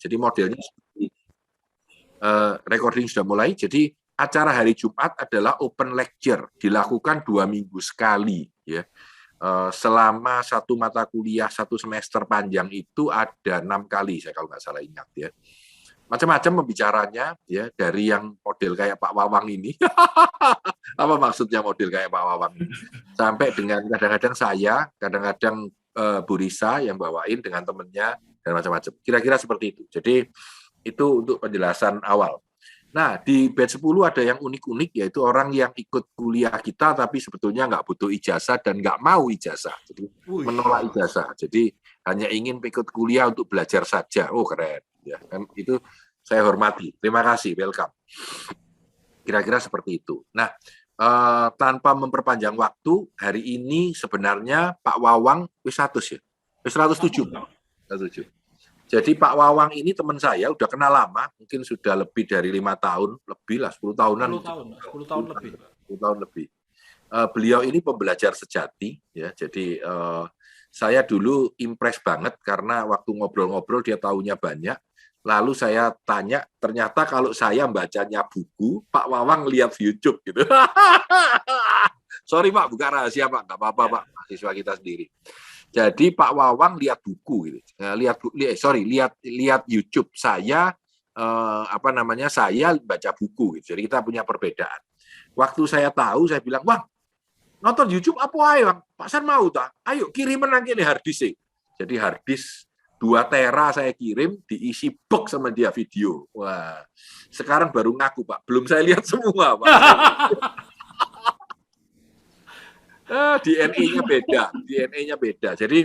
Jadi modelnya seperti recording sudah mulai. Jadi acara hari Jumat adalah open lecture, dilakukan 2 minggu sekali, ya. Selama satu mata kuliah 1 semester panjang itu ada 6 kali, saya kalau nggak salah ingat, ya. Macam-macam pembicaranya, ya, dari yang model kayak Pak Wawang ini. Apa maksudnya model kayak Pak Wawang? Sampai dengan kadang-kadang saya, kadang-kadang Bu Risa yang bawain dengan temennya dan macam-macam. Kira-kira seperti itu. Jadi itu untuk penjelasan awal. Nah, di batch 10 ada yang unik-unik, yaitu orang yang ikut kuliah kita tapi sebetulnya nggak butuh ijazah dan nggak mau ijazah. Jadi menolak ijazah. Jadi hanya ingin ikut kuliah untuk belajar saja. Oh, keren. Ya, kan itu saya hormati. Terima kasih, welcome. Kira-kira seperti itu. Nah, tanpa memperpanjang waktu, hari ini sebenarnya Pak Wawang wis 100 ya. Wis 107. 107. Jadi Pak Wawang ini teman saya, udah kenal lama, mungkin sudah lebih dari 5 tahun, lebih lah, 10 tahunan. 10 tahun lebih. 10 tahun lebih. Beliau ini pembelajar sejati, ya. Jadi saya dulu impress banget karena waktu ngobrol-ngobrol dia tahunya banyak. Lalu saya tanya, ternyata kalau saya bacanya buku, Pak Wawang lihat YouTube gitu. Sorry Pak, bukan rahasia Pak, nggak apa-apa Pak, mahasiswa kita sendiri. Jadi Pak Wawang lihat buku gitu. Lihat YouTube. Saya saya baca buku gitu. Jadi kita punya perbedaan. Waktu saya tahu, saya bilang, "Wang, nonton YouTube apa ayo, Bang? Pak San mau tak? Ayo kirim nang kene hard disk." Jadi hard disk 2 tera saya kirim, diisi box sama dia video. Wah, sekarang baru ngaku Pak, belum saya lihat semua Pak. DNA-nya beda. Jadi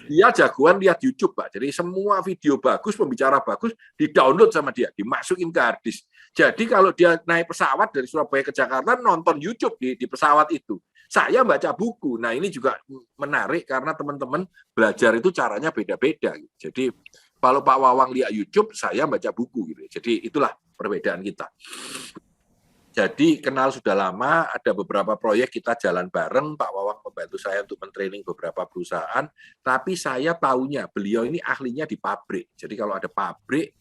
dia jagoan lihat YouTube Pak. Jadi semua video bagus, pembicara bagus di-download sama dia, dimasukin ke hard disk. Jadi kalau dia naik pesawat dari Surabaya ke Jakarta nonton YouTube di pesawat itu. Saya baca buku. Nah, ini juga menarik karena teman-teman belajar itu caranya beda-beda. Jadi kalau Pak Wawang lihat YouTube, saya baca buku gitu. Jadi itulah perbedaan kita. Jadi kenal sudah lama, ada beberapa proyek kita jalan bareng, Pak Wawang membantu saya untuk mentraining beberapa perusahaan, tapi saya tahunya beliau ini ahlinya di pabrik. Jadi kalau ada pabrik,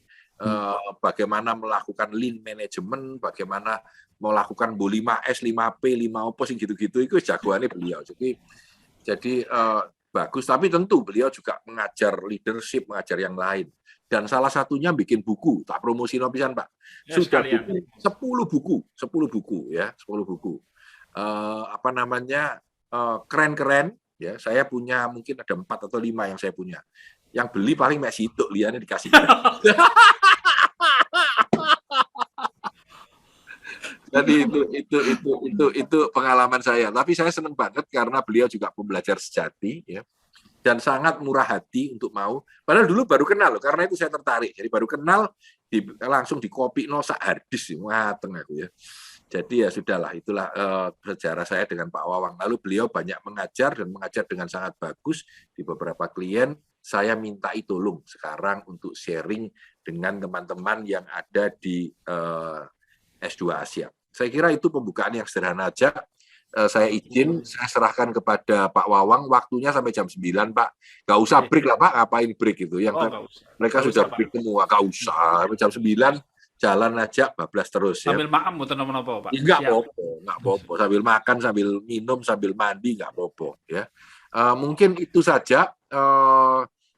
bagaimana melakukan lean management, bagaimana melakukan 5S, 5P, 5 opos, gitu-gitu, itu jagoannya beliau. Jadi bagus, tapi tentu beliau juga mengajar leadership, mengajar yang lain. Dan salah satunya bikin buku, tak promosi pisan Pak. Ya, sudah bikin 10 buku ya, 10 buku. Keren-keren ya. Saya punya mungkin ada 4 atau 5 yang saya punya. Yang beli paling mek situk, liane dikasih. Jadi itu pengalaman saya. Tapi saya senang banget karena beliau juga pembelajar sejati ya. Dan sangat murah hati untuk mau. Padahal dulu baru kenal loh, karena itu saya tertarik. Jadi baru kenal, langsung dikopi sak hardis, mateng aku ya. Jadi ya sudahlah, itulah sejarah saya dengan Pak Wawang. Lalu beliau banyak mengajar dan mengajar dengan sangat bagus di beberapa klien. Saya mintai tolong sekarang untuk sharing dengan teman-teman yang ada di S2 Asia. Saya kira itu pembukaan yang sederhana aja. Saya izin, saya serahkan kepada Pak Wawang, waktunya sampai jam 9, Pak. Nggak usah break lah, Pak. Ngapain break itu? Mereka sudah break semua. Nggak usah. Sampai jam 9, jalan aja, bablas terus. Sambil makan, mau teman apa, Pak? Nggak apa-apa. Sambil makan, sambil minum, sambil mandi, nggak apa-apa. Ya. Mungkin itu saja.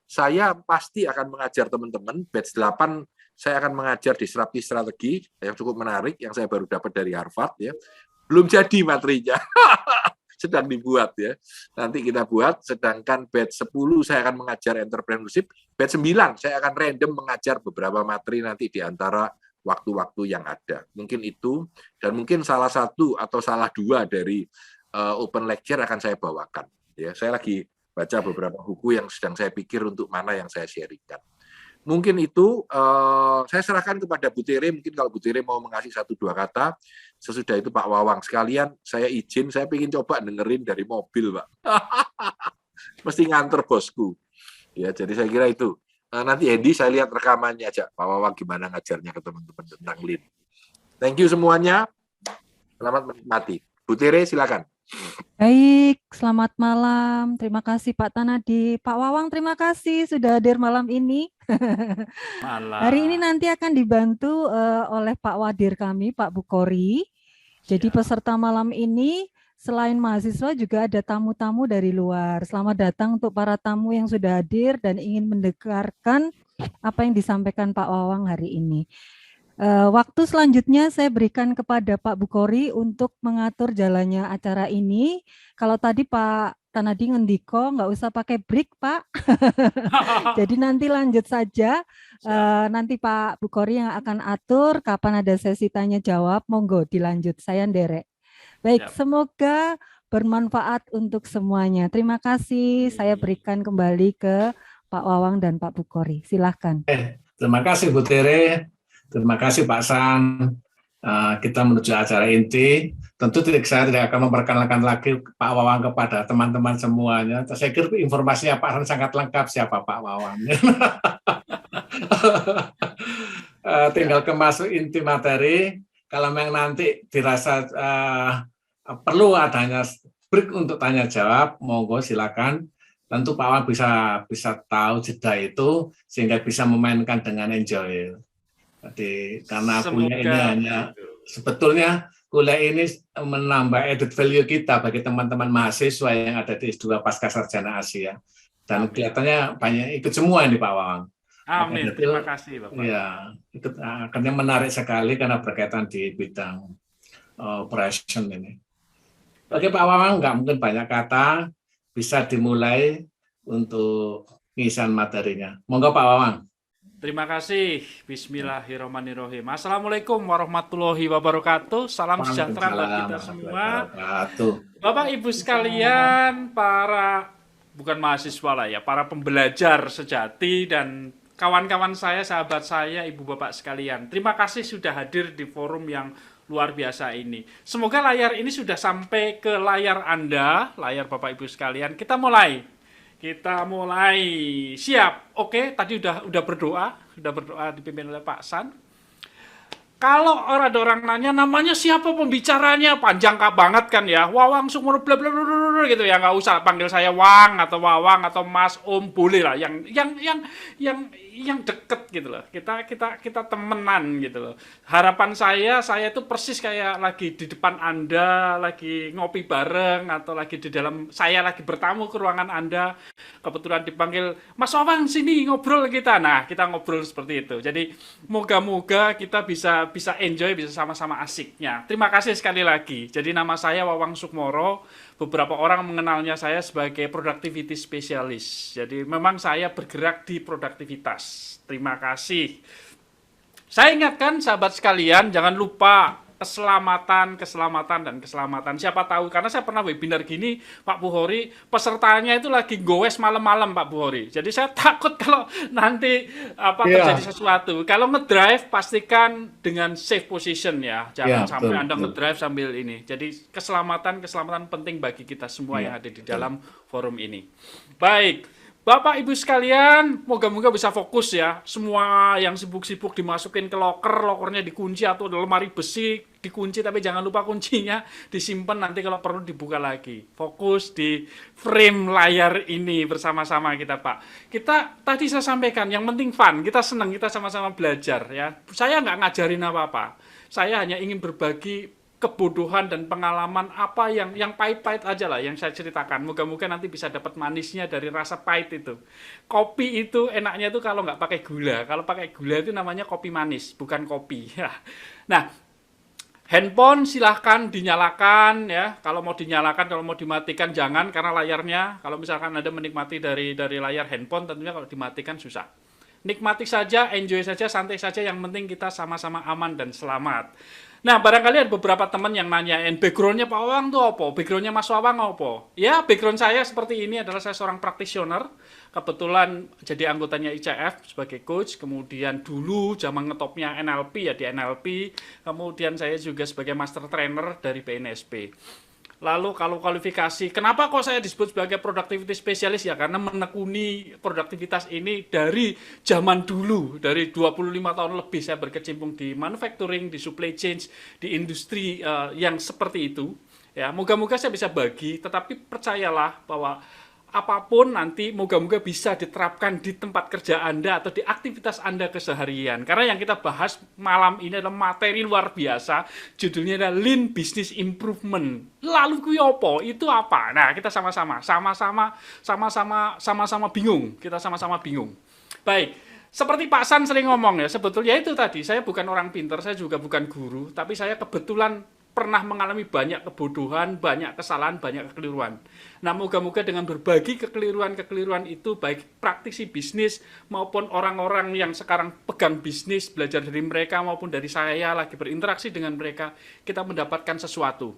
Saya pasti akan mengajar teman-teman. Batch 8, saya akan mengajar disruptive strategi, yang cukup menarik, yang saya baru dapat dari Harvard. Ya. Belum jadi materinya, sedang dibuat ya. Nanti kita buat, sedangkan batch 10 saya akan mengajar entrepreneurship, batch 9 saya akan random mengajar beberapa materi nanti di antara waktu-waktu yang ada. Mungkin itu, dan mungkin salah satu atau salah 2 dari open lecture akan saya bawakan. Ya, saya lagi baca beberapa buku yang sedang saya pikir untuk mana yang saya sharingkan. Mungkin itu saya serahkan kepada Bu Tere, mungkin kalau Bu Tere mau mengasih 1-2 kata. Sesudah itu Pak Wawang, sekalian saya izin, saya ingin coba dengerin dari mobil Pak. Mesti nganter bosku. Ya, jadi saya kira itu. Nanti Hendy saya lihat rekamannya aja, Pak Wawang gimana ngajarnya ke teman-teman tentang lean. Thank you semuanya. Selamat menikmati. Bu Tere silakan. Baik, selamat malam. Terima kasih Pak Tanadi. Pak Wawang, terima kasih sudah hadir malam ini. Hari ini Malah. nanti akan dibantu oleh Pak Wadir kami, Pak Bukori. Jadi Siap. peserta malam ini selain mahasiswa juga ada tamu-tamu dari luar. Selamat datang untuk para tamu yang sudah hadir dan ingin mendengarkan apa yang disampaikan Pak Wawang hari ini. Waktu selanjutnya saya berikan kepada Pak Bukori untuk mengatur jalannya acara ini. Kalau tadi Pak Tanadi ngendiko nggak usah pakai break Pak. Jadi nanti lanjut saja. Nanti Pak Bukori yang akan atur kapan ada sesi tanya jawab. Monggo dilanjut. Saya nderek. Baik, Siap. semoga bermanfaat untuk semuanya. Terima kasih. Saya berikan kembali ke Pak Wawang dan Pak Bukori. Silahkan. Terima kasih Bu Tere. Terima kasih Pak San. Kita menuju acara inti. Tentu saya tidak akan memperkenalkan lagi Pak Wawang kepada teman-teman semuanya. Saya kira informasinya Pak San sangat lengkap siapa Pak Wawang. Tinggal ke masuk inti materi. Kalau memang nanti dirasa perlu adanya break untuk tanya jawab, monggo silakan. Tentu Pak Wawang bisa tahu jeda itu sehingga bisa memainkan dengan enjoy. Jadi karena kuliah ini hanya sebetulnya kuliah ini menambah added value kita bagi teman-teman mahasiswa yang ada di S2 Pasca Sarjana Asia. Dan kelihatannya banyak ikut semua ini Pak Wawang. Amin. Terima kasih Bapak. Ya, itu akhirnya menarik sekali karena berkaitan di bidang operation ini. Oke Pak Wawang, nggak mungkin banyak kata, bisa dimulai untuk pengisian materinya. Monggo Pak Wawang. Terima kasih. Bismillahirrahmanirrahim. Assalamualaikum warahmatullahi wabarakatuh. Salam sejahtera buat kita semua. Bapak Ibu sekalian, bukan mahasiswa lah ya, para pembelajar sejati dan kawan-kawan saya, sahabat saya, ibu bapak sekalian. Terima kasih sudah hadir di forum yang luar biasa ini. Semoga layar ini sudah sampai ke layar Anda, layar Bapak Ibu sekalian. Kita mulai. Siap. Oke, tadi udah berdoa dipimpin oleh Pak San. Kalau ada orang nanya namanya siapa pembicaranya, panjang banget kan ya, Wawang Sukmoro bla bla bla gitu ya, nggak usah panggil saya Wang atau Wawang atau Mas Om, boleh lah yang deket gitu loh. Kita temenan gitu loh. Harapan saya itu persis kayak lagi di depan Anda, lagi ngopi bareng atau lagi saya lagi bertamu ke ruangan Anda. Kebetulan dipanggil Mas Wawang sini ngobrol kita. Nah, kita ngobrol seperti itu. Jadi moga-moga kita bisa enjoy, bisa sama-sama asiknya. Terima kasih sekali lagi. Jadi nama saya Wawang Sukmoro. Beberapa orang mengenalnya saya sebagai productivity specialist. Jadi memang saya bergerak di produktivitas. Terima kasih. Saya ingatkan sahabat sekalian, jangan lupa keselamatan. Siapa tahu, karena saya pernah webinar gini, Pak Buhori, pesertanya itu lagi goes malam-malam Pak Buhori. Jadi saya takut kalau nanti terjadi sesuatu. Kalau ngedrive, pastikan dengan safe position ya. Jangan sampai Anda ngedrive sambil ini. Jadi keselamatan penting bagi kita semua yang ada di dalam forum ini. Baik. Bapak Ibu sekalian, moga-moga bisa fokus ya. Semua yang sibuk-sibuk dimasukin ke lokernya dikunci atau lemari besi dikunci, tapi jangan lupa kuncinya disimpan, nanti kalau perlu dibuka lagi. Fokus di frame layar ini bersama-sama kita Pak. Tadi saya sampaikan, yang penting fun, kita senang, kita sama-sama belajar ya. Saya nggak ngajarin apa-apa. Saya hanya ingin berbagi kebodohan dan pengalaman apa yang pahit-pahit aja lah yang saya ceritakan. Moga-moga nanti bisa dapat manisnya dari rasa pahit itu. Kopi itu enaknya itu kalau nggak pakai gula. Kalau pakai gula itu namanya kopi manis, bukan kopi. Nah, handphone silahkan dinyalakan ya. Kalau mau dinyalakan, kalau mau dimatikan jangan, karena layarnya, kalau misalkan Anda menikmati dari layar handphone, tentunya kalau dimatikan susah. Nikmati saja, enjoy saja, santai saja, yang penting kita sama-sama aman dan selamat. Nah, barangkali ada beberapa teman yang nanyain, background-nya Pak Wawang tuh apa? Background-nya Mas Wawang apa? Ya, background saya seperti ini adalah saya seorang practitioner. Kebetulan jadi anggotanya ICF sebagai coach. Kemudian dulu zaman ngetopnya NLP ya di NLP. Kemudian saya juga sebagai master trainer dari BNSP. Lalu kalau kualifikasi, kenapa kok saya disebut sebagai productivity specialist ya? Karena menekuni produktivitas ini dari zaman dulu, dari 25 tahun lebih saya berkecimpung di manufacturing, di supply chain, di industri yang seperti itu. Ya, moga-moga saya bisa bagi, tetapi percayalah bahwa apapun nanti moga-moga bisa diterapkan di tempat kerja Anda atau di aktivitas Anda keseharian. Karena yang kita bahas malam ini adalah materi luar biasa, judulnya adalah Lean Business Improvement. Lalu kuwi opo? Itu apa? Nah, kita sama-sama bingung. Kita sama-sama bingung. Baik, seperti Pak San sering ngomong ya, sebetulnya itu tadi, saya bukan orang pintar, saya juga bukan guru, tapi saya kebetulan pernah mengalami banyak kebodohan, banyak kesalahan, banyak kekeliruan. Nah, moga-moga dengan berbagi kekeliruan-kekeliruan itu, baik praktisi bisnis maupun orang-orang yang sekarang pegang bisnis, belajar dari mereka maupun dari saya lagi berinteraksi dengan mereka, kita mendapatkan sesuatu.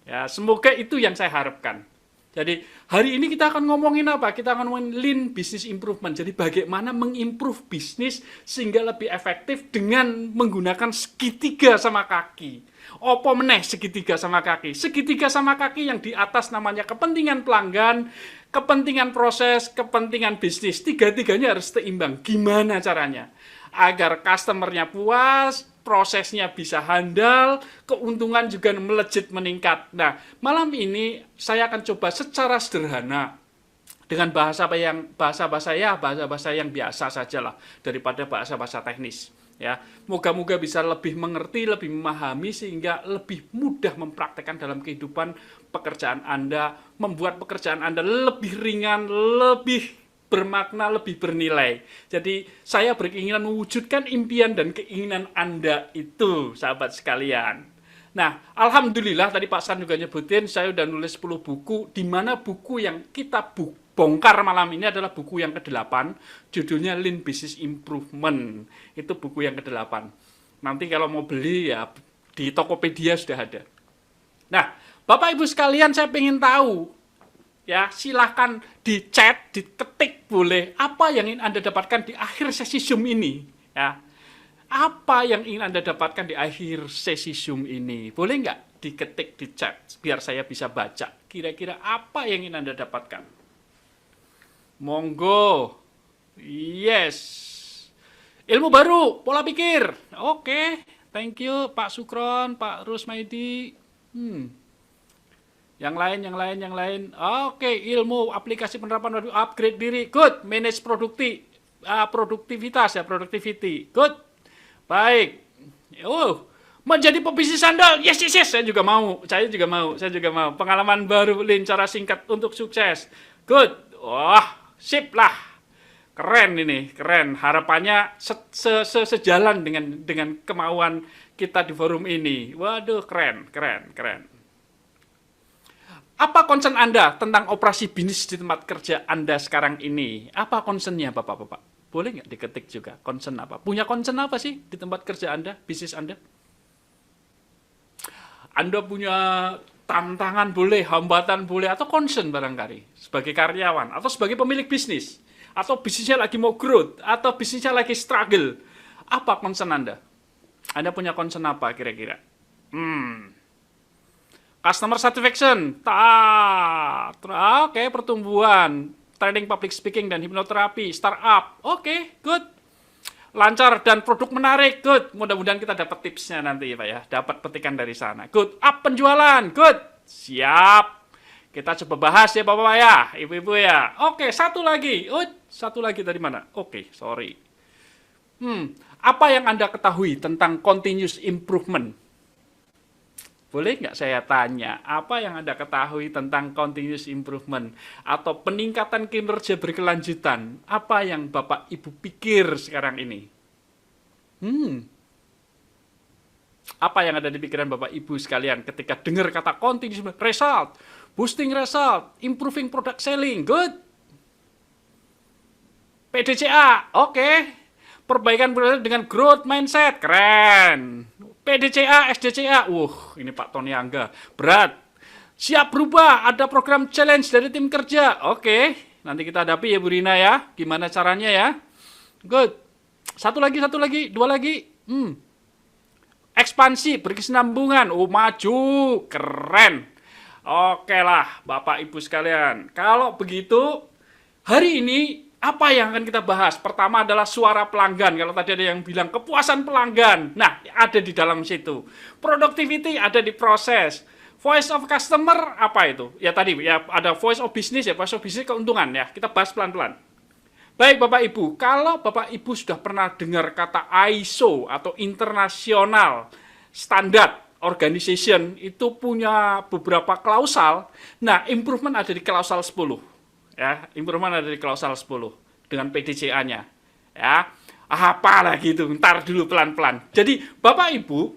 Ya, semoga itu yang saya harapkan. Jadi hari ini kita akan ngomongin apa? Kita akan ngomongin Lean Business Improvement. Jadi bagaimana mengimprove bisnis sehingga lebih efektif dengan menggunakan segitiga sama kaki. Opo meneh segitiga sama kaki? Segitiga sama kaki yang di atas namanya kepentingan pelanggan, kepentingan proses, kepentingan bisnis. Tiga-tiganya harus seimbang. Gimana caranya? Agar customer-nya puas, prosesnya bisa handal, keuntungan juga melejit meningkat. Nah, malam ini saya akan coba secara sederhana dengan bahasa yang biasa sajalah daripada bahasa-bahasa teknis. Ya, moga-moga bisa lebih mengerti, lebih memahami sehingga lebih mudah mempraktekkan dalam kehidupan pekerjaan Anda, membuat pekerjaan Anda lebih ringan, lebih bermakna, lebih bernilai. Jadi saya berkeinginan mewujudkan impian dan keinginan Anda itu, sahabat sekalian. Nah, alhamdulillah tadi Pak San juga nyebutin, saya udah nulis 10 buku, di mana buku yang kita bongkar malam ini adalah buku yang ke-8, judulnya Lean Business Improvement. Itu buku yang ke-8. Nanti kalau mau beli ya di Tokopedia sudah ada. Nah, Bapak Ibu sekalian, saya pengen tahu, ya, silahkan di chat, diketik boleh, apa yang ingin Anda dapatkan di akhir sesi Zoom ini, ya. Apa yang ingin Anda dapatkan di akhir sesi Zoom ini? Boleh nggak diketik di chat, biar saya bisa baca. Kira-kira apa yang ingin Anda dapatkan? Monggo. Yes. Ilmu baru, pola pikir. Oke, thank you Pak Sukron, Pak Rusmaidi. Yang lain. Oke, ilmu aplikasi penerapan upgrade diri. Good. Manage produktivitas ya, productivity. Good. Baik. Menjadi pebisnis andal. Yes. Saya juga mau. Pengalaman baru, Lean, cara singkat untuk sukses. Good. Wah, sip lah. Keren ini, keren. Harapannya sejalan dengan kemauan kita di forum ini. Waduh, keren. Apa concern Anda tentang operasi bisnis di tempat kerja Anda sekarang ini? Apa concernnya, Bapak-Bapak? Boleh nggak diketik juga? Concern apa? Punya concern apa sih di tempat kerja Anda, bisnis Anda? Anda punya tantangan boleh, hambatan boleh, atau concern barangkali sebagai karyawan, atau sebagai pemilik bisnis, atau bisnisnya lagi mau growth, atau bisnisnya lagi struggle. Apa concern Anda? Anda punya concern apa kira-kira? Customer satisfaction, oke, pertumbuhan, training public speaking dan hipnoterapi, startup, oke, good. Lancar dan produk menarik, good. Mudah-mudahan kita dapat tipsnya nanti Pak ya, dapat petikan dari sana. Good, up penjualan, good. Siap. Kita coba bahas ya Bapak ya, Ibu-ibu ya. Oke, satu lagi dari mana? Oke, sorry. Apa yang Anda ketahui tentang continuous improvement? Boleh nggak saya tanya, apa yang Anda ketahui tentang continuous improvement atau peningkatan kinerja berkelanjutan? Apa yang Bapak Ibu pikir sekarang ini? Apa yang ada di pikiran Bapak Ibu sekalian ketika dengar kata continuous result, boosting result, improving product selling, good. PDCA, oke. Perbaikan dengan growth mindset, keren. PDCA, SDCA, ini Pak Tony Angga, berat. Siap berubah, ada program challenge dari tim kerja. Oke, nanti kita hadapi ya Bu Rina ya, gimana caranya ya. Good. Satu lagi, 2 lagi. Ekspansi, berkesinambungan, maju, keren. Oke lah, Bapak Ibu sekalian. Kalau begitu, hari ini apa yang akan kita bahas? Pertama adalah suara pelanggan. Kalau tadi ada yang bilang kepuasan pelanggan. Nah, ada di dalam situ. Productivity ada di proses. Voice of customer apa itu? Ya tadi ya ada voice of business ya, voice of business keuntungan ya. Kita bahas pelan-pelan. Baik Bapak Ibu, kalau Bapak Ibu sudah pernah dengar kata ISO atau International Standard Organization, itu punya beberapa klausal. Nah, improvement ada di klausal 10. Ya, improvement ada di klausal 10 dengan PDCA-nya. Ya. Apa lagi itu? Ntar dulu pelan-pelan. Jadi, Bapak Ibu,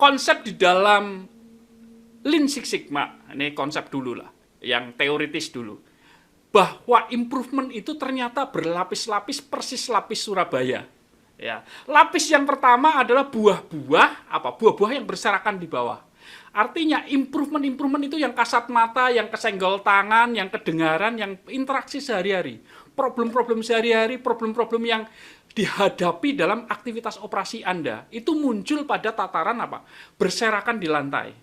konsep di dalam Lean Six Sigma, ini konsep dulu lah, yang teoritis dulu, bahwa improvement itu ternyata berlapis-lapis persis lapis Surabaya. Ya, lapis yang pertama adalah buah-buah yang berserakan di bawah. Artinya improvement itu yang kasat mata, yang kesenggol tangan, yang kedengaran, yang interaksi sehari-hari. Problem-problem sehari-hari, problem-problem yang dihadapi dalam aktivitas operasi Anda, itu muncul pada tataran apa? Berserakan di lantai.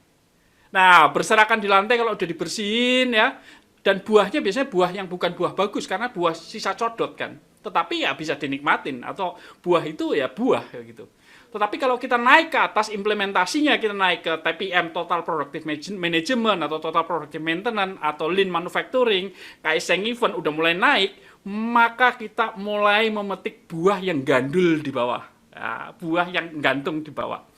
Nah, berserakan di lantai kalau udah dibersihin ya, dan buahnya biasanya buah yang bukan buah bagus karena buah sisa codot kan. Tetapi ya bisa dinikmatin atau buah itu ya buah kayak gitu. Tetapi kalau kita naik ke atas implementasinya, kita naik ke TPM Total Productive Management atau Total Productive Maintenance atau Lean Manufacturing, Kaizen Event udah mulai naik, maka kita mulai memetik buah yang gandul di bawah. Ya, buah yang gantung di bawah.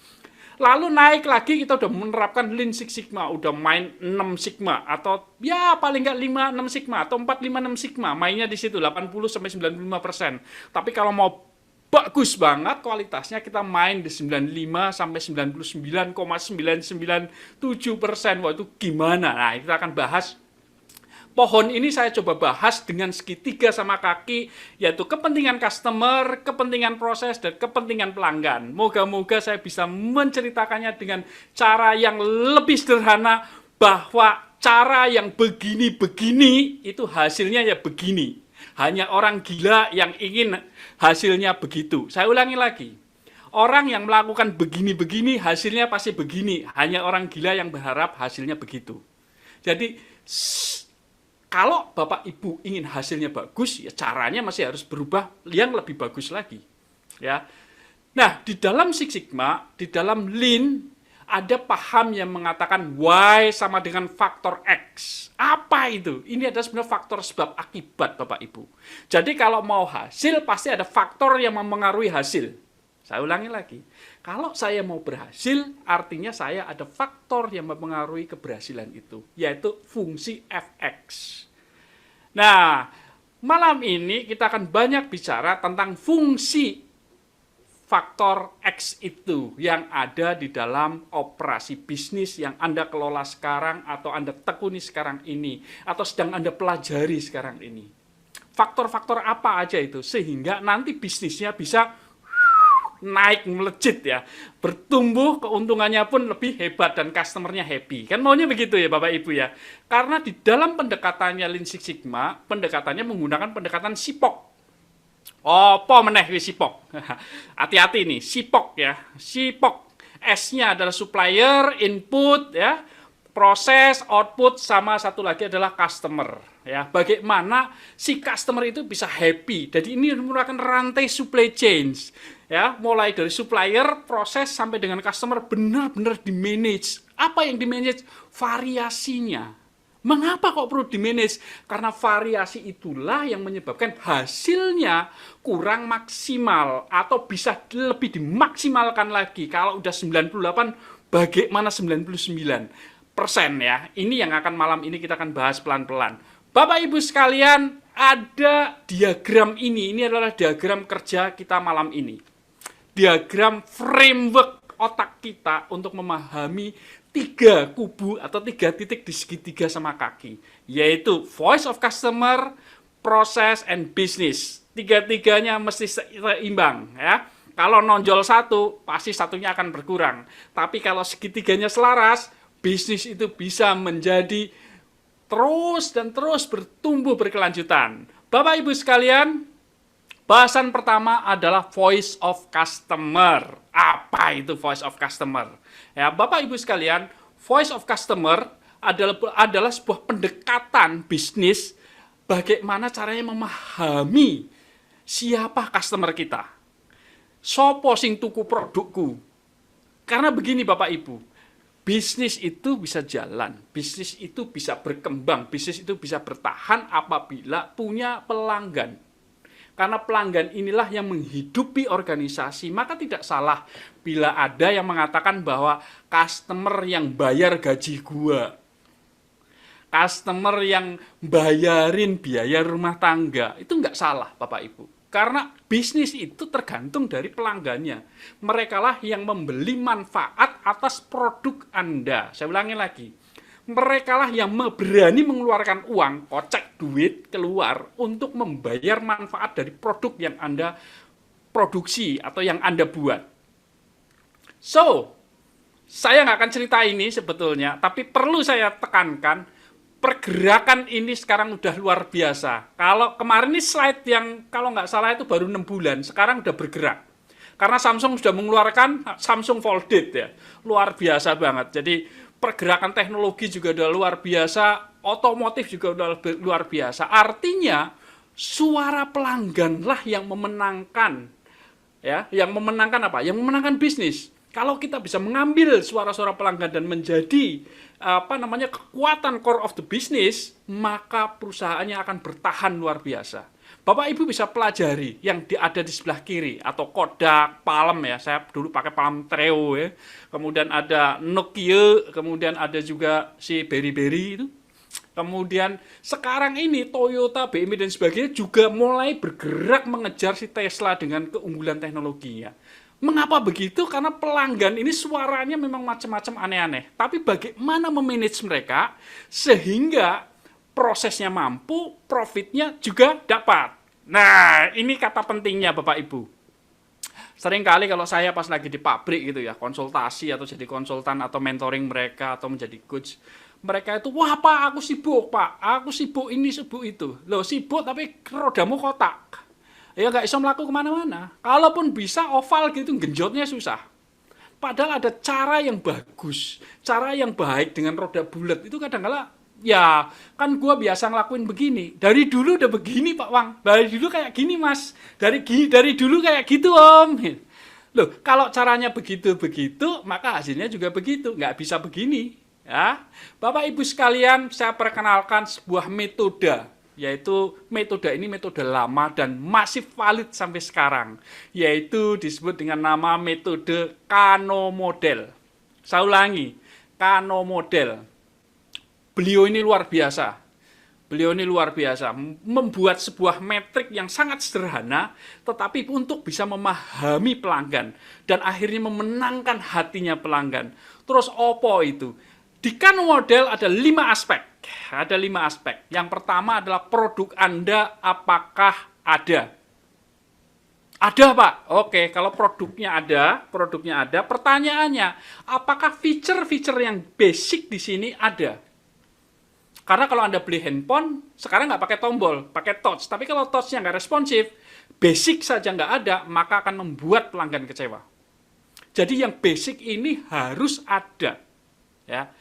Lalu naik lagi kita udah menerapkan Lean Six Sigma, udah main 6 Sigma atau ya paling nggak 5-6 Sigma atau 4-5-6 Sigma, mainnya di situ 80-95%. Tapi kalau mau bagus banget kualitasnya kita main di 95-99,997%. Wah itu gimana? Nah kita akan bahas. Pohon ini saya coba bahas dengan segitiga sama kaki, yaitu kepentingan customer, kepentingan proses, dan kepentingan pelanggan. Moga-moga saya bisa menceritakannya dengan cara yang lebih sederhana, bahwa cara yang begini-begini itu hasilnya ya begini. Hanya orang gila yang ingin hasilnya begitu. Saya ulangi lagi. Orang yang melakukan begini-begini hasilnya pasti begini. Hanya orang gila yang berharap hasilnya begitu. Jadi kalau Bapak Ibu ingin hasilnya bagus, ya caranya masih harus berubah yang lebih bagus lagi. Ya. Nah, di dalam Six Sigma, di dalam Lean, ada paham yang mengatakan Y sama dengan faktor X. Apa itu? Ini adalah sebenarnya faktor sebab akibat Bapak Ibu. Jadi kalau mau hasil, pasti ada faktor yang mempengaruhi hasil. Saya ulangi lagi. Kalau saya mau berhasil, artinya saya ada faktor yang mempengaruhi keberhasilan itu, yaitu fungsi Fx. Nah, malam ini kita akan banyak bicara tentang fungsi faktor X itu yang ada di dalam operasi bisnis yang Anda kelola sekarang atau Anda tekuni sekarang ini atau sedang Anda pelajari sekarang ini. Faktor-faktor apa aja itu sehingga nanti bisnisnya bisa naik melejit ya, bertumbuh, keuntungannya pun lebih hebat dan customernya happy. Kan maunya begitu ya Bapak Ibu ya. Karena di dalam pendekatannya Lean Six Sigma, pendekatannya menggunakan pendekatan SIPOK. Apa meneh wis SIPOK. Hati-hati nih, SIPOK ya. SIPOK. S-nya adalah supplier, input ya, proses, output, sama satu lagi adalah customer. Ya, bagaimana si customer itu bisa happy. Jadi ini merupakan rantai supply chains. Ya, mulai dari supplier, proses sampai dengan customer benar-benar di-manage. Apa yang di-manage? Variasinya. Mengapa kok perlu di-manage? Karena variasi itulah yang menyebabkan hasilnya kurang maksimal atau bisa lebih dimaksimalkan lagi. Kalau udah 98, bagaimana 99% ya? Ini yang akan malam ini kita akan bahas pelan-pelan. Bapak Ibu sekalian, ada diagram ini. Ini adalah diagram kerja kita malam ini. Diagram framework otak kita untuk memahami 3 kubu atau 3 titik di segitiga sama kaki, yaitu voice of customer, process, and business. 3-tiganya mesti seimbang ya. Kalau nonjol satu, pasti satunya akan berkurang. Tapi kalau segitiganya selaras, bisnis itu bisa menjadi terus dan terus bertumbuh berkelanjutan. Bapak Ibu sekalian, bahasan pertama adalah voice of customer. Apa itu voice of customer? Ya, Bapak Ibu sekalian, voice of customer adalah sebuah pendekatan bisnis bagaimana caranya memahami siapa customer kita. Sopo sing tuku produkku. Karena begini Bapak Ibu, Bisnis itu bisa jalan, bisnis itu bisa berkembang, bisnis itu bisa bertahan apabila punya pelanggan. Karena pelanggan inilah yang menghidupi organisasi, maka tidak salah bila ada yang mengatakan bahwa customer yang bayar gaji gua, customer yang bayarin biaya rumah tangga, itu nggak salah Bapak Ibu. Karena bisnis itu tergantung dari pelanggannya. Merekalah yang membeli manfaat atas produk Anda. Saya ulangi lagi. Merekalah yang berani mengeluarkan uang, kocek duit keluar untuk membayar manfaat dari produk yang Anda produksi atau yang Anda buat. So, saya nggak akan cerita ini sebetulnya, tapi perlu saya tekankan, pergerakan ini sekarang udah luar biasa. Kalau kemarin ini slide yang kalau nggak salah itu baru 6 bulan, sekarang udah bergerak. Karena Samsung sudah mengeluarkan Samsung Folded ya, luar biasa banget. Jadi pergerakan teknologi juga udah luar biasa, otomotif juga udah luar biasa. Artinya suara pelanggan lah yang memenangkan, ya, yang memenangkan apa? Yang memenangkan bisnis. Kalau kita bisa mengambil suara-suara pelanggan dan menjadi kekuatan core of the business, maka perusahaannya akan bertahan luar biasa. Bapak Ibu bisa pelajari yang ada di sebelah kiri, atau Kodak, Palm ya, saya dulu pakai Palm Treo ya, kemudian ada Nokia, kemudian ada juga si BlackBerry itu, kemudian sekarang ini Toyota, BMW dan sebagainya juga mulai bergerak mengejar si Tesla dengan keunggulan teknologinya. Mengapa begitu? Karena pelanggan ini suaranya memang macam-macam aneh-aneh, tapi bagaimana memanage mereka sehingga prosesnya mampu, profitnya juga dapat. Nah, ini kata pentingnya Bapak Ibu. Seringkali kalau saya pas lagi di pabrik gitu ya, konsultasi atau jadi konsultan atau mentoring mereka atau menjadi coach, mereka itu, wah Pak, aku sibuk Pak, aku sibuk ini, sibuk itu. Loh sibuk tapi rodamu kotak. Ya nggak bisa melakukan kemana-mana. Kalaupun bisa oval gitu, genjotnya susah. Padahal ada cara yang bagus, cara yang baik dengan roda bulat itu kadang-kala ya kan gua biasa ngelakuin begini. Dari dulu udah begini Pak Wang. Dari dulu kayak gini Mas. Dari dulu kayak gitu Om. Loh, kalau caranya begitu-begitu, maka hasilnya juga begitu. Nggak bisa begini. Ya. Bapak Ibu sekalian, saya perkenalkan sebuah metode. Yaitu metode ini metode lama dan masih valid sampai sekarang. Yaitu disebut dengan nama metode Kano Model. Saya ulangi, Kano Model. Beliau ini luar biasa. Beliau ini luar biasa. Membuat sebuah metrik yang sangat sederhana, tetapi untuk bisa memahami pelanggan. Dan akhirnya memenangkan hatinya pelanggan. Terus opo itu? Di Kano Model ada 5 aspek. Ada 5 aspek. Yang pertama adalah produk Anda apakah ada? Ada Pak. Oke, kalau produknya ada. Pertanyaannya, apakah fitur-fitur yang basic di sini ada? Karena kalau Anda beli handphone, sekarang nggak pakai tombol, pakai touch. Tapi kalau touch-nya nggak responsif, basic saja nggak ada, maka akan membuat pelanggan kecewa. Jadi yang basic ini harus ada. Ya.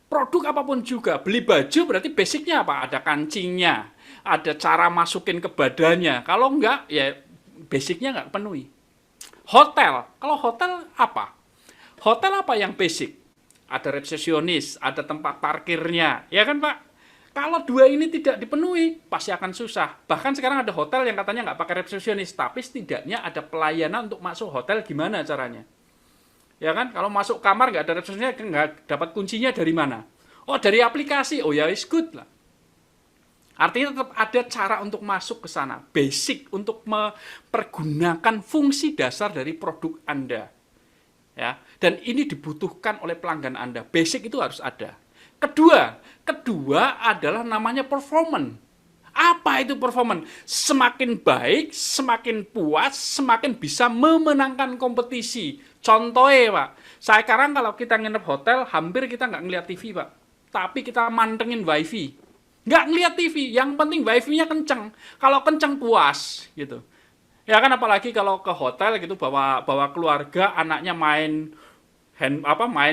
Produk apapun juga, beli baju berarti basicnya apa? Ada kancingnya, ada cara masukin ke badannya. Kalau enggak, ya basicnya nggak penuhi. Hotel, kalau hotel apa? Hotel apa yang basic? Ada resepsionis, ada tempat parkirnya, ya kan Pak? Kalau 2 ini tidak dipenuhi, pasti akan susah. Bahkan sekarang ada hotel yang katanya nggak pakai resepsionis, tapi setidaknya ada pelayanan untuk masuk hotel, gimana caranya? Ya kan, kalau masuk kamar nggak ada resepsionisnya, nggak dapat kuncinya dari mana? Oh, dari aplikasi. Oh ya, is good lah. Artinya tetap ada cara untuk masuk ke sana. Basic untuk mempergunakan fungsi dasar dari produk Anda. Ya, dan ini dibutuhkan oleh pelanggan Anda. Basic itu harus ada. Kedua adalah namanya performance. Apa itu performance? Semakin baik, semakin puas, semakin bisa memenangkan kompetisi. Contohnya Pak, sekarang kalau kita nginep hotel, hampir kita nggak ngeliat TV Pak. Tapi kita mantengin wifi. Nggak ngeliat TV, yang penting wifi-nya kenceng. Kalau kenceng puas, gitu. Ya kan apalagi kalau ke hotel gitu, bawa keluarga, anaknya main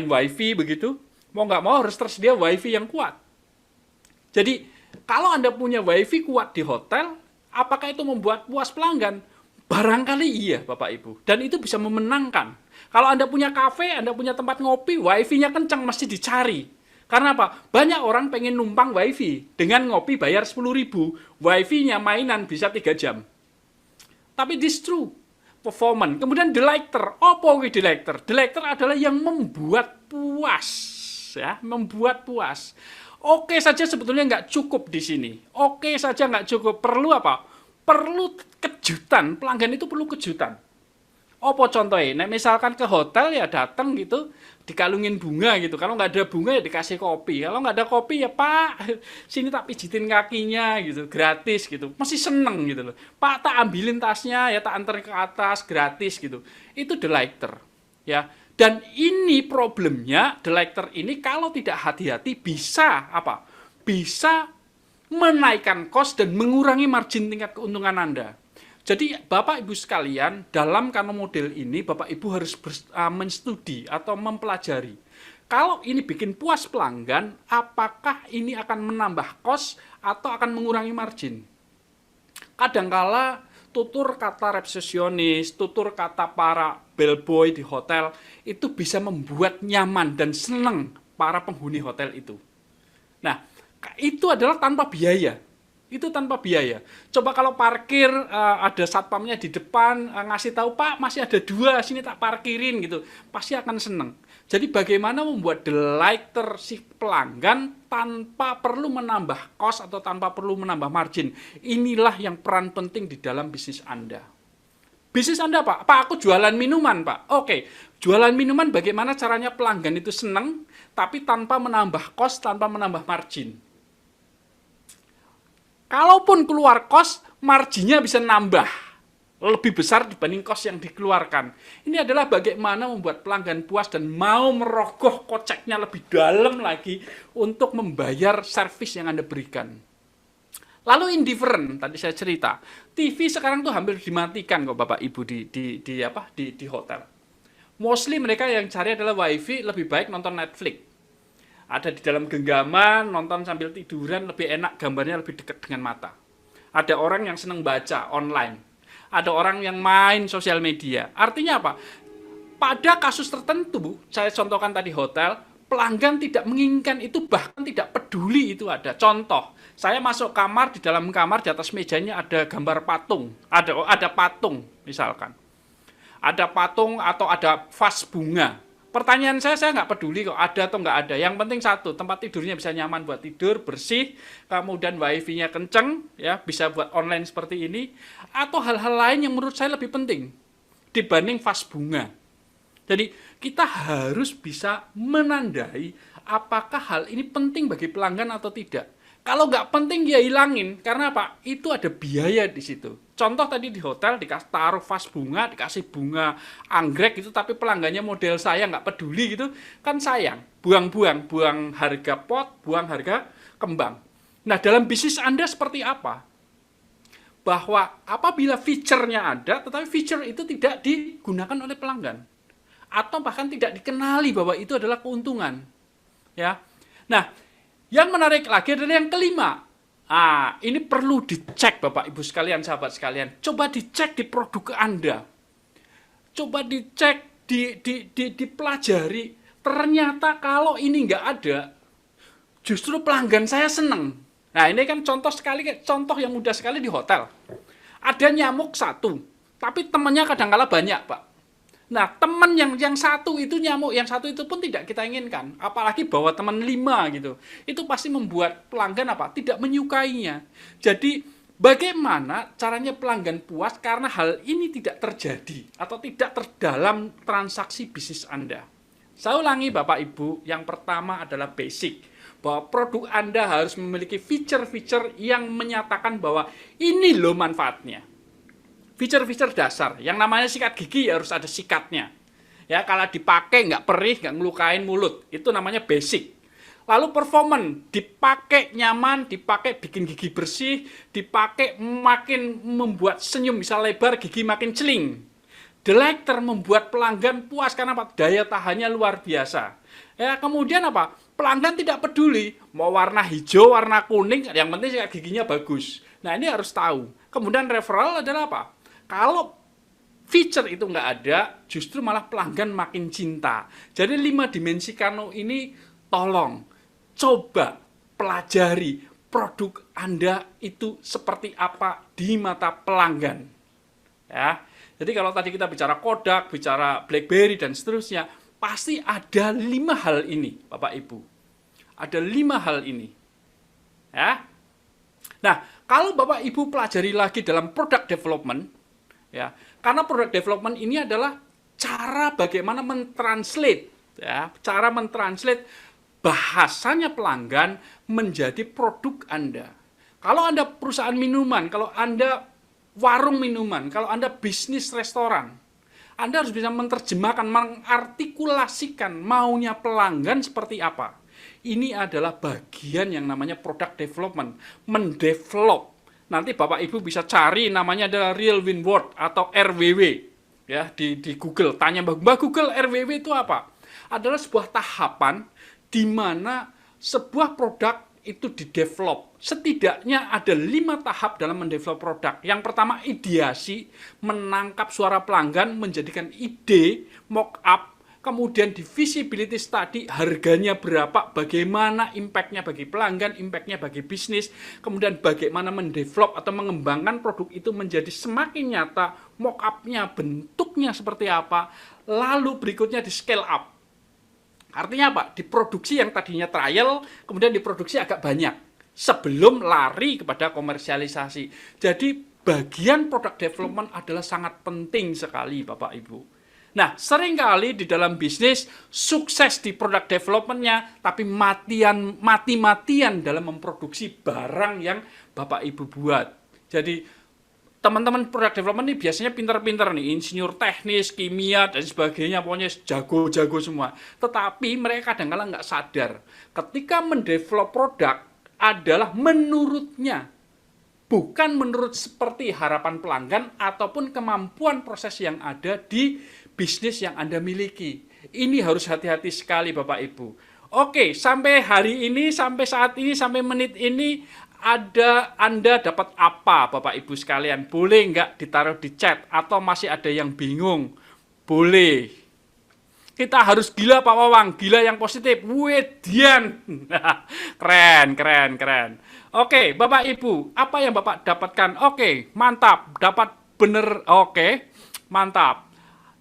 wifi begitu, mau nggak mau harus tersedia wifi yang kuat. Jadi kalau Anda punya wifi kuat di hotel, apakah itu membuat puas pelanggan? Barangkali iya Bapak Ibu. Dan itu bisa memenangkan. Kalau Anda punya kafe, Anda punya tempat ngopi, wifi-nya kencang mesti dicari. Karena apa? Banyak orang pengen numpang wifi. Dengan ngopi bayar 10.000, wifi-nya mainan bisa 3 jam. Tapi this true. Performance. Kemudian delighter. Apa itu delighter? Delighter adalah yang membuat puas. Ya, membuat puas. Oke saja sebetulnya nggak cukup di sini. Oke saja nggak cukup. Perlu apa? Perlu kejutan. Pelanggan itu perlu kejutan. Apa contohnya? Nah, misalkan ke hotel ya datang gitu, dikalungin bunga gitu. Kalau nggak ada bunga ya dikasih kopi. Kalau nggak ada kopi ya Pak, sini tak pijitin kakinya gitu, gratis gitu. Masih seneng gitu loh. Pak, tak ambilin tasnya ya, tak anterin ke atas gratis gitu. Itu delighter ya. Dan ini problemnya, delighter ini kalau tidak hati-hati bisa apa? Bisa menaikkan cost dan mengurangi margin tingkat keuntungan Anda. Jadi Bapak Ibu sekalian, dalam kanon model ini Bapak Ibu harus menstudi atau mempelajari. Kalau ini bikin puas pelanggan, apakah ini akan menambah cost atau akan mengurangi margin? Kadangkala tutur kata resepsionis, tutur kata para bellboy di hotel itu bisa membuat nyaman dan senang para penghuni hotel itu. Nah, itu adalah tanpa biaya. Itu tanpa biaya. Coba kalau parkir ada satpamnya di depan ngasih tahu Pak masih ada 2 sini tak parkirin gitu, pasti akan seneng. Jadi bagaimana membuat delighter si pelanggan tanpa perlu menambah cost atau tanpa perlu menambah margin. Inilah yang peran penting di dalam bisnis Anda. Bisnis Anda Pak, aku jualan minuman Pak. Oke, jualan minuman bagaimana caranya pelanggan itu seneng tapi tanpa menambah cost, tanpa menambah margin. Kalaupun keluar cost, marginnya bisa nambah. Lebih besar dibanding cost yang dikeluarkan. Ini adalah bagaimana membuat pelanggan puas dan mau merogoh koceknya lebih dalam lagi untuk membayar servis yang Anda berikan. Lalu indifferent, tadi saya cerita. TV sekarang tuh hampir dimatikan kok Bapak Ibu di hotel. Mostly mereka yang cari adalah wifi, lebih baik nonton Netflix. Ada di dalam genggaman, nonton sambil tiduran, lebih enak, gambarnya lebih dekat dengan mata. Ada orang yang senang baca online. Ada orang yang main sosial media. Artinya apa? Pada kasus tertentu, saya contohkan tadi hotel, pelanggan tidak menginginkan itu, bahkan tidak peduli itu ada. Contoh, saya masuk kamar, di dalam kamar, di atas mejanya ada gambar patung. Ada patung, misalkan. Ada patung atau ada vas bunga. Pertanyaan saya nggak peduli kok ada atau nggak ada. Yang penting satu, tempat tidurnya bisa nyaman buat tidur, bersih, kemudian wifi-nya kenceng, ya bisa buat online seperti ini, atau hal-hal lain yang menurut saya lebih penting dibanding vas bunga. Jadi kita harus bisa menandai apakah hal ini penting bagi pelanggan atau tidak. Kalau nggak penting ya hilangin, karena apa? Itu ada biaya di situ. Contoh tadi di hotel dikasih taruh vas bunga, dikasih bunga anggrek gitu, tapi pelanggannya model saya nggak peduli gitu, kan sayang. Buang harga pot, buang harga kembang. Nah dalam bisnis Anda seperti apa? Bahwa apabila feature-nya ada, tetapi feature itu tidak digunakan oleh pelanggan, atau bahkan tidak dikenali bahwa itu adalah keuntungan. Ya, nah yang menarik lagi adalah yang kelima. Ini perlu dicek Bapak Ibu sekalian, sahabat sekalian. Coba dicek di produk Anda. Coba dicek, dipelajari. Ternyata kalau ini nggak ada, justru pelanggan saya seneng. Nah ini kan contoh yang mudah sekali di hotel. Ada nyamuk 1, tapi temannya kadang-kala banyak Pak. Nah, teman yang satu itu nyamuk, yang satu itu pun tidak kita inginkan. Apalagi bawa teman 5 gitu. Itu pasti membuat pelanggan apa? Tidak menyukainya. Jadi, bagaimana caranya pelanggan puas karena hal ini tidak terjadi atau tidak terdalam transaksi bisnis Anda. Saya ulangi Bapak Ibu, yang pertama adalah basic. Bahwa produk Anda harus memiliki fitur-fitur yang menyatakan bahwa ini loh manfaatnya. Fitur-fitur dasar, yang namanya sikat gigi harus ada sikatnya. Ya, kalau dipakai nggak perih, nggak ngelukain mulut, itu namanya basic. Lalu performance, dipakai nyaman, dipakai bikin gigi bersih, dipakai makin membuat senyum bisa lebar, gigi makin celing. Delighter membuat pelanggan puas karena apa? Daya tahannya luar biasa. Ya, kemudian apa? Pelanggan tidak peduli mau warna hijau, warna kuning, yang penting sikat giginya bagus. Nah, ini harus tahu. Kemudian referral adalah apa? Kalau feature itu nggak ada, justru malah pelanggan makin cinta. Jadi 5 dimensi Kano ini tolong coba pelajari produk Anda itu seperti apa di mata pelanggan. Ya. Jadi kalau tadi kita bicara Kodak, bicara BlackBerry dan seterusnya, pasti ada 5 hal ini, Bapak Ibu. Ada 5 hal ini. Ya. Nah, kalau Bapak Ibu pelajari lagi dalam product development, ya, karena product development ini adalah cara bagaimana mentranslate, ya, cara mentranslate bahasanya pelanggan menjadi produk Anda. Kalau Anda perusahaan minuman, kalau Anda warung minuman, kalau Anda bisnis restoran, Anda harus bisa menerjemahkan, mengartikulasikan maunya pelanggan seperti apa. Ini adalah bagian yang namanya product development, mendevelop. Nanti Bapak Ibu bisa cari namanya adalah Real Win Word atau RWW ya di Google. Tanya Mbak Google RWW itu apa? Adalah sebuah tahapan di mana sebuah produk itu didevelop. Setidaknya ada 5 tahap dalam mendevelop produk. Yang pertama ideasi, menangkap suara pelanggan, menjadikan ide, mock up, kemudian di visibility study, harganya berapa, bagaimana impact-nya bagi pelanggan, impact-nya bagi bisnis, kemudian bagaimana mendevelop atau mengembangkan produk itu menjadi semakin nyata, mock up-nya, bentuknya seperti apa, lalu berikutnya di scale up. Artinya apa? Diproduksi yang tadinya trial, kemudian diproduksi agak banyak, sebelum lari kepada komersialisasi. Jadi bagian product development adalah sangat penting sekali Bapak Ibu. Nah, seringkali di dalam bisnis sukses di product development-nya, tapi mati-matian dalam memproduksi barang yang Bapak Ibu buat. Jadi teman-teman product development ini biasanya pintar-pintar nih, insinyur teknis, kimia, dan sebagainya, pokoknya jago-jago semua. Tetapi mereka kadang-kadang nggak sadar, ketika mendevelop produk adalah menurutnya, bukan menurut seperti harapan pelanggan ataupun kemampuan proses yang ada di bisnis yang Anda miliki. Ini harus hati-hati sekali Bapak Ibu. Oke, sampai hari ini, sampai saat ini, sampai menit ini, Anda dapat apa Bapak Ibu sekalian? Boleh nggak ditaruh di chat? Atau masih ada yang bingung? Boleh. Kita harus gila Pak Wawang, gila yang positif. Wedian. Keren. Oke, Bapak Ibu, apa yang Bapak dapatkan? Oke, mantap. Dapat bener. Oke, mantap.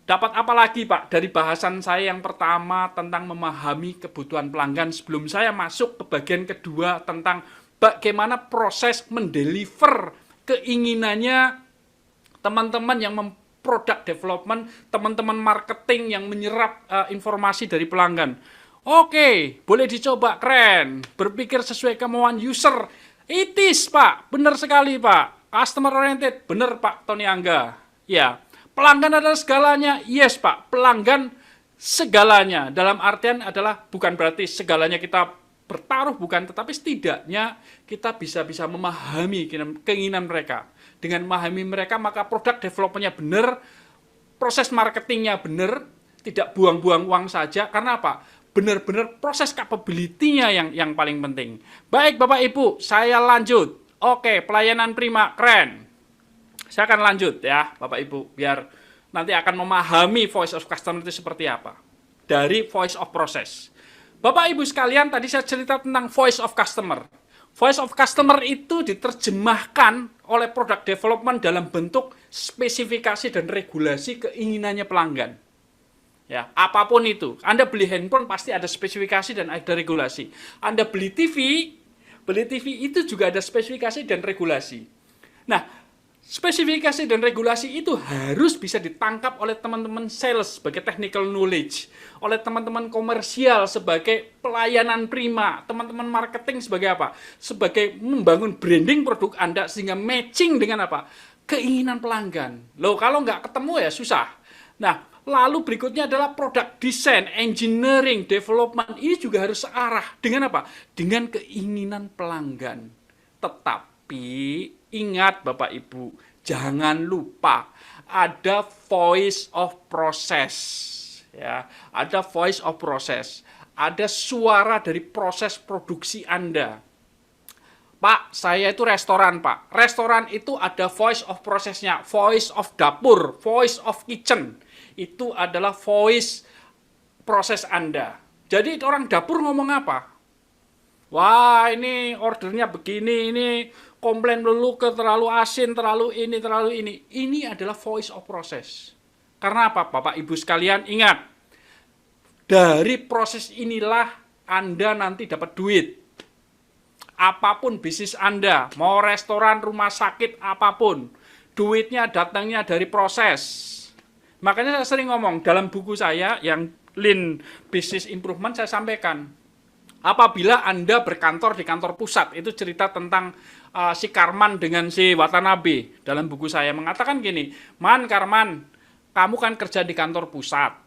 Dapat apa lagi Pak dari bahasan saya yang pertama tentang memahami kebutuhan pelanggan sebelum saya masuk ke bagian kedua tentang bagaimana proses mendeliver keinginannya teman-teman yang product development, teman-teman marketing yang menyerap informasi dari pelanggan. Oke, boleh dicoba, keren. Berpikir sesuai kemauan user. It is, Pak. Benar sekali, Pak. Customer oriented. Benar, Pak Tony Angga. Ya, pelanggan adalah segalanya. Yes, Pak. Pelanggan segalanya. Dalam artian adalah bukan berarti segalanya kita bertaruh, bukan, tetapi setidaknya kita bisa memahami keinginan mereka. Dengan memahami mereka, maka produk development-nya benar, proses marketingnya benar, tidak buang-buang uang saja. Karena apa? Benar-benar proses capability-nya yang paling penting. Baik Bapak Ibu, saya lanjut. Oke, pelayanan prima, keren. Saya akan lanjut ya Bapak Ibu, biar nanti akan memahami voice of customer itu seperti apa. Dari voice of process. Bapak Ibu sekalian, tadi saya cerita tentang voice of customer. Voice of customer itu diterjemahkan oleh product development dalam bentuk spesifikasi dan regulasi keinginannya pelanggan. Ya, apapun itu. Anda beli handphone pasti ada spesifikasi dan ada regulasi. Anda beli TV itu juga ada spesifikasi dan regulasi. Nah, spesifikasi dan regulasi itu harus bisa ditangkap oleh teman-teman sales sebagai technical knowledge, oleh teman-teman komersial sebagai pelayanan prima, teman-teman marketing sebagai apa? Sebagai membangun branding produk Anda sehingga matching dengan apa? Keinginan pelanggan. Loh, kalau nggak ketemu ya susah. Nah, lalu berikutnya adalah product design, engineering, development. Ini juga harus searah dengan apa? Dengan keinginan pelanggan. Tetapi ingat Bapak Ibu, jangan lupa ada voice of process. Ya, ada voice of process. Ada suara dari proses produksi Anda. Pak, saya itu restoran, Pak. Restoran itu ada voice of prosesnya, voice of dapur, voice of kitchen. Itu adalah voice proses Anda. Jadi orang dapur ngomong apa? Wah, ini ordernya begini, ini komplain dulu ke terlalu asin, terlalu ini, terlalu ini. Ini adalah voice of process. Karena apa, Bapak Ibu sekalian? Ingat, dari proses inilah Anda nanti dapat duit. Apapun bisnis Anda, mau restoran, rumah sakit, apapun, duitnya datangnya dari proses. Makanya saya sering ngomong, dalam buku saya yang Lean Business Improvement saya sampaikan, apabila Anda berkantor di kantor pusat, itu cerita tentang si Karman dengan si Watanabe. Dalam buku saya mengatakan gini, Karman, kamu kan kerja di kantor pusat.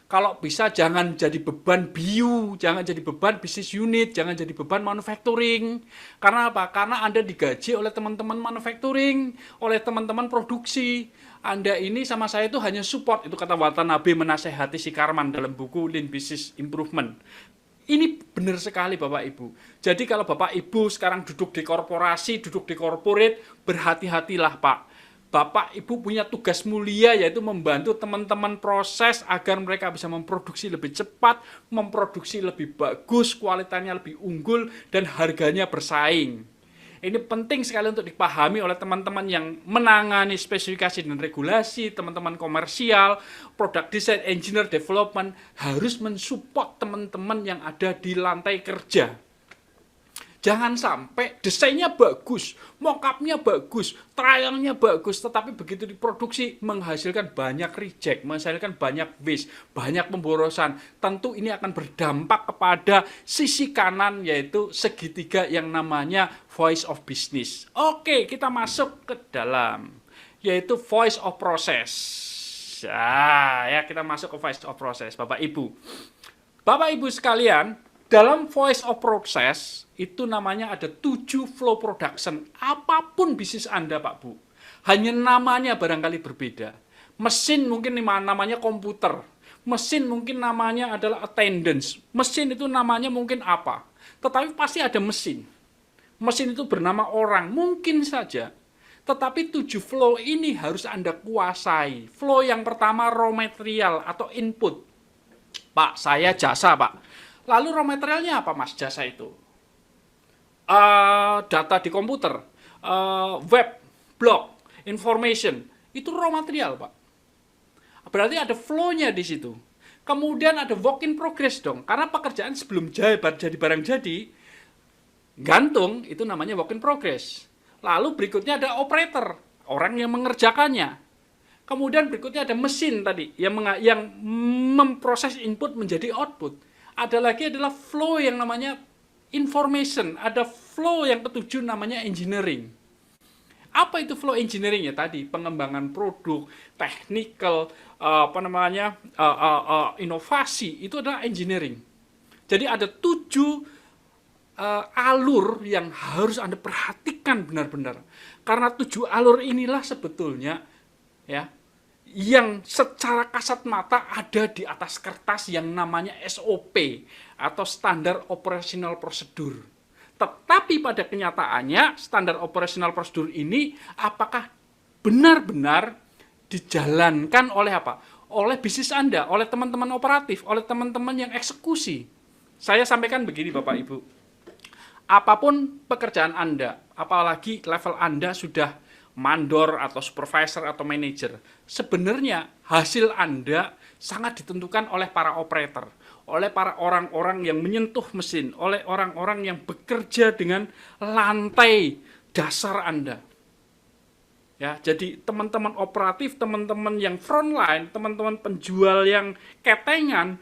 Kalau bisa jangan jadi beban BU, jangan jadi beban bisnis unit, jangan jadi beban manufacturing. Karena apa? Karena Anda digaji oleh teman-teman manufacturing, oleh teman-teman produksi. Anda ini sama saya itu hanya support, itu kata Watanabe menasehati si Karman dalam buku Lean Business Improvement. Ini benar sekali Bapak Ibu. Jadi kalau Bapak Ibu sekarang duduk di korporasi, duduk di corporate, berhati-hatilah Pak. Bapak Ibu punya tugas mulia yaitu membantu teman-teman proses agar mereka bisa memproduksi lebih cepat, memproduksi lebih bagus, kualitasnya lebih unggul, dan harganya bersaing. Ini penting sekali untuk dipahami oleh teman-teman yang menangani spesifikasi dan regulasi, teman-teman komersial, product design, engineer development, harus mensupport teman-teman yang ada di lantai kerja. Jangan sampai desainnya bagus, mock-up-nya bagus, trial-nya bagus, tetapi begitu diproduksi menghasilkan banyak reject, menghasilkan banyak waste, banyak pemborosan. Tentu ini akan berdampak kepada sisi kanan, yaitu segitiga yang namanya voice of business. Oke, kita masuk ke dalam, yaitu voice of process. Ya, kita masuk ke voice of process, Bapak Ibu. Bapak Ibu sekalian, dalam voice of process itu namanya ada 7 flow production. Apapun bisnis Anda Pak Bu, hanya namanya barangkali berbeda. Mesin mungkin namanya komputer, mesin mungkin namanya adalah attendance, mesin itu namanya mungkin apa. Tetapi pasti ada mesin. Mesin itu bernama orang, mungkin saja. Tetapi 7 flow ini harus Anda kuasai. Flow yang pertama raw material atau input. Pak, saya jasa Pak. Lalu raw materialnya apa Mas jasa itu? Data di komputer, web, blog, information, itu raw material Pak. Berarti ada flow-nya di situ. Kemudian ada work in progress dong, karena pekerjaan sebelum jadi barang jadi, gantung itu namanya work in progress. Lalu berikutnya ada operator, orang yang mengerjakannya. Kemudian berikutnya ada mesin tadi, yang memproses input menjadi output. Ada lagi adalah flow yang namanya information. Ada flow yang ketujuh namanya engineering. Apa itu flow engineering ya tadi? Pengembangan produk, technical, inovasi, itu adalah engineering. Jadi ada 7 alur yang harus Anda perhatikan benar-benar. Karena 7 alur inilah sebetulnya ya yang secara kasat mata ada di atas kertas yang namanya SOP atau Standard Operational Procedure. Tetapi pada kenyataannya Standard Operational Procedure ini apakah benar-benar dijalankan oleh apa? Oleh bisnis Anda, oleh teman-teman operatif, oleh teman-teman yang eksekusi. Saya sampaikan begini Bapak Ibu. Apapun pekerjaan Anda, apalagi level Anda sudah mandor atau supervisor atau manager, sebenarnya hasil Anda sangat ditentukan oleh para operator, oleh para orang-orang yang menyentuh mesin, oleh orang-orang yang bekerja dengan lantai dasar Anda. Ya, jadi teman-teman operatif, teman-teman yang frontline, teman-teman penjual yang ketengan,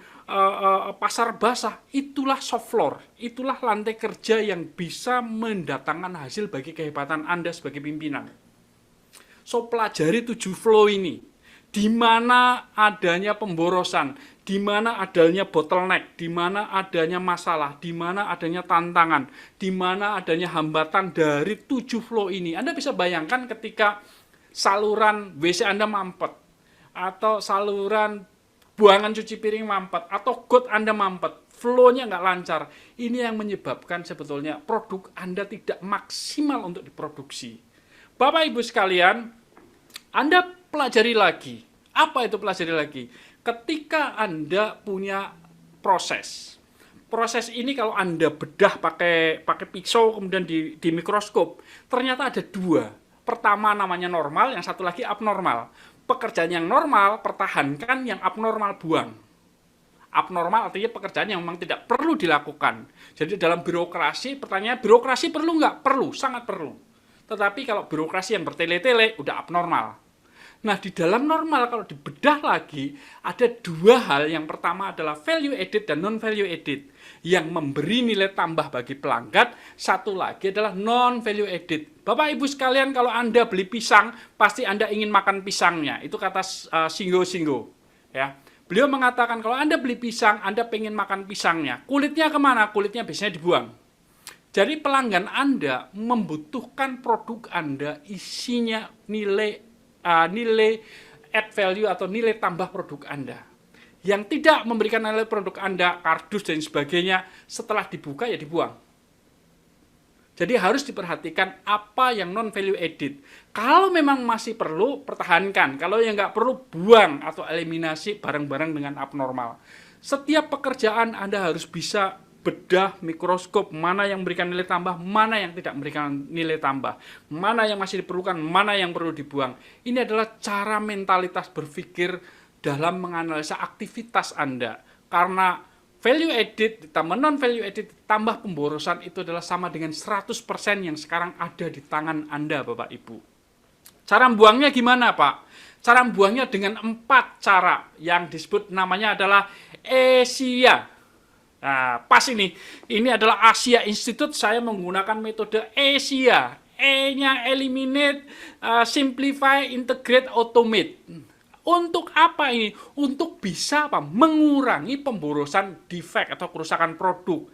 pasar basah, itulah soft floor, itulah lantai kerja yang bisa mendatangkan hasil bagi kehebatan Anda sebagai pimpinan. So, pelajari 7 flow ini. Di mana adanya pemborosan, di mana adanya bottleneck, di mana adanya masalah, di mana adanya tantangan, di mana adanya hambatan dari 7 flow ini. Anda bisa bayangkan ketika saluran WC Anda mampet, atau saluran buangan cuci piring mampet, atau got Anda mampet, flow-nya nggak lancar. Ini yang menyebabkan sebetulnya produk Anda tidak maksimal untuk diproduksi. Bapak Ibu sekalian, Anda pelajari lagi. Apa itu pelajari lagi? Ketika Anda punya proses ini kalau Anda bedah pakai pisau kemudian di mikroskop, ternyata ada dua. Pertama namanya normal, yang satu lagi abnormal. Pekerjaan yang normal pertahankan, yang abnormal buang. Abnormal artinya pekerjaan yang memang tidak perlu dilakukan. Jadi dalam birokrasi, pertanyaan birokrasi perlu nggak? Perlu, sangat perlu. Tetapi kalau birokrasi yang bertele-tele, udah abnormal. Nah, di dalam normal kalau dibedah lagi, ada dua hal. Yang pertama adalah value added dan non-value added. Yang memberi nilai tambah bagi pelanggan, satu lagi adalah non-value added. Bapak Ibu sekalian, kalau Anda beli pisang, pasti Anda ingin makan pisangnya. Itu kata Singgo. Ya. Beliau mengatakan, kalau Anda beli pisang, Anda pengen makan pisangnya. Kulitnya kemana? Kulitnya biasanya dibuang. Jadi pelanggan Anda membutuhkan produk Anda isinya nilai add value atau nilai tambah produk Anda. Yang tidak memberikan nilai produk Anda, kardus dan sebagainya, setelah dibuka ya dibuang. Jadi harus diperhatikan apa yang non-value added. Kalau memang masih perlu, pertahankan. Kalau yang nggak perlu, buang atau eliminasi barang-barang dengan abnormal. Setiap pekerjaan Anda harus bisa bedah mikroskop, mana yang memberikan nilai tambah, mana yang tidak memberikan nilai tambah, mana yang masih diperlukan, mana yang perlu dibuang. Ini adalah cara mentalitas berpikir dalam menganalisa aktivitas Anda. Karena value added ditambah non-value added tambah pemborosan itu adalah sama dengan 100% yang sekarang ada di tangan Anda, Bapak Ibu. Cara buangnya gimana, Pak? Cara buangnya dengan 4 cara yang disebut namanya adalah ASIA. Nah, pas ini adalah Asia Institute, saya menggunakan metode ASIA. E-nya eliminate, simplify, integrate, automate. Untuk apa ini? Untuk bisa mengurangi pemborosan defect atau kerusakan produk.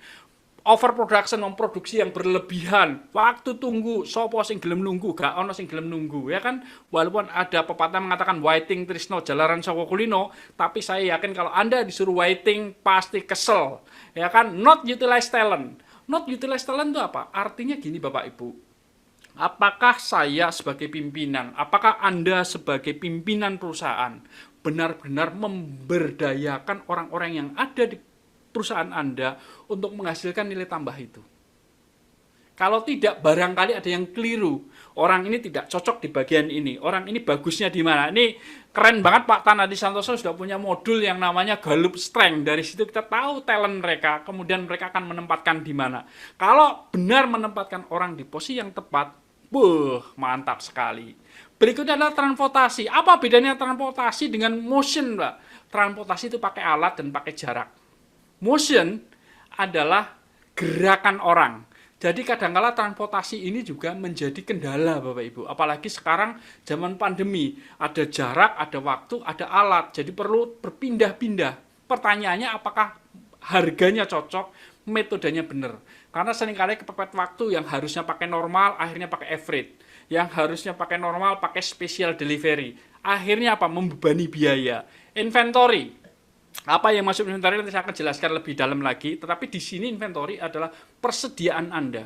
Overproduction, memproduksi yang berlebihan, waktu tunggu, sopo sing gelem nunggu, gak ono sing gelem nunggu, ya kan? Walaupun ada pepatah mengatakan waiting trisno jalaran saka kulino, tapi saya yakin kalau Anda disuruh waiting pasti kesel, ya kan? Not utilize talent. Not utilize talent itu apa? Artinya gini Bapak Ibu. Apakah saya sebagai pimpinan, apakah Anda sebagai pimpinan perusahaan benar-benar memberdayakan orang-orang yang ada di perusahaan Anda untuk menghasilkan nilai tambah itu? Kalau tidak, barangkali ada yang keliru. Orang ini tidak cocok di bagian ini. Orang ini bagusnya di mana? Ini keren banget Pak Tanadi Santoso sudah punya modul yang namanya Gallup Strength. Dari situ kita tahu talent mereka, kemudian mereka akan menempatkan di mana. Kalau benar menempatkan orang di posisi yang tepat, mantap sekali. Berikutnya adalah transportasi. Apa bedanya transportasi dengan motion, Pak? Transportasi itu pakai alat dan pakai jarak. Motion adalah gerakan orang. Jadi kadang-kala transportasi ini juga menjadi kendala Bapak Ibu. Apalagi sekarang zaman pandemi. Ada jarak, ada waktu, ada alat. Jadi perlu berpindah-pindah. Pertanyaannya apakah harganya cocok, metodenya benar. Karena seringkali kepepet waktu yang harusnya pakai normal, akhirnya pakai average. Yang harusnya pakai normal, pakai special delivery. Akhirnya apa? Membebani biaya. Inventory. Apa yang masuk inventory nanti saya akan jelaskan lebih dalam lagi, tetapi di sini inventory adalah persediaan Anda.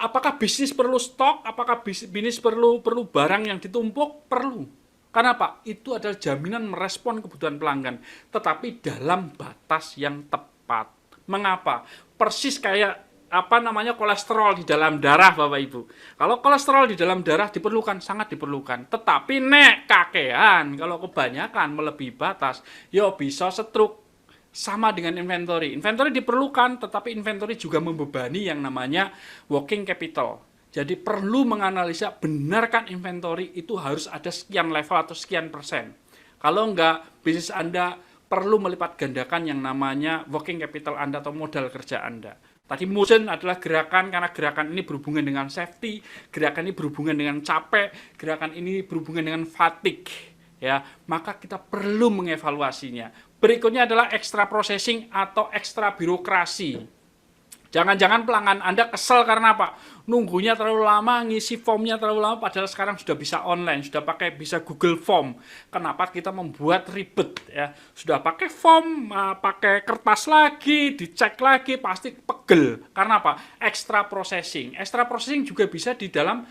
Apakah bisnis perlu stok? Apakah bisnis perlu barang yang ditumpuk? Perlu. Karena apa? Itu adalah jaminan merespon kebutuhan pelanggan, tetapi dalam batas yang tepat. Mengapa? Persis kayak kolesterol di dalam darah Bapak Ibu. Kalau kolesterol di dalam darah diperlukan, sangat diperlukan. Tetapi nek kakean, kalau kebanyakan melebihi batas, bisa stroke. Sama dengan inventory. Inventory diperlukan, tetapi inventory juga membebani yang namanya working capital. Jadi perlu menganalisa, benarkan inventory itu harus ada sekian level atau sekian persen. Kalau enggak, bisnis Anda perlu melipat gandakan yang namanya working capital Anda atau modal kerja Anda. Tadi motion adalah gerakan, karena gerakan ini berhubungan dengan safety, gerakan ini berhubungan dengan capek, gerakan ini berhubungan dengan fatigue. Ya, maka kita perlu mengevaluasinya. Berikutnya adalah extra processing atau extra birokrasi. Jangan-jangan pelanggan Anda kesel karena apa? nunggunya terlalu lama, ngisi formnya terlalu lama, padahal sekarang sudah bisa online, sudah bisa Google Form. Kenapa kita membuat ribet ya? Sudah pakai form, pakai kertas lagi, dicek lagi, pasti pegel. Karena apa? Extra processing. Extra processing juga bisa di dalam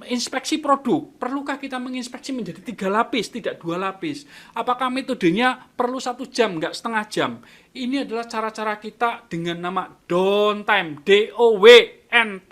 inspeksi produk. Perlukah kita menginspeksi menjadi 3 lapis, tidak 2 lapis? Apakah metodenya perlu 1 jam, enggak setengah jam? Ini adalah cara-cara kita dengan nama downtime, DOWNTINME.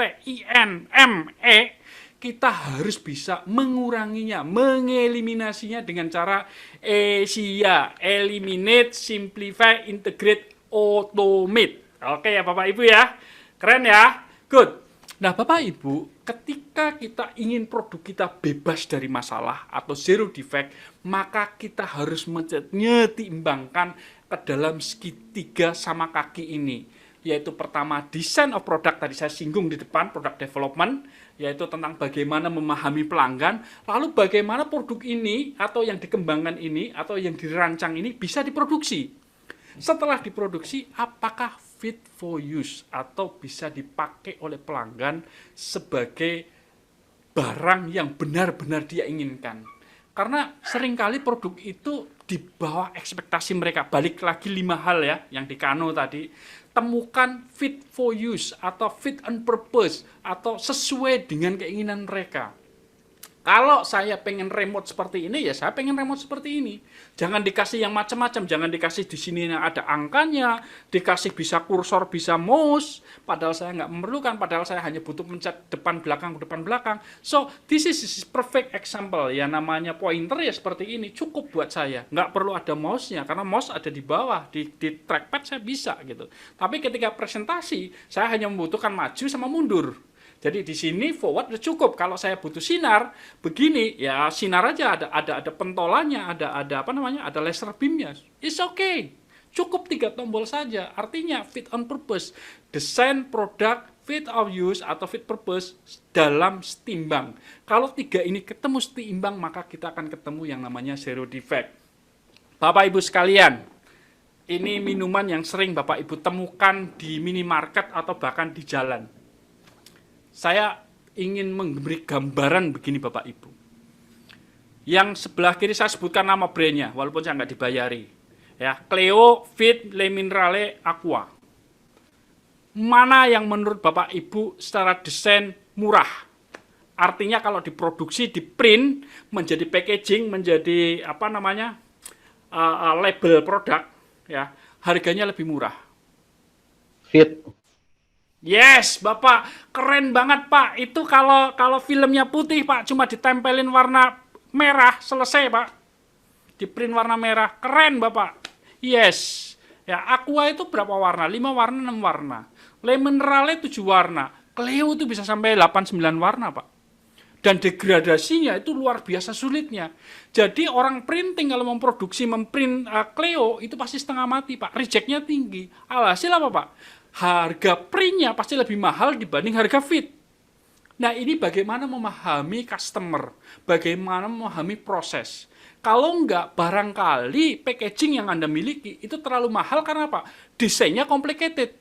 Kita harus bisa menguranginya, mengeliminasinya dengan cara ESIA, eliminate, simplify, integrate, automate. Oke ya Bapak Ibu ya, keren ya, good. Nah Bapak Ibu, ketika kita ingin produk kita bebas dari masalah atau zero defect, maka kita harus menyeimbangkan ke dalam segitiga sama kaki ini, yaitu pertama design of product, tadi saya singgung di depan, product development, yaitu tentang bagaimana memahami pelanggan, lalu bagaimana produk ini atau yang dikembangkan ini atau yang dirancang ini bisa diproduksi. Setelah diproduksi, apakah fit for use atau bisa dipakai oleh pelanggan sebagai barang yang benar-benar dia inginkan. Karena seringkali produk itu di bawah ekspektasi mereka. Balik lagi 5 hal ya, yang di Kano tadi. Temukan fit for use atau fit on purpose atau sesuai dengan keinginan mereka. Kalau saya pengen remote seperti ini, ya saya pengen remote seperti ini. Jangan dikasih yang macam-macam, jangan dikasih di sini ada angkanya, dikasih bisa kursor, bisa mouse, padahal saya nggak memerlukan, padahal saya hanya butuh pencet depan belakang. So, this is perfect example, ya namanya pointer ya seperti ini, cukup buat saya. Nggak perlu ada mouse-nya, karena mouse ada di bawah, di trackpad saya bisa gitu. Tapi ketika presentasi, saya hanya membutuhkan maju sama mundur. Jadi di sini forward udah cukup. Kalau saya butuh sinar begini, ya sinar aja ada pentolannya, ada laser beamnya. It's okay. Cukup 3 tombol saja. Artinya fit on purpose, desain produk fit of use atau fit purpose dalam setimbang. Kalau 3 ini ketemu setimbang, maka kita akan ketemu yang namanya zero defect. Bapak Ibu sekalian, ini minuman yang sering Bapak Ibu temukan di minimarket atau bahkan di jalan. Saya ingin memberi gambaran begini Bapak Ibu. Yang sebelah kiri saya sebutkan nama brandnya, walaupun saya nggak dibayari. Ya, Cleo, Fit, Le Minerale, Aqua. Mana yang menurut Bapak Ibu secara desain murah? Artinya kalau diproduksi, di print, menjadi packaging, menjadi label produk, ya harganya lebih murah. Fit. Yes, Bapak, keren banget Pak. Itu kalau filmnya putih Pak, cuma ditempelin warna merah, selesai Pak. Di print warna merah, keren Bapak. Yes. Ya, Aqua itu berapa warna? 5 warna, 6 warna. Le Minerale 7 warna. Cleo itu bisa sampai 8-9 warna Pak. Dan degradasinya itu luar biasa sulitnya. Jadi orang printing kalau memprint Cleo itu pasti setengah mati Pak. Rejectnya tinggi. Alhasil apa Pak? Harga printnya pasti lebih mahal dibanding harga fit. Nah ini bagaimana memahami customer, bagaimana memahami proses. Kalau enggak, barangkali packaging yang Anda miliki itu terlalu mahal karena apa? Desainnya complicated.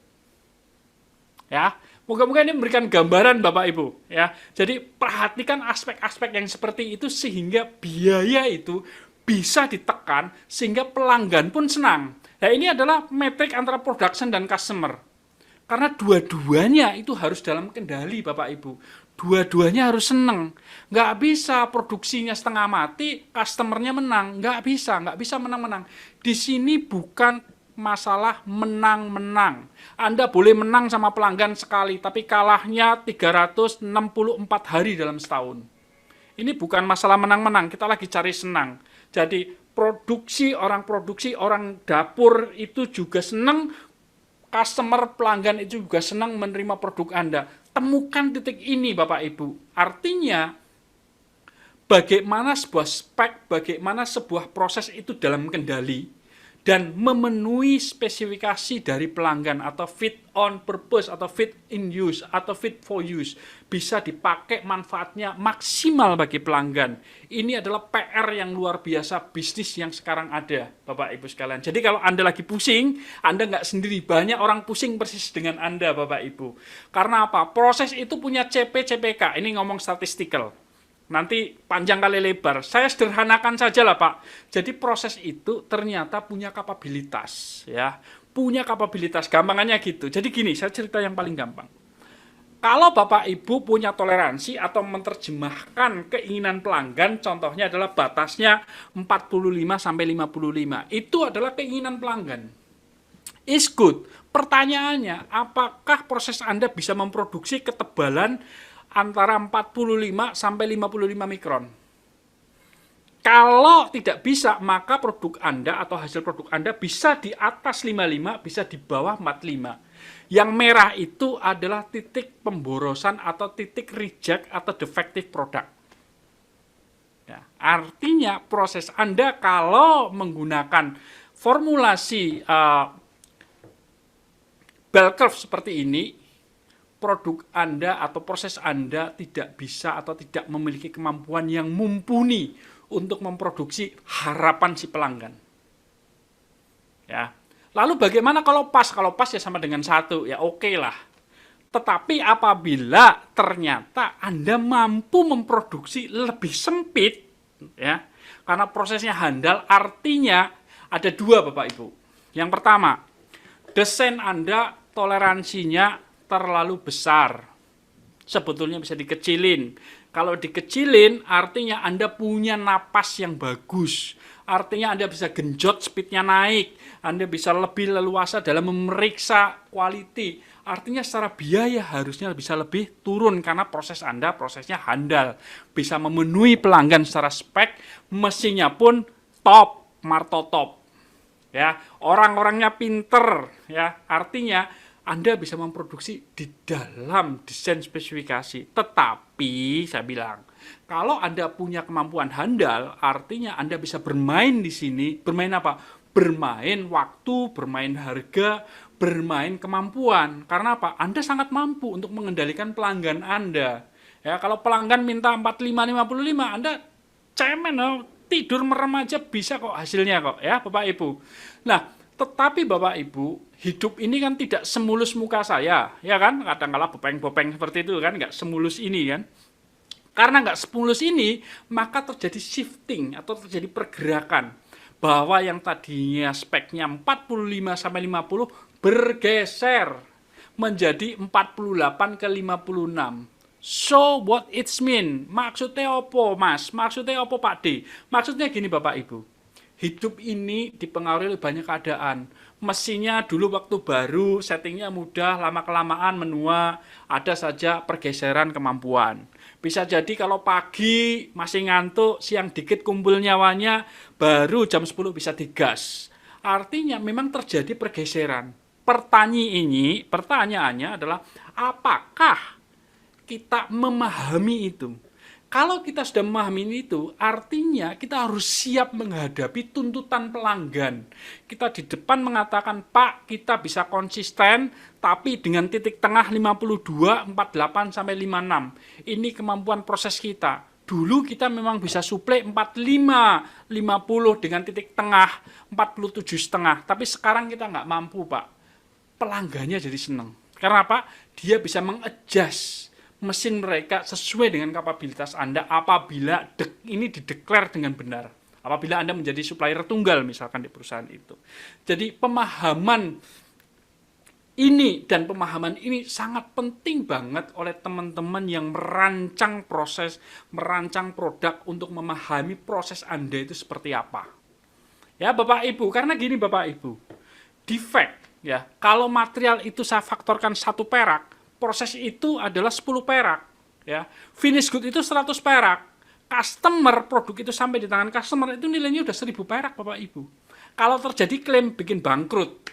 Ya, moga-moga ini memberikan gambaran Bapak Ibu. Ya, jadi perhatikan aspek-aspek yang seperti itu sehingga biaya itu bisa ditekan sehingga pelanggan pun senang. Nah ini adalah metrik antara production dan customer. Karena dua-duanya itu harus dalam kendali Bapak Ibu. Dua-duanya harus seneng. Nggak bisa produksinya setengah mati, customernya menang. Nggak bisa menang-menang. Di sini bukan masalah menang-menang. Anda boleh menang sama pelanggan sekali, tapi kalahnya 364 hari dalam setahun. Ini bukan masalah menang-menang, kita lagi cari senang. Jadi produksi, orang dapur itu juga senang, customer, pelanggan itu juga senang menerima produk Anda. Temukan titik ini Bapak Ibu. Artinya, bagaimana sebuah spek, bagaimana sebuah proses itu dalam kendali, dan memenuhi spesifikasi dari pelanggan atau fit on purpose atau fit in use atau fit for use, bisa dipakai manfaatnya maksimal bagi pelanggan. Ini adalah PR yang luar biasa bisnis yang sekarang ada, Bapak Ibu sekalian. Jadi kalau Anda lagi pusing, Anda nggak sendiri, banyak orang pusing persis dengan Anda, Bapak Ibu. Karena apa? Proses itu punya CP/CPK, ini ngomong statistikal. Nanti panjang kali lebar. Saya sederhanakan saja lah, Pak. Jadi proses itu ternyata punya kapabilitas, ya. Punya kapabilitas, gampangannya gitu. Jadi gini, saya cerita yang paling gampang. Kalau Bapak Ibu punya toleransi atau menerjemahkan keinginan pelanggan, contohnya adalah batasnya 45 sampai 55. Itu adalah keinginan pelanggan. Is good. Pertanyaannya, apakah proses Anda bisa memproduksi ketebalan antara 45 sampai 55 mikron? Kalau tidak bisa, maka produk Anda atau hasil produk Anda bisa di atas 55, bisa di bawah 45. Yang merah itu adalah titik pemborosan atau titik reject atau defective product. Ya, artinya proses Anda kalau menggunakan formulasi bell curve seperti ini, produk Anda atau proses Anda tidak bisa atau tidak memiliki kemampuan yang mumpuni untuk memproduksi harapan si pelanggan. Ya. Lalu bagaimana kalau pas? Kalau pas ya sama dengan 1, ya oke lah. Tetapi apabila ternyata Anda mampu memproduksi lebih sempit, ya, karena prosesnya handal, artinya ada 2, Bapak Ibu. Yang pertama, desain Anda toleransinya terlalu besar. Sebetulnya bisa dikecilin. Kalau dikecilin artinya Anda punya napas yang bagus. Artinya Anda bisa genjot speednya naik. Anda bisa lebih leluasa dalam memeriksa quality. Artinya secara biaya harusnya bisa lebih turun karena proses Anda prosesnya handal. Bisa memenuhi pelanggan secara spek, mesinnya pun top, martotop. Ya, orang-orangnya pinter, ya. Artinya Anda bisa memproduksi di dalam desain spesifikasi. Tetapi, saya bilang, kalau Anda punya kemampuan handal, artinya Anda bisa bermain di sini. Bermain apa? Bermain waktu, bermain harga, bermain kemampuan. Karena apa? Anda sangat mampu untuk mengendalikan pelanggan Anda. Ya, kalau pelanggan minta 45-55, Anda cemen, tidur merem aja bisa kok hasilnya kok, ya Bapak Ibu. Nah, tetapi Bapak Ibu, hidup ini kan tidak semulus muka saya, ya kan? Kadang-kala bopeng-bopeng seperti itu kan, nggak semulus ini kan. Karena nggak semulus ini, maka terjadi shifting atau terjadi pergerakan. Bahwa yang tadinya speknya 45-50 bergeser menjadi 48 ke 56. So what it mean? Maksudnya apa, Mas? Maksudnya apa, Pak D? Maksudnya gini, Bapak Ibu. Hidup ini dipengaruhi oleh banyak keadaan. Mesinnya dulu waktu baru, settingnya mudah, lama-kelamaan menua, ada saja pergeseran kemampuan. Bisa jadi kalau pagi masih ngantuk, siang dikit kumpul nyawanya, baru jam 10 bisa digas. Artinya memang terjadi pergeseran. Pertanyaannya adalah, apakah kita memahami itu? Kalau kita sudah memahami itu, artinya kita harus siap menghadapi tuntutan pelanggan. Kita di depan mengatakan, Pak, kita bisa konsisten, tapi dengan titik tengah 52, 48, sampai 56. Ini kemampuan proses kita. Dulu kita memang bisa suplai 45, 50 dengan titik tengah 47,5. Tapi sekarang kita nggak mampu, Pak. Pelanggannya jadi senang. Karena apa? Dia bisa mengadjust mesin mereka sesuai dengan kapabilitas Anda apabila ini dideklar dengan benar. Apabila Anda menjadi supplier tunggal misalkan di perusahaan itu. Jadi pemahaman ini dan pemahaman ini sangat penting banget oleh teman-teman yang merancang proses, merancang produk untuk memahami proses Anda itu seperti apa. Ya Bapak Ibu, karena gini Bapak Ibu, defect ya, kalau material itu saya faktorkan 1 perak, proses itu adalah 10 perak. Ya. Finish good itu 100 perak. Customer, produk itu sampai di tangan customer itu nilainya udah 1000 perak Bapak Ibu. Kalau terjadi klaim bikin bangkrut.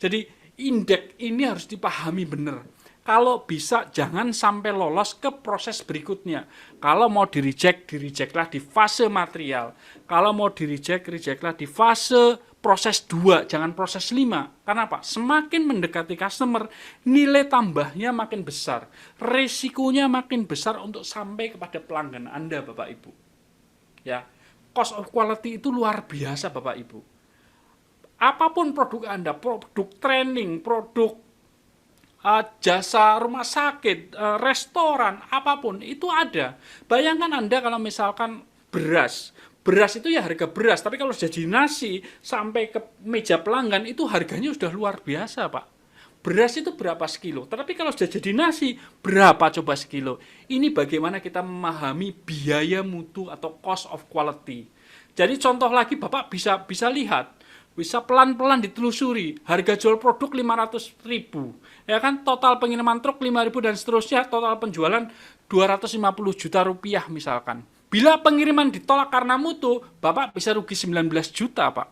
Jadi indeks ini harus dipahami benar. Kalau bisa jangan sampai lolos ke proses berikutnya. Kalau mau di-reject, di-rejectlah di fase material. Kalau mau di-reject, rejectlah di fase proses 2, jangan proses 5. Karena apa? Semakin mendekati customer, nilai tambahnya makin besar. Resikonya makin besar untuk sampai kepada pelanggan Anda, Bapak Ibu. Ya, cost of quality itu luar biasa, Bapak Ibu. Apapun produk Anda, produk training, produk jasa rumah sakit, restoran, apapun, itu ada. Bayangkan Anda kalau misalkan beras itu ya harga beras, tapi kalau sudah jadi nasi sampai ke meja pelanggan itu harganya sudah luar biasa, Pak. Beras itu berapa sekilo, tapi kalau sudah jadi nasi berapa coba sekilo. Ini bagaimana kita memahami biaya mutu atau cost of quality. Jadi contoh lagi Bapak bisa lihat, bisa pelan-pelan ditelusuri, harga jual produk 500.000, ya kan, total pengiriman truk 5.000 dan seterusnya, total penjualan 250 juta rupiah misalkan. Bila pengiriman ditolak karena mutu, Bapak bisa rugi 19 juta, Pak.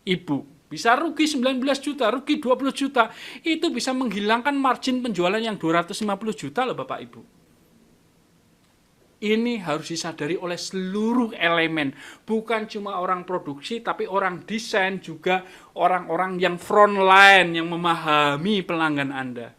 Ibu bisa rugi 19 juta, rugi 20 juta. Itu bisa menghilangkan margin penjualan yang 250 juta loh, Bapak Ibu. Ini harus disadari oleh seluruh elemen. Bukan cuma orang produksi, tapi orang desain juga, orang-orang yang front line, yang memahami pelanggan Anda.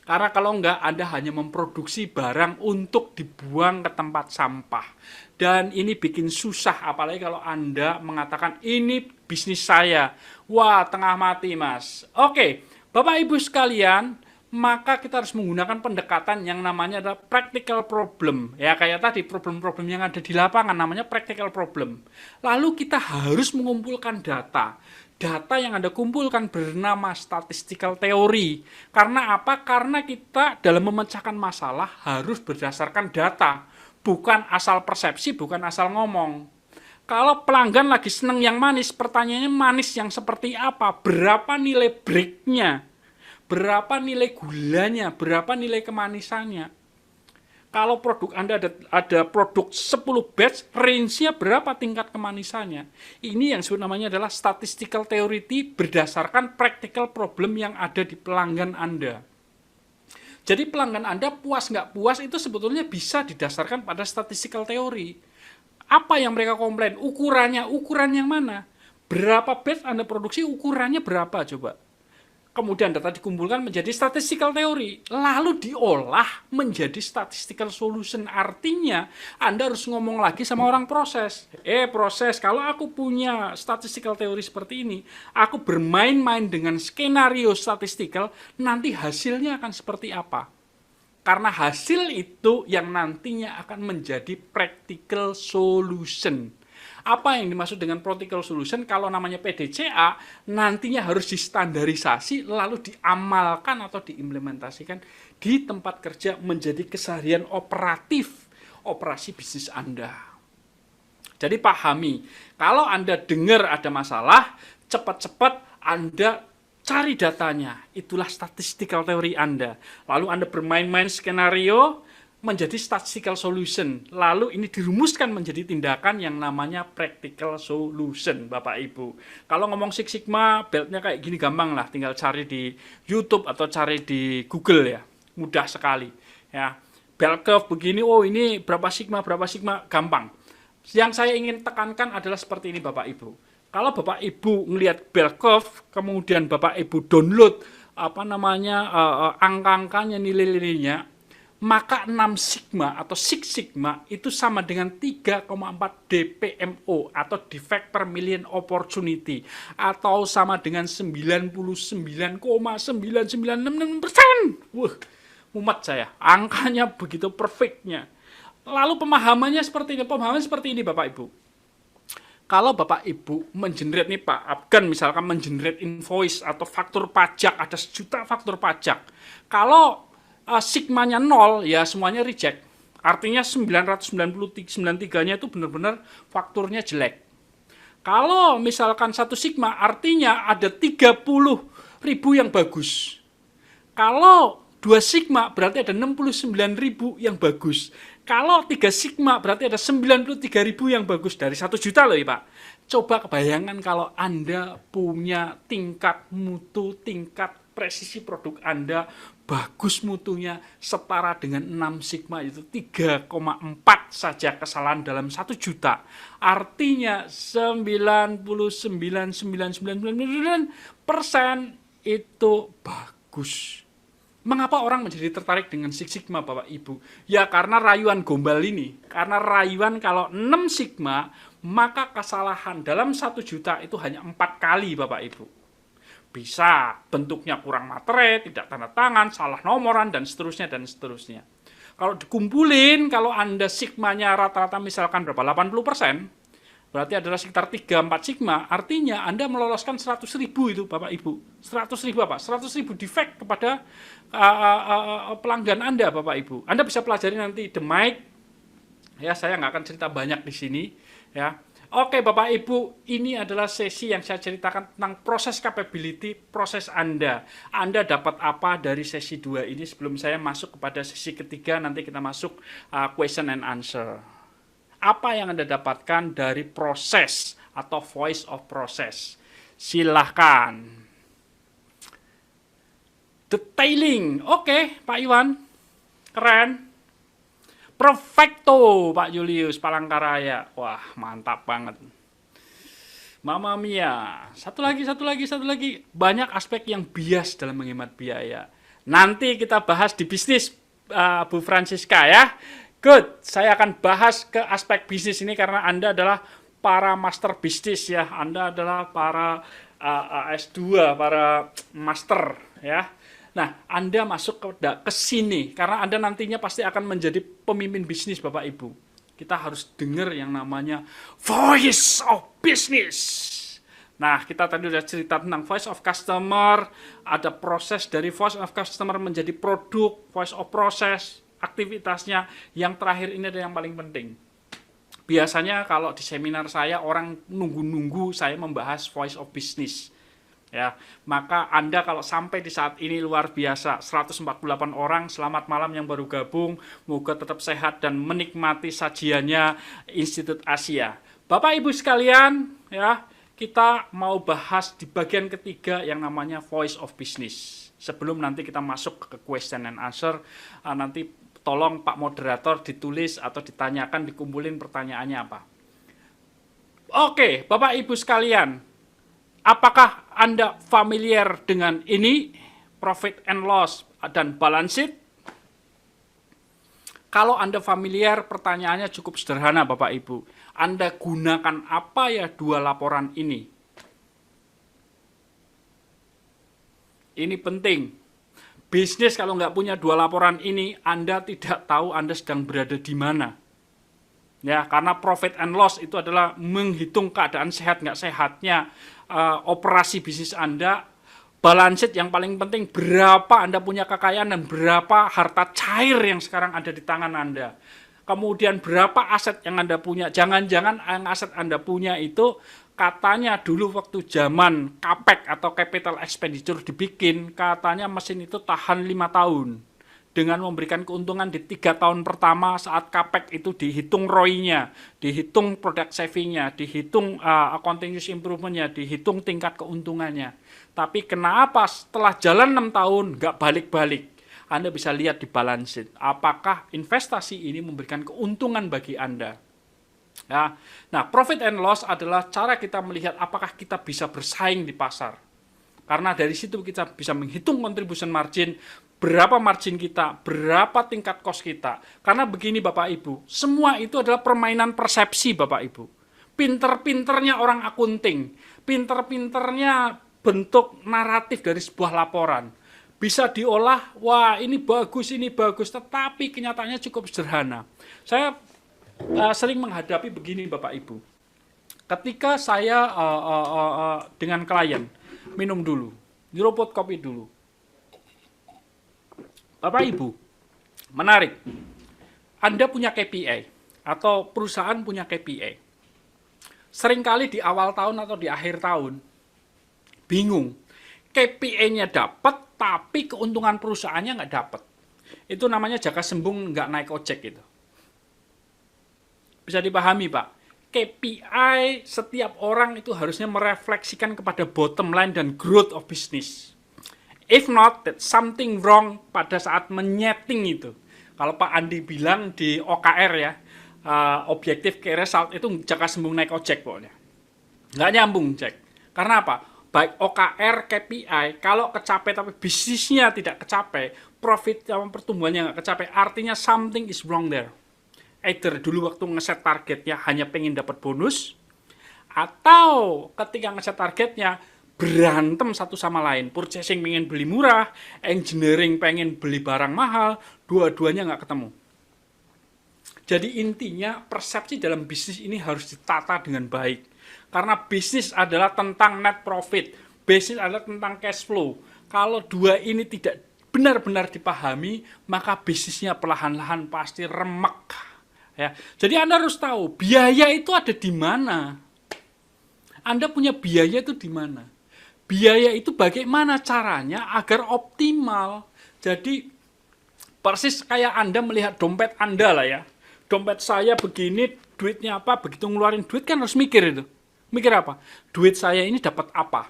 Karena kalau enggak, Anda hanya memproduksi barang untuk dibuang ke tempat sampah. Dan ini bikin susah, apalagi kalau Anda mengatakan, ini bisnis saya. Wah, tengah mati, Mas. Oke, Bapak Ibu sekalian, maka kita harus menggunakan pendekatan yang namanya adalah practical problem. Ya, kayak tadi, problem-problem yang ada di lapangan namanya practical problem. Lalu kita harus mengumpulkan data. Data yang Anda kumpulkan bernama statistical theory. Karena apa? Karena kita dalam memecahkan masalah harus berdasarkan data. Bukan asal persepsi, bukan asal ngomong. Kalau pelanggan lagi seneng yang manis, pertanyaannya manis yang seperti apa? Berapa nilai breaknya? Berapa nilai gulanya? Berapa nilai kemanisannya? Kalau produk Anda ada produk 10 batch, range-nya berapa tingkat kemanisannya? Ini yang namanya adalah statistical theory berdasarkan practical problem yang ada di pelanggan Anda. Jadi pelanggan Anda puas nggak puas itu sebetulnya bisa didasarkan pada statistical theory. Apa yang mereka komplain? Ukuran yang mana? Berapa batch Anda produksi, ukurannya berapa coba? Kemudian data dikumpulkan menjadi statistical theory, lalu diolah menjadi statistical solution. Artinya Anda harus ngomong lagi sama orang proses. Proses, kalau aku punya statistical theory seperti ini, aku bermain-main dengan skenario statistical, nanti hasilnya akan seperti apa? Karena hasil itu yang nantinya akan menjadi practical solution. Apa yang dimaksud dengan practical solution? Kalau namanya PDCA, nantinya harus distandarisasi, lalu diamalkan atau diimplementasikan di tempat kerja menjadi keseharian operatif, operasi bisnis Anda. Jadi pahami, kalau Anda dengar ada masalah, cepat-cepat Anda cari datanya. Itulah statistical theory Anda. Lalu Anda bermain-main skenario, menjadi statistical solution. Lalu ini dirumuskan menjadi tindakan yang namanya practical solution, Bapak Ibu. Kalau ngomong Six Sigma, beltnya kayak gini gampang lah, tinggal cari di YouTube atau cari di Google ya. Mudah sekali. Ya. Bell curve begini, ini berapa sigma, gampang. Yang saya ingin tekankan adalah seperti ini, Bapak Ibu. Kalau Bapak Ibu ngelihat bell curve, kemudian Bapak Ibu download angka-angkanya, nilai-nilainya, maka 6 sigma atau Six Sigma itu sama dengan 3,4 DPMO atau defect per million opportunity, atau sama dengan 99,9966%. Wah, mumet saya. Angkanya begitu perfectnya. Lalu pemahamannya seperti ini, Bapak Ibu. Kalau Bapak Ibu mengenerate nih Pak Afgan, misalkan mengenerate invoice atau faktur pajak, ada 1 juta faktur pajak. Kalau sigmanya 0, ya semuanya reject. Artinya 993-nya itu benar-benar fakturnya jelek. Kalau misalkan 1 sigma, artinya ada 30.000 yang bagus. Kalau 2 sigma, berarti ada 69.000 yang bagus. Kalau 3 sigma, berarti ada 93.000 yang bagus. Dari 1 juta loh ya Pak. Coba kebayangkan kalau Anda punya tingkat mutu, tingkat presisi produk Anda bagus mutunya setara dengan 6 sigma, itu 3,4 saja kesalahan dalam 1 juta. Artinya 99,999% itu bagus. Mengapa orang menjadi tertarik dengan Six Sigma, Bapak Ibu? Ya karena rayuan gombal ini. Karena rayuan kalau 6 Sigma, maka kesalahan dalam 1 juta itu hanya 4 kali, Bapak Ibu. Bisa bentuknya kurang materai, tidak tanda tangan, salah nomoran, dan seterusnya, dan seterusnya. Kalau dikumpulin, kalau Anda Sigmanya rata-rata misalkan berapa? 80%, berarti adalah sekitar 3-4 sigma, artinya Anda meloloskan 100.000 itu Bapak Ibu. 100.000 apa? 100.000 defect kepada pelanggan Anda Bapak Ibu. Anda bisa pelajari nanti The Mic. Ya, saya nggak akan cerita banyak di sini. Ya, oke Bapak Ibu, ini adalah sesi yang saya ceritakan tentang proses capability, proses Anda. Anda dapat apa dari sesi 2 ini sebelum saya masuk kepada sesi ketiga, nanti kita masuk question and answer. Apa yang Anda dapatkan dari proses atau voice of process? Silahkan. Detailing. Oke, Pak Iwan. Keren. Perfecto, Pak Julius Palangkaraya. Wah, mantap banget. Mama Mia. Satu lagi. Banyak aspek yang bias dalam menghemat biaya. Nanti kita bahas di bisnis, Bu Francisca ya. Good, saya akan bahas ke aspek bisnis ini karena Anda adalah para master bisnis ya. Anda adalah para S2, para master ya. Nah, Anda masuk ke sini karena Anda nantinya pasti akan menjadi pemimpin bisnis Bapak Ibu. Kita harus dengar yang namanya voice of business. Nah, kita tadi sudah cerita tentang voice of customer, ada proses dari voice of customer menjadi produk, voice of process, aktivitasnya. Yang terakhir ini ada yang paling penting. Biasanya kalau di seminar saya orang nunggu-nunggu saya membahas voice of business. Ya, maka Anda kalau sampai di saat ini luar biasa. 148 orang, selamat malam yang baru gabung. Moga tetap sehat dan menikmati sajiannya Institut Asia. Bapak Ibu sekalian, ya, kita mau bahas di bagian ketiga yang namanya voice of business. Sebelum nanti kita masuk ke question and answer, nanti tolong Pak Moderator ditulis atau ditanyakan, dikumpulin pertanyaannya apa. Oke, Bapak Ibu sekalian, apakah Anda familiar dengan ini, profit and loss dan balance sheet? Kalau Anda familiar, pertanyaannya cukup sederhana Bapak Ibu. Anda gunakan apa ya 2 laporan ini? Ini penting. Bisnis kalau nggak punya 2 laporan ini, Anda tidak tahu Anda sedang berada di mana. Ya, karena profit and loss itu adalah menghitung keadaan sehat nggak sehatnya operasi bisnis Anda. Balance sheet yang paling penting, berapa Anda punya kekayaan dan berapa harta cair yang sekarang ada di tangan Anda. Kemudian berapa aset yang Anda punya. Jangan-jangan yang aset Anda punya itu katanya dulu waktu zaman CAPEX atau capital expenditure dibikin, katanya mesin itu tahan 5 tahun. Dengan memberikan keuntungan di 3 tahun pertama saat CAPEX itu dihitung ROI-nya, dihitung product saving-nya, dihitung continuous improvement-nya, dihitung tingkat keuntungannya. Tapi kenapa setelah jalan 6 tahun nggak balik-balik? Anda bisa lihat di balance sheet. Apakah investasi ini memberikan keuntungan bagi Anda? Ya. Nah, profit and loss adalah cara kita melihat apakah kita bisa bersaing di pasar. Karena dari situ kita bisa menghitung contribution margin, berapa margin kita, berapa tingkat cost kita. Karena begini Bapak Ibu, semua itu adalah permainan persepsi Bapak Ibu. Pinter-pinternya orang akunting, pinter-pinternya bentuk naratif dari sebuah laporan. Bisa diolah, wah ini bagus, tetapi kenyataannya cukup sederhana. Saya sering menghadapi begini Bapak Ibu. Ketika saya dengan klien, minum dulu, nyeruput kopi dulu. Bapak Ibu, menarik. Anda punya KPI atau perusahaan punya KPI. Seringkali di awal tahun atau di akhir tahun, bingung. KPI-nya dapat, tapi keuntungan perusahaannya nggak dapat. Itu namanya jaka sembung nggak naik ojek itu. Bisa dipahami Pak? KPI setiap orang itu harusnya merefleksikan kepada bottom line dan growth of business. If not, that something wrong pada saat menyeting itu. Kalau Pak Andi bilang di OKR ya, objektif key result itu jaka sembung naik ojek pokoknya. Nggak nyambung, Cek. Karena apa? Baik OKR, KPI, kalau kecapai tapi bisnisnya tidak kecapai, profit sama pertumbuhannya nggak kecapai, artinya something is wrong there. Either dulu waktu ngeset targetnya hanya pengen dapat bonus, atau ketika ngeset targetnya berantem satu sama lain. Purchasing pengen beli murah, engineering pengen beli barang mahal, dua-duanya nggak ketemu. Jadi intinya persepsi dalam bisnis ini harus ditata dengan baik. Karena bisnis adalah tentang net profit, bisnis adalah tentang cash flow. Kalau dua ini tidak benar-benar dipahami, maka bisnisnya perlahan-lahan pasti remek. Ya. Jadi Anda harus tahu, biaya itu ada di mana. Anda punya biaya itu di mana. Biaya itu bagaimana caranya agar optimal. Jadi persis kayak Anda melihat dompet Anda lah ya. Dompet saya begini, duitnya apa, begitu ngeluarin duit kan harus mikir itu. Mikir apa? Duit saya ini dapat apa?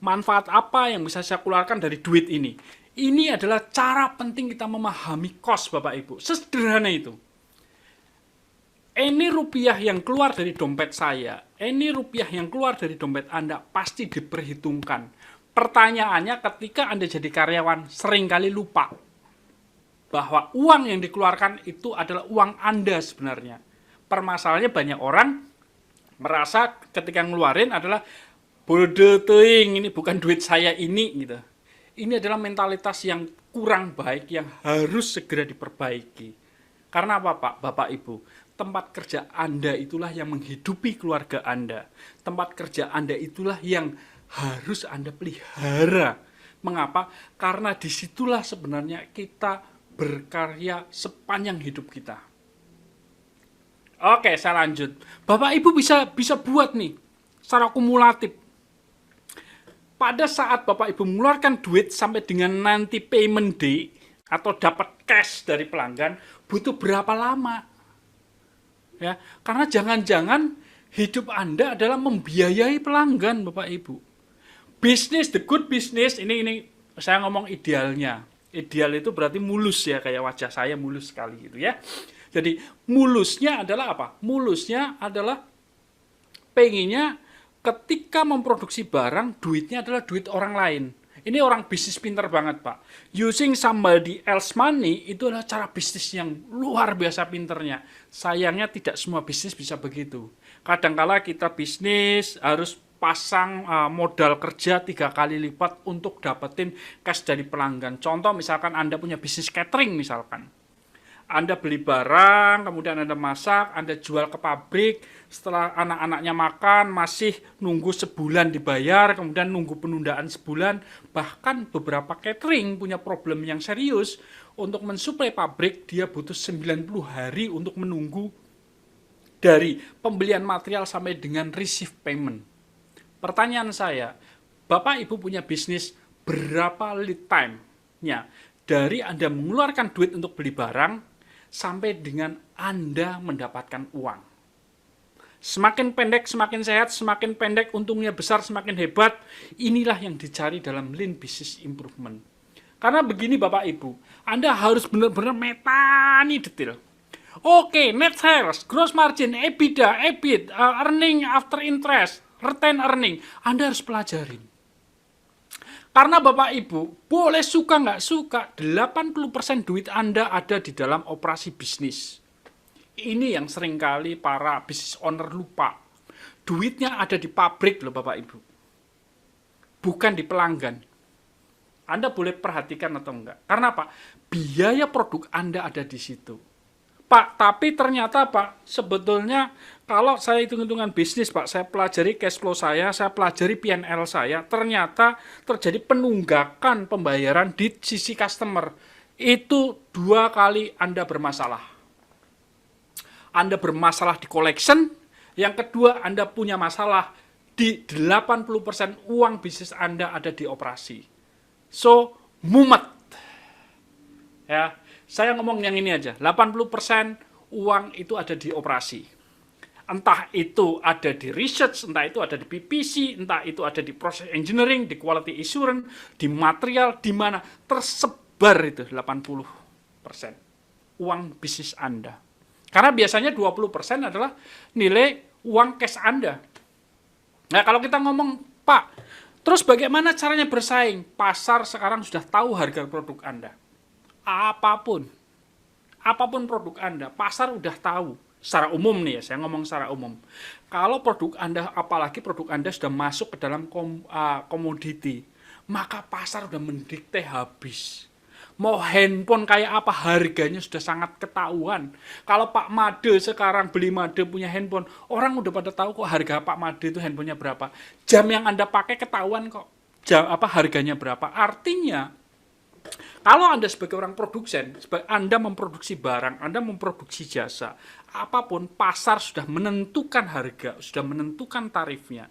Manfaat apa yang bisa saya keluarkan dari duit ini? Ini adalah cara penting kita memahami cost, Bapak Ibu. Sesederhana itu. Ini rupiah yang keluar dari dompet saya, ini rupiah yang keluar dari dompet Anda pasti diperhitungkan. Pertanyaannya ketika Anda jadi karyawan seringkali lupa bahwa uang yang dikeluarkan itu adalah uang Anda sebenarnya. Permasalahannya banyak orang merasa ketika ngeluarin adalah bodoh teuing, ini bukan duit saya ini gitu. Ini adalah mentalitas yang kurang baik yang harus segera diperbaiki. Karena apa, Pak, Bapak, Ibu? Tempat kerja Anda itulah yang menghidupi keluarga Anda. Tempat kerja Anda itulah yang harus Anda pelihara. Mengapa? Karena disitulah sebenarnya kita berkarya sepanjang hidup kita. Oke, saya lanjut. Bapak Ibu bisa buat nih secara kumulatif. Pada saat Bapak Ibu mengeluarkan duit sampai dengan nanti payment day atau dapat cash dari pelanggan, butuh berapa lama? Ya, karena jangan-jangan hidup Anda adalah membiayai pelanggan, Bapak Ibu. Bisnis, the good business, ini saya ngomong idealnya. Ideal itu berarti mulus ya, kayak wajah saya mulus sekali gitu ya. Jadi mulusnya adalah apa? Mulusnya adalah pengennya ketika memproduksi barang, duitnya adalah duit orang lain. Ini orang bisnis pinter banget, Pak. Using somebody else money itu adalah cara bisnis yang luar biasa pinternya. Sayangnya tidak semua bisnis bisa begitu. Kadangkala kita bisnis harus pasang modal kerja 3 kali lipat untuk dapetin cash dari pelanggan. Contoh misalkan Anda punya bisnis catering misalkan. Anda beli barang, kemudian Anda masak, Anda jual ke pabrik, setelah anak-anaknya makan, masih nunggu sebulan dibayar, kemudian nunggu penundaan sebulan, bahkan beberapa catering punya problem yang serius, untuk mensuplai pabrik, dia butuh 90 hari untuk menunggu dari pembelian material sampai dengan receive payment. Pertanyaan saya, Bapak Ibu punya bisnis, berapa lead time-nya dari Anda mengeluarkan duit untuk beli barang, sampai dengan Anda mendapatkan uang. Semakin pendek, semakin sehat, semakin pendek, untungnya besar, semakin hebat. Inilah yang dicari dalam lean business improvement. Karena begini Bapak Ibu, Anda harus benar-benar metani detail. Oke, net sales, gross margin, EBITDA, EBIT, earning after interest, retain earning. Anda harus pelajarin. Karena Bapak Ibu, boleh suka nggak suka, 80% duit Anda ada di dalam operasi bisnis. Ini yang seringkali para business owner lupa. Duitnya ada di pabrik loh Bapak Ibu. Bukan di pelanggan. Anda boleh perhatikan atau enggak. Karena apa? Biaya produk Anda ada di situ. Pak, tapi ternyata Pak, sebetulnya kalau saya hitung-hitungan bisnis Pak, saya pelajari cash flow saya pelajari P&L saya, ternyata terjadi penunggakan pembayaran di sisi customer. Itu 2 kali Anda bermasalah. Anda bermasalah di collection, yang kedua Anda punya masalah di 80% uang bisnis Anda ada di operasi. So, mumet. Ya. Saya ngomong yang ini aja, 80% uang itu ada di operasi. Entah itu ada di research, entah itu ada di PPC, entah itu ada di process engineering, di quality assurance, di material, di mana tersebar itu 80% uang bisnis Anda. Karena biasanya 20% adalah nilai uang cash Anda. Nah, kalau kita ngomong, Pak, terus bagaimana caranya bersaing? Pasar sekarang sudah tahu harga produk Anda. Apapun produk Anda, pasar udah tahu. Secara umum nih ya, saya ngomong secara umum. Kalau produk Anda, apalagi produk Anda sudah masuk ke dalam komoditi, maka pasar udah mendikte habis. Mau handphone kayak apa, harganya sudah sangat ketahuan. Kalau Pak Made sekarang beli Made punya handphone, orang udah pada tahu kok harga Pak Made itu handphonenya berapa. Jam yang Anda pakai ketahuan kok, harganya berapa. Artinya, kalau Anda sebagai orang produsen, Anda memproduksi barang, Anda memproduksi jasa, apapun, pasar sudah menentukan harga, sudah menentukan tarifnya.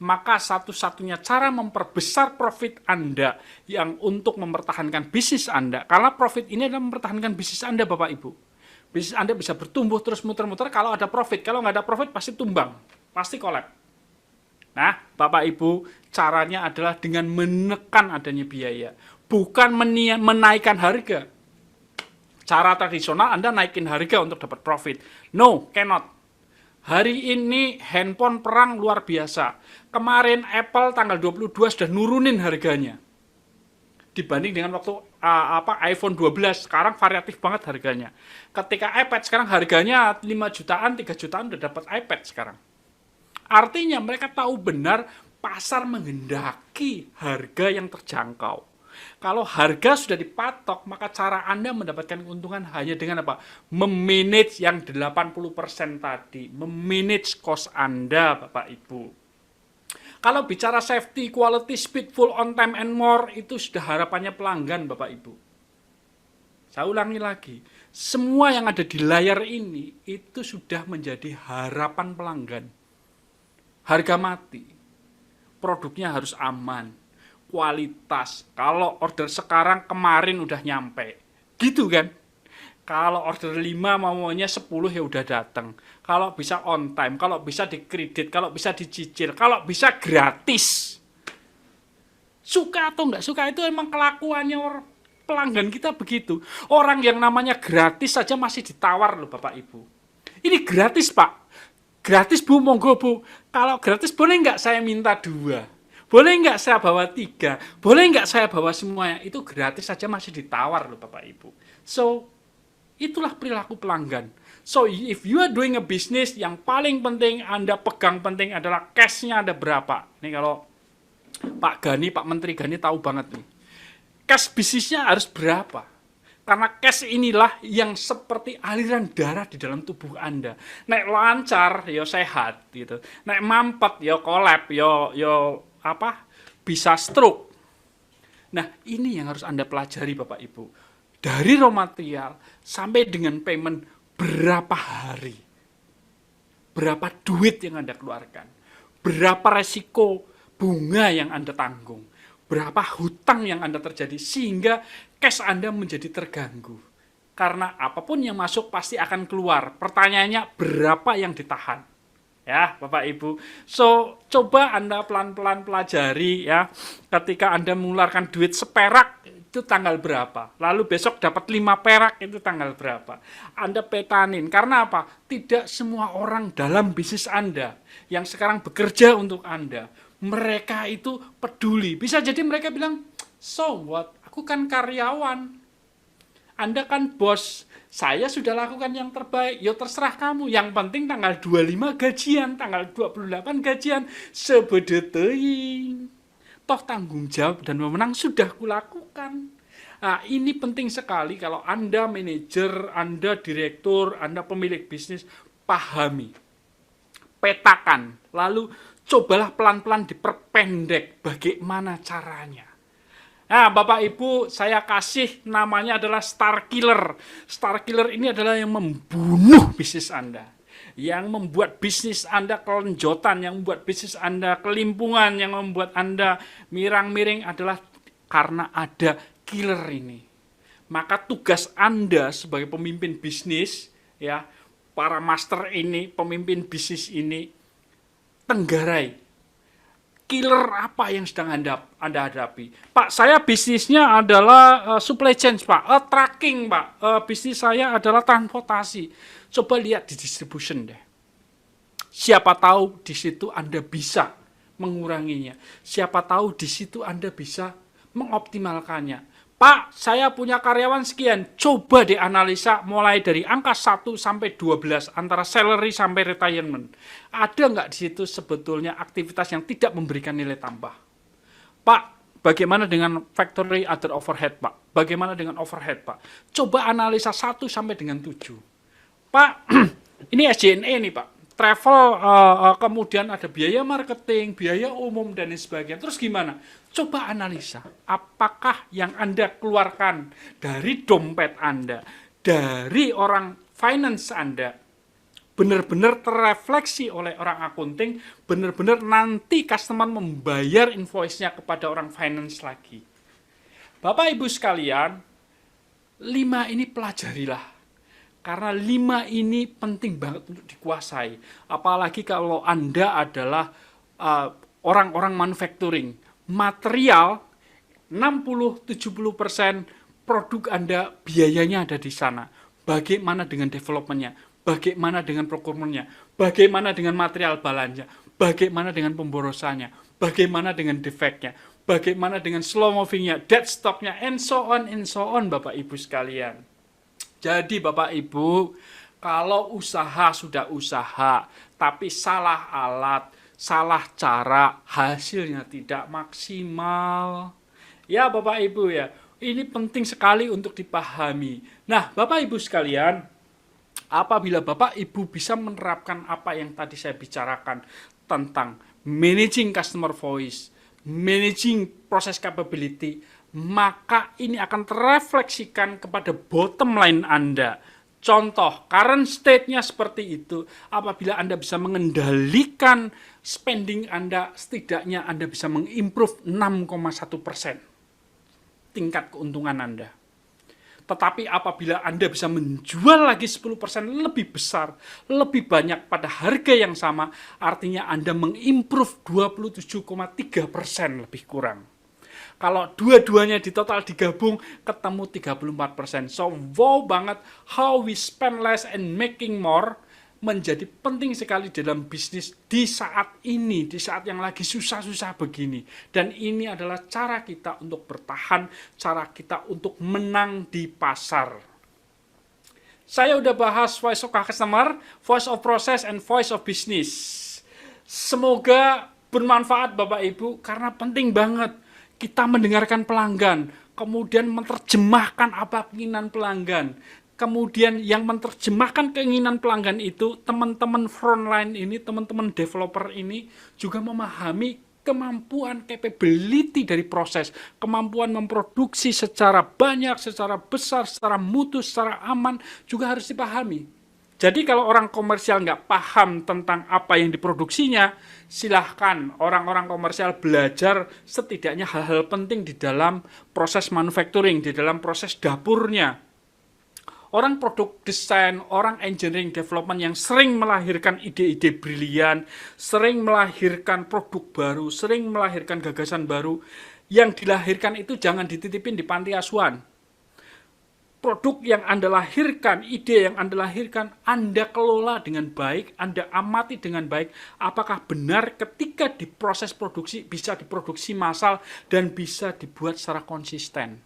Maka satu-satunya cara memperbesar profit Anda yang untuk mempertahankan bisnis Anda, karena profit ini adalah mempertahankan bisnis Anda, Bapak Ibu. Bisnis Anda bisa bertumbuh terus muter-muter kalau ada profit. Kalau nggak ada profit pasti tumbang, pasti kolab. Nah, Bapak Ibu, caranya adalah dengan menekan adanya biaya, bukan menaikkan harga. Cara tradisional Anda naikin harga untuk dapat profit. No, cannot. Hari ini handphone perang luar biasa. Kemarin Apple tanggal 22 sudah nurunin harganya. Dibanding dengan waktu iPhone 12, sekarang variatif banget harganya. Ketika iPad sekarang harganya 5 jutaan, 3 jutaan udah dapat iPad sekarang. Artinya mereka tahu benar pasar menghendaki harga yang terjangkau. Kalau harga sudah dipatok, maka cara Anda mendapatkan keuntungan hanya dengan apa? Memanage yang 80% tadi, memanage cost Anda, Bapak Ibu. Kalau bicara safety, quality, speed, full on time and more, itu sudah harapannya pelanggan, Bapak Ibu. Saya ulangi lagi, semua yang ada di layar ini, itu sudah menjadi harapan pelanggan. Harga mati, produknya harus aman, kualitas. Kalau order sekarang kemarin udah nyampe. Gitu kan? Kalau order 5 maunya 10 ya udah datang. Kalau bisa on time, kalau bisa dikredit, kalau bisa dicicil, kalau bisa gratis. Suka atau enggak suka itu emang kelakuannya pelanggan kita begitu. Orang yang namanya gratis saja masih ditawar loh Bapak Ibu. Ini gratis Pak. Gratis Bu, monggo Bu. Kalau gratis boleh enggak saya minta 2? Boleh nggak saya bawa 3? Boleh nggak saya bawa semuanya? Itu gratis saja masih ditawar loh Bapak Ibu. So, itulah perilaku pelanggan. So, if you are doing a business, yang paling penting Anda pegang penting adalah cash-nya ada berapa. Ini kalau Pak Gani, Pak Menteri Gani tahu banget nih. Cash bisnisnya harus berapa? Karena cash inilah yang seperti aliran darah di dalam tubuh Anda. Nek lancar, ya sehat gitu. Nek mampet, ya kolap, ya bisa stroke. Nah, ini yang harus Anda pelajari Bapak Ibu. Dari raw material sampai dengan payment berapa hari. Berapa duit yang Anda keluarkan. Berapa resiko bunga yang Anda tanggung. Berapa hutang yang Anda terjadi sehingga cash Anda menjadi terganggu. Karena apapun yang masuk pasti akan keluar. Pertanyaannya berapa yang ditahan? Ya, Bapak Ibu. So, coba Anda pelan-pelan pelajari ya. Ketika Anda mengeluarkan duit seperak itu tanggal berapa? Lalu besok dapat 5 perak itu tanggal berapa? Anda petanin. Karena apa? Tidak semua orang dalam bisnis Anda yang sekarang bekerja untuk Anda, mereka itu peduli. Bisa jadi mereka bilang, "So what? Aku kan karyawan. Anda kan bos. Saya sudah lakukan yang terbaik, ya terserah kamu. Yang penting tanggal 25 gajian, tanggal 28 gajian, sebedeteing. Toh tanggung jawab dan memenang sudah kulakukan." Nah, ini penting sekali kalau Anda manajer, Anda direktur, Anda pemilik bisnis, pahami. Petakan, lalu cobalah pelan-pelan diperpendek bagaimana caranya. Nah, Bapak Ibu, saya kasih namanya adalah Star Killer. Star Killer ini adalah yang membunuh bisnis Anda. Yang membuat bisnis Anda kelenjotan, yang membuat bisnis Anda kelimpungan, yang membuat Anda mirang-miring adalah karena ada killer ini. Maka tugas Anda sebagai pemimpin bisnis, ya, para master ini, pemimpin bisnis ini, tenggarai. Killer apa yang sedang Anda hadapi? Pak, saya bisnisnya adalah supply chain, Pak. Tracking, Pak. Bisnis saya adalah transportasi. Coba lihat di distribution deh. Siapa tahu di situ Anda bisa menguranginya. Siapa tahu di situ Anda bisa mengoptimalkannya. Pak, saya punya karyawan sekian. Coba dianalisa mulai dari angka 1 sampai 12 antara salary sampai retirement. Ada nggak di situ sebetulnya aktivitas yang tidak memberikan nilai tambah? Pak, bagaimana dengan factory other overhead, Pak? Bagaimana dengan overhead, Pak? Coba analisa 1 sampai dengan 7. Pak, ini SG&A nih, Pak. Travel, kemudian ada biaya marketing, biaya umum, dan lain sebagainya. Terus gimana? Coba analisa, apakah yang Anda keluarkan dari dompet Anda, dari orang finance Anda, benar-benar terrefleksi oleh orang accounting, benar-benar nanti customer membayar invoice-nya kepada orang finance lagi. Bapak Ibu sekalian, 5 ini pelajarilah. Karena 5 ini penting banget untuk dikuasai. Apalagi kalau Anda adalah orang-orang manufacturing. Material, 60-70% produk Anda biayanya ada di sana. Bagaimana dengan development-nya? Bagaimana dengan procurement-nya? Bagaimana dengan material balanya? Bagaimana dengan pemborosannya? Bagaimana dengan defect-nya? Bagaimana dengan slow moving-nya? Dead stock-nya? And so on, Bapak Ibu sekalian. Jadi Bapak Ibu, kalau usaha sudah usaha, tapi salah alat, salah cara, hasilnya tidak maksimal. Ya Bapak Ibu ya, ini penting sekali untuk dipahami. Nah Bapak Ibu sekalian, apabila Bapak Ibu bisa menerapkan apa yang tadi saya bicarakan tentang managing customer voice, managing process capability, maka ini akan terefleksikan kepada bottom line Anda. Contoh, current state-nya seperti itu. Apabila Anda bisa mengendalikan spending Anda, setidaknya Anda bisa mengimprove 6,1% tingkat keuntungan Anda. Tetapi apabila Anda bisa menjual lagi 10% lebih besar, lebih banyak pada harga yang sama, artinya Anda mengimprove 27,3% lebih kurang. Kalau dua-duanya di total digabung, ketemu 34%. So, wow banget, how we spend less and making more menjadi penting sekali dalam bisnis di saat ini, di saat yang lagi susah-susah begini. Dan ini adalah cara kita untuk bertahan, cara kita untuk menang di pasar. Saya udah bahas voice of customer, voice of process, and voice of business. Semoga bermanfaat Bapak Ibu, karena penting banget kita mendengarkan pelanggan, kemudian menerjemahkan apa keinginan pelanggan. Kemudian yang menerjemahkan keinginan pelanggan itu, teman-teman frontline ini, teman-teman developer ini juga memahami kemampuan capability dari proses, kemampuan memproduksi secara banyak, secara besar, secara mutu, secara aman, juga harus dipahami. Jadi kalau orang komersial nggak paham tentang apa yang diproduksinya, silahkan orang-orang komersial belajar setidaknya hal-hal penting di dalam proses manufacturing, di dalam proses dapurnya. Orang produk desain, orang engineering development yang sering melahirkan ide-ide brilian, sering melahirkan produk baru, sering melahirkan gagasan baru, yang dilahirkan itu jangan dititipin di panti asuhan. Produk yang Anda lahirkan, ide yang Anda lahirkan, Anda kelola dengan baik, Anda amati dengan baik, apakah benar ketika diproses produksi, bisa diproduksi massal, dan bisa dibuat secara konsisten.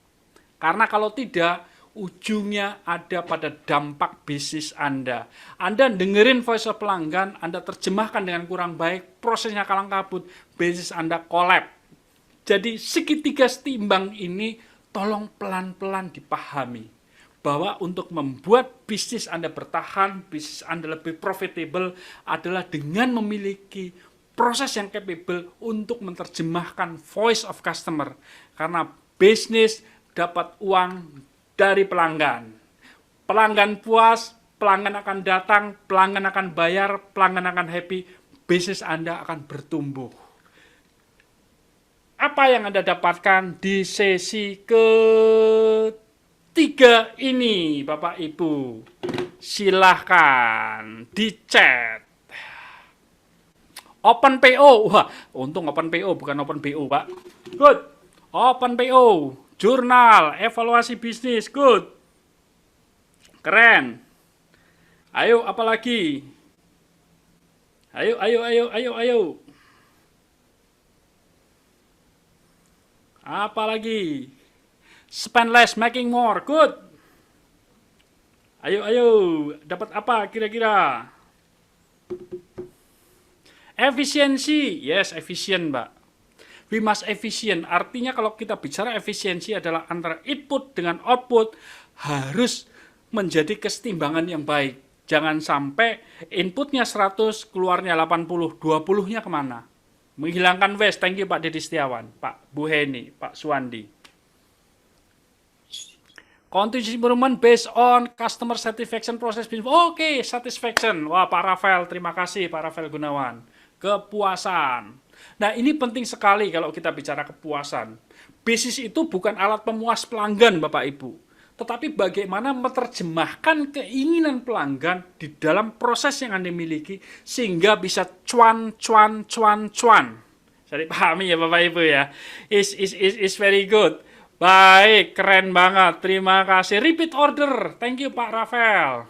Karena kalau tidak, ujungnya ada pada dampak bisnis Anda. Anda dengerin voice of pelanggan, Anda terjemahkan dengan kurang baik, prosesnya kalang kabut, bisnis Anda collapse. Jadi segitiga setimbang ini, tolong pelan-pelan dipahami. Bahwa untuk membuat bisnis Anda bertahan, bisnis Anda lebih profitable adalah dengan memiliki proses yang capable untuk menerjemahkan voice of customer. Karena bisnis dapat uang dari pelanggan. Pelanggan puas, pelanggan akan datang, pelanggan akan bayar, pelanggan akan happy, bisnis Anda akan bertumbuh. Apa yang Anda dapatkan di sesi ketiga ini, Bapak Ibu? silahkan di chat. Open PO. Wah, untung Open PO bukan Open BO, Pak. Good. Open PO, jurnal, evaluasi bisnis. Good. Keren. Ayo, apa lagi? Ayo. Apa lagi? Spend less, making more. Good. Ayo. Dapat apa kira-kira? Efisiensi. Yes, efisien, Mbak. We must efficient. Artinya kalau kita bicara efisiensi adalah antara input dengan output harus menjadi kesetimbangan yang baik. Jangan sampai inputnya 100, keluarnya 80, 20-nya kemana? Menghilangkan waste. Thank you Pak Dedi Setiawan, Pak Bu Heni, Pak Suwandi. Continuous improvement based on customer satisfaction process. Oke, satisfaction. Wah, Pak Rafael, terima kasih Pak Rafael Gunawan. Kepuasan. Nah, ini penting sekali kalau kita bicara kepuasan. Bisnis itu bukan alat pemuas pelanggan, Bapak Ibu. Tetapi bagaimana menerjemahkan keinginan pelanggan di dalam proses yang Anda miliki sehingga bisa cuan. Jadi pahami ya Bapak Ibu ya. Is very good. Baik, keren banget. Terima kasih. Repeat order. Thank you Pak Rafael.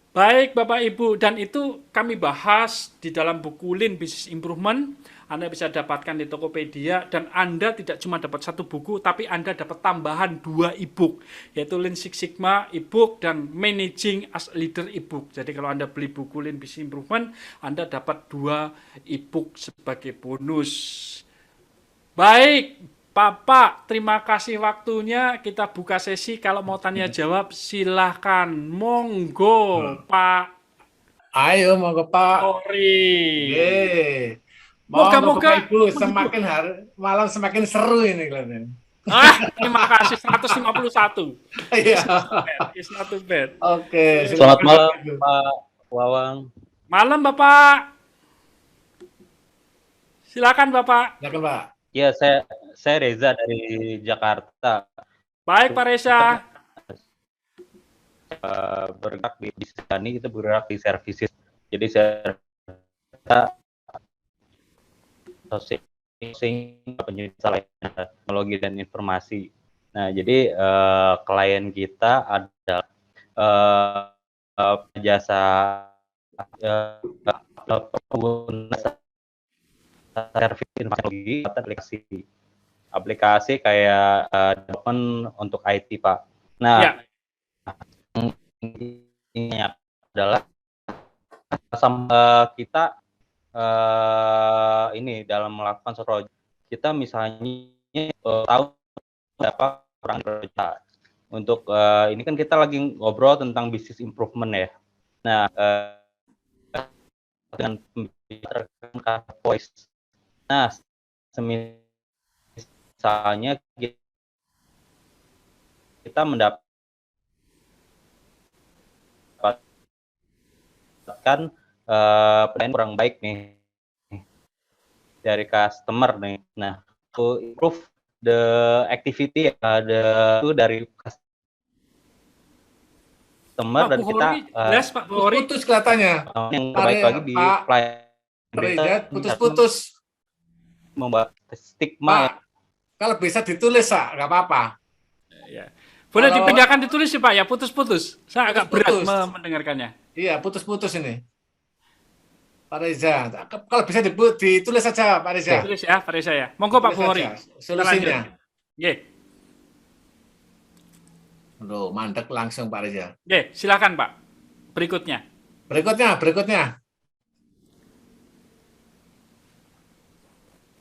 Baik Bapak Ibu, dan itu kami bahas di dalam buku Lean Business Improvement. Anda bisa dapatkan di Tokopedia, dan Anda tidak cuma dapat satu buku, tapi Anda dapat tambahan 2 e-book, yaitu Lean Six Sigma e-book dan Managing as a Leader e-book. Jadi kalau Anda beli buku Lean Business Improvement, Anda dapat 2 e-book sebagai bonus. Baik, Bapak, terima kasih waktunya. Kita buka sesi. Kalau mau tanya jawab, silahkan. Monggo, Pak. Ayo, monggo Pak. Sorry. Moga-moga Ibu semakin malam semakin seru ini kelihatannya. Terima kasih 151. Iya. It's not too bad. Oke. Selamat malam Pak Wawang. Malam Bapak. Silakan Bapak. Silakan Pak. Ya, saya Reza dari Jakarta. Baik Pak Reza. Bergerak di sini, kita bergerak di services. Jadi kita penyelesaian teknologi dan informasi. Nah, jadi klien kita adalah jasa pengguna servis teknologi atau aplikasi kayak development untuk IT, Pak. Nah, ini adalah kita ini dalam melakukan suatu project, kita misalnya tahu berapa orang kerja untuk ini kan kita lagi ngobrol tentang business improvement ya. Nah, dengan pembicaraan voice. Nah, misalnya kita mendapatkan plan kurang baik nih dari customer nih. Nah, to improve the activity itu dari customer dan kita putus kelihatannya. Yang terbaik lagi di klien. Putus-putus. Membuat stigma. Pak, kalau bisa ditulis, Pak, nggak apa-apa. Ya. Boleh dipindahkan ditulis sih Pak ya, putus-putus. Saya agak berat mendengarkannya. Iya, putus-putus ini. Pak Reza, kalau bisa ditulis saja Pak Reza. Ditulis ya, Pak Reza ya. Monggo Pak Buhori. Solusinya. Nggih. Loh, mandek langsung Pak Reza. Nggih, silakan Pak. Berikutnya.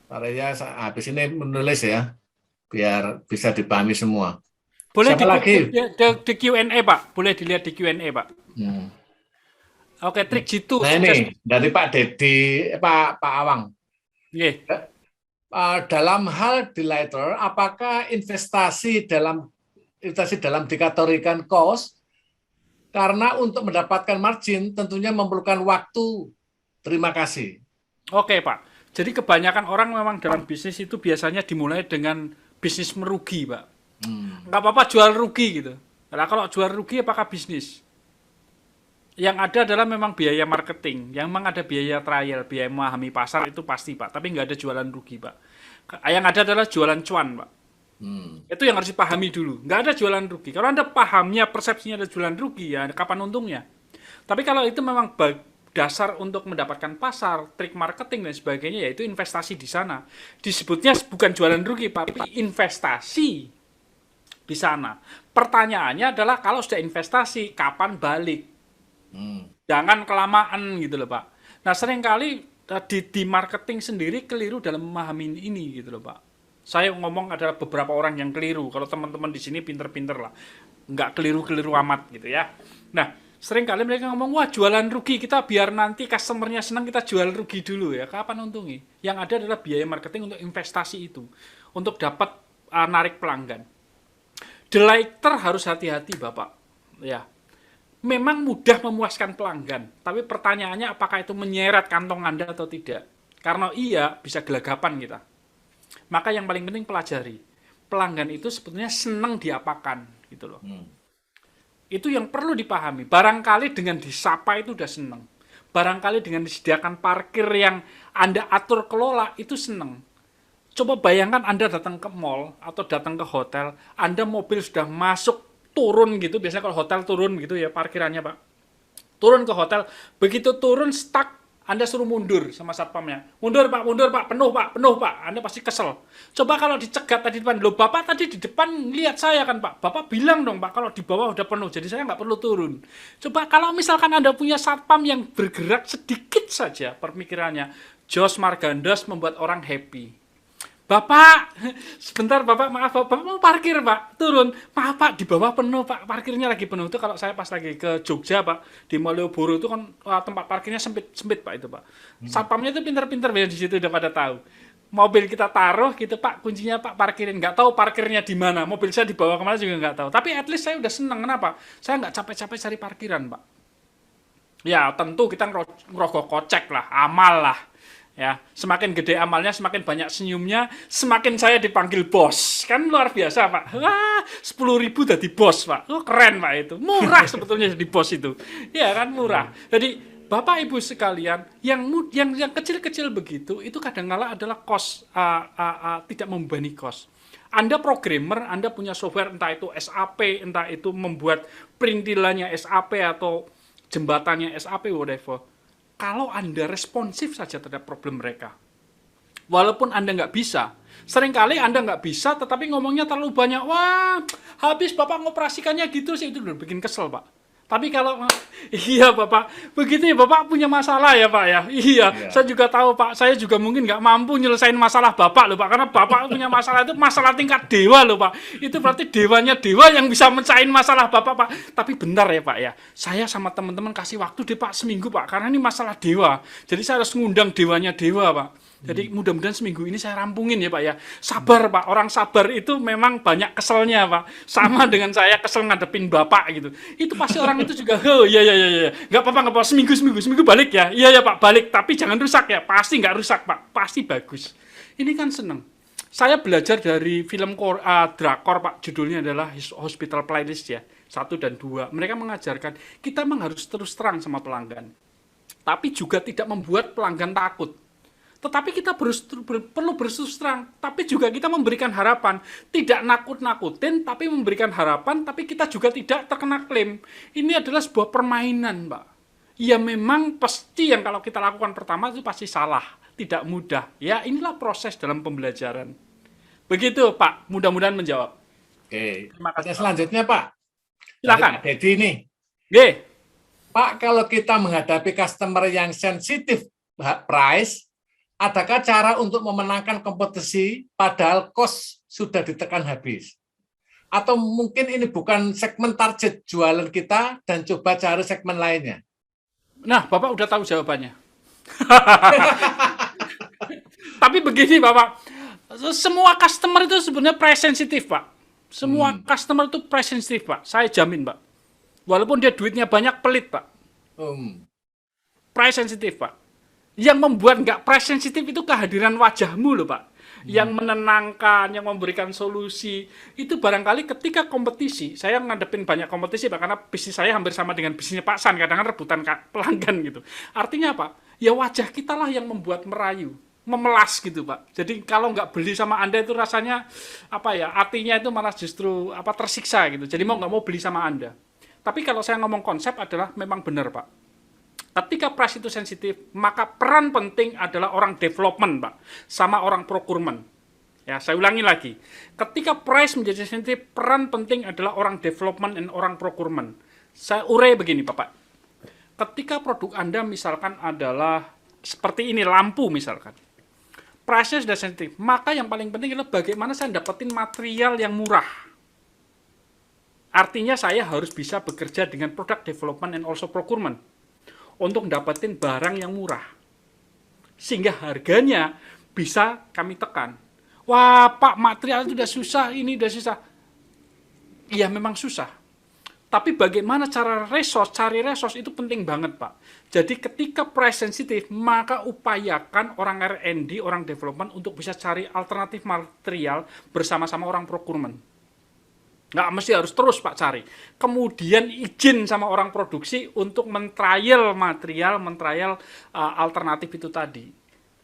Pak Reza habis ini menulis ya, biar bisa dipahami semua. Boleh di Q&A Pak, boleh dilihat di Q&A Pak. Oke, trik jitu. Nah ini dari Pak Dedi, Pak Awang. Yeah. Dalam hal delighter, apakah investasi dalam dikategorikan cost? Karena untuk mendapatkan margin tentunya memerlukan waktu. Terima kasih. Oke Pak. Jadi kebanyakan orang memang dalam bisnis itu biasanya dimulai dengan bisnis merugi Pak. Nggak apa-apa jual rugi gitu. Nah kalau jual rugi apakah bisnis? Yang ada adalah memang biaya marketing, yang memang ada biaya trial, biaya memahami pasar itu pasti Pak, tapi nggak ada jualan rugi Pak. Yang ada adalah jualan cuan Pak. Itu yang harus dipahami dulu, nggak ada jualan rugi. Kalau Anda pahamnya, persepsinya ada jualan rugi, ya kapan untungnya? Tapi kalau itu memang dasar untuk mendapatkan pasar, trik marketing dan sebagainya, yaitu investasi di sana. Disebutnya bukan jualan rugi, tapi investasi di sana. Pertanyaannya adalah kalau sudah investasi, kapan balik? Jangan kelamaan gitu loh Pak. Nah seringkali di marketing sendiri keliru dalam memahami ini gitu loh Pak. Saya ngomong adalah beberapa orang yang keliru. Kalau teman-teman di sini pinter-pinter lah, nggak keliru-keliru amat gitu ya. Nah seringkali mereka ngomong, wah jualan rugi, kita biar nanti customernya senang kita jual rugi dulu ya. Kapan untungi? Yang ada adalah biaya marketing untuk investasi itu, untuk dapat narik pelanggan. Delighter harus hati-hati Bapak. Ya. Memang mudah memuaskan pelanggan, tapi pertanyaannya apakah itu menyeret kantong Anda atau tidak? Karena iya, bisa gelagapan kita. Maka yang paling penting pelajari. Pelanggan itu sebetulnya senang diapakan, gitu loh. Itu yang perlu dipahami. Barangkali dengan disapa itu udah senang. Barangkali dengan disediakan parkir yang Anda atur kelola, itu senang. Coba bayangkan Anda datang ke mall atau datang ke hotel, Anda mobil sudah masuk, turun gitu, biasanya kalau hotel turun gitu ya parkirannya Pak. Turun ke hotel, begitu turun stuck, Anda suruh mundur sama satpamnya. Mundur Pak, penuh Pak. Anda pasti kesel. Coba kalau dicegat tadi depan, loh Bapak tadi di depan lihat saya kan Pak. Bapak bilang dong Pak kalau di bawah udah penuh, jadi saya nggak perlu turun. Coba kalau misalkan Anda punya satpam yang bergerak sedikit saja pemikirannya, Jos Margandos membuat orang happy. Bapak, sebentar Bapak, maaf Bapak mau parkir Pak, turun. Maaf Pak, di bawah penuh Pak, parkirnya lagi penuh. Itu kalau saya pas lagi ke Jogja Pak, di Malioboro itu kan tempat parkirnya sempit Pak itu Pak. Satpamnya itu pinter-pinter ya di situ udah pada tahu. Mobil kita taruh gitu Pak, kuncinya Pak parkirin. Nggak tahu parkirnya di mana, mobil saya dibawa kemana juga nggak tahu. Tapi at least saya udah seneng, kenapa? Saya nggak capek-capek cari parkiran Pak. Ya tentu kita ngerogoh kocek lah, amal lah. Ya, semakin gede amalnya, semakin banyak senyumnya, semakin saya dipanggil bos. Kan luar biasa, Pak. Wah, 10.000 jadi bos, Pak. Oh, keren, Pak itu. Murah sebetulnya jadi bos itu. Ya kan murah. Jadi, Bapak Ibu sekalian, yang kecil-kecil begitu, itu kadang-kala adalah cost, tidak membebani cost. Anda programmer, Anda punya software, entah itu SAP, entah itu membuat perintilannya SAP atau jembatannya SAP, whatever. Kalau Anda responsif saja terhadap problem mereka, walaupun Anda nggak bisa, seringkali Anda nggak bisa, tetapi ngomongnya terlalu banyak, wah, habis Bapak ngoperasikannya gitu sih, itu udah bikin kesel, Pak. Tapi kalau, iya Bapak, begitu ya Bapak punya masalah ya Pak ya, iya. Saya juga tahu Pak, saya juga mungkin nggak mampu nyelesain masalah Bapak loh Pak, karena Bapak punya masalah itu masalah tingkat dewa loh Pak, itu berarti dewanya dewa yang bisa mencahin masalah Bapak Pak. Tapi bentar ya Pak ya, saya sama teman-teman kasih waktu deh Pak seminggu Pak, karena ini masalah dewa, jadi saya harus ngundang dewanya dewa Pak. Jadi mudah-mudahan seminggu ini saya rampungin ya Pak ya. Sabar Pak, orang sabar itu memang banyak keselnya Pak. Sama dengan saya kesel ngadepin Bapak gitu. Itu pasti orang itu juga, oh iya. Nggak apa-apa, seminggu balik ya. Iya Pak, balik. Tapi jangan rusak ya. Pasti nggak rusak Pak, pasti bagus. Ini kan seneng. Saya belajar dari film drakor Pak, judulnya adalah Hospital Playlist ya. 1 dan 2. Mereka mengajarkan kita memang harus terus terang sama pelanggan. Tapi juga tidak membuat pelanggan takut. Tetapi kita perlu berterus terang, tapi juga kita memberikan harapan. Tidak nakut-nakutin, tapi memberikan harapan, tapi kita juga tidak terkena klaim. Ini adalah sebuah permainan, Pak. Ya memang pasti yang kalau kita lakukan pertama itu pasti salah, tidak mudah. Ya inilah proses dalam pembelajaran. Begitu, Pak. Mudah-mudahan menjawab. Oke. Terima kasih. Selanjutnya, Pak. Silakan. Jadi ini. Oke. Pak, kalau kita menghadapi customer yang sensitif price, adakah cara untuk memenangkan kompetisi padahal cost sudah ditekan habis? Atau mungkin ini bukan segmen target jualan kita dan coba cari segmen lainnya? Nah, Bapak udah tahu jawabannya. Tapi begini, Bapak. Semua customer itu sebenarnya price sensitif, Pak. Semua customer itu price sensitif, Pak. Saya jamin, Pak. Walaupun dia duitnya banyak, pelit, Pak. Price sensitif, Pak. Yang membuat nggak price sensitif itu kehadiran wajahmu loh Pak. yang menenangkan, yang memberikan solusi. Itu barangkali ketika kompetisi, saya ngadepin banyak kompetisi Pak, karena bisnis saya hampir sama dengan bisnisnya Pak San, kadang-kadang rebutan pelanggan gitu. Artinya apa? Ya wajah kita lah yang membuat merayu, memelas gitu Pak. Jadi kalau nggak beli sama Anda itu rasanya apa ya? Hatinya itu malah justru tersiksa gitu. Jadi mau nggak mau beli sama Anda. Tapi kalau saya ngomong konsep adalah memang benar Pak. Ketika price itu sensitif, maka peran penting adalah orang development, Pak, sama orang procurement. Ya, saya ulangi lagi. Ketika price menjadi sensitif, peran penting adalah orang development dan orang procurement. Saya urai begini, Bapak. Ketika produk Anda misalkan adalah seperti ini, lampu misalkan. Price-nya sudah sensitif, maka yang paling penting adalah bagaimana saya dapetin material yang murah. Artinya saya harus bisa bekerja dengan product development and also procurement untuk dapetin barang yang murah. Sehingga harganya bisa kami tekan. Wah Pak, material itu udah susah, ini udah susah. Iya memang susah. Tapi bagaimana cara cari resource itu penting banget Pak. Jadi ketika price sensitif, maka upayakan orang R&D, orang development untuk bisa cari alternatif material bersama-sama orang procurement. Nggak mesti harus terus Pak cari. Kemudian izin sama orang produksi untuk men-trial material, men-trial alternatif itu tadi.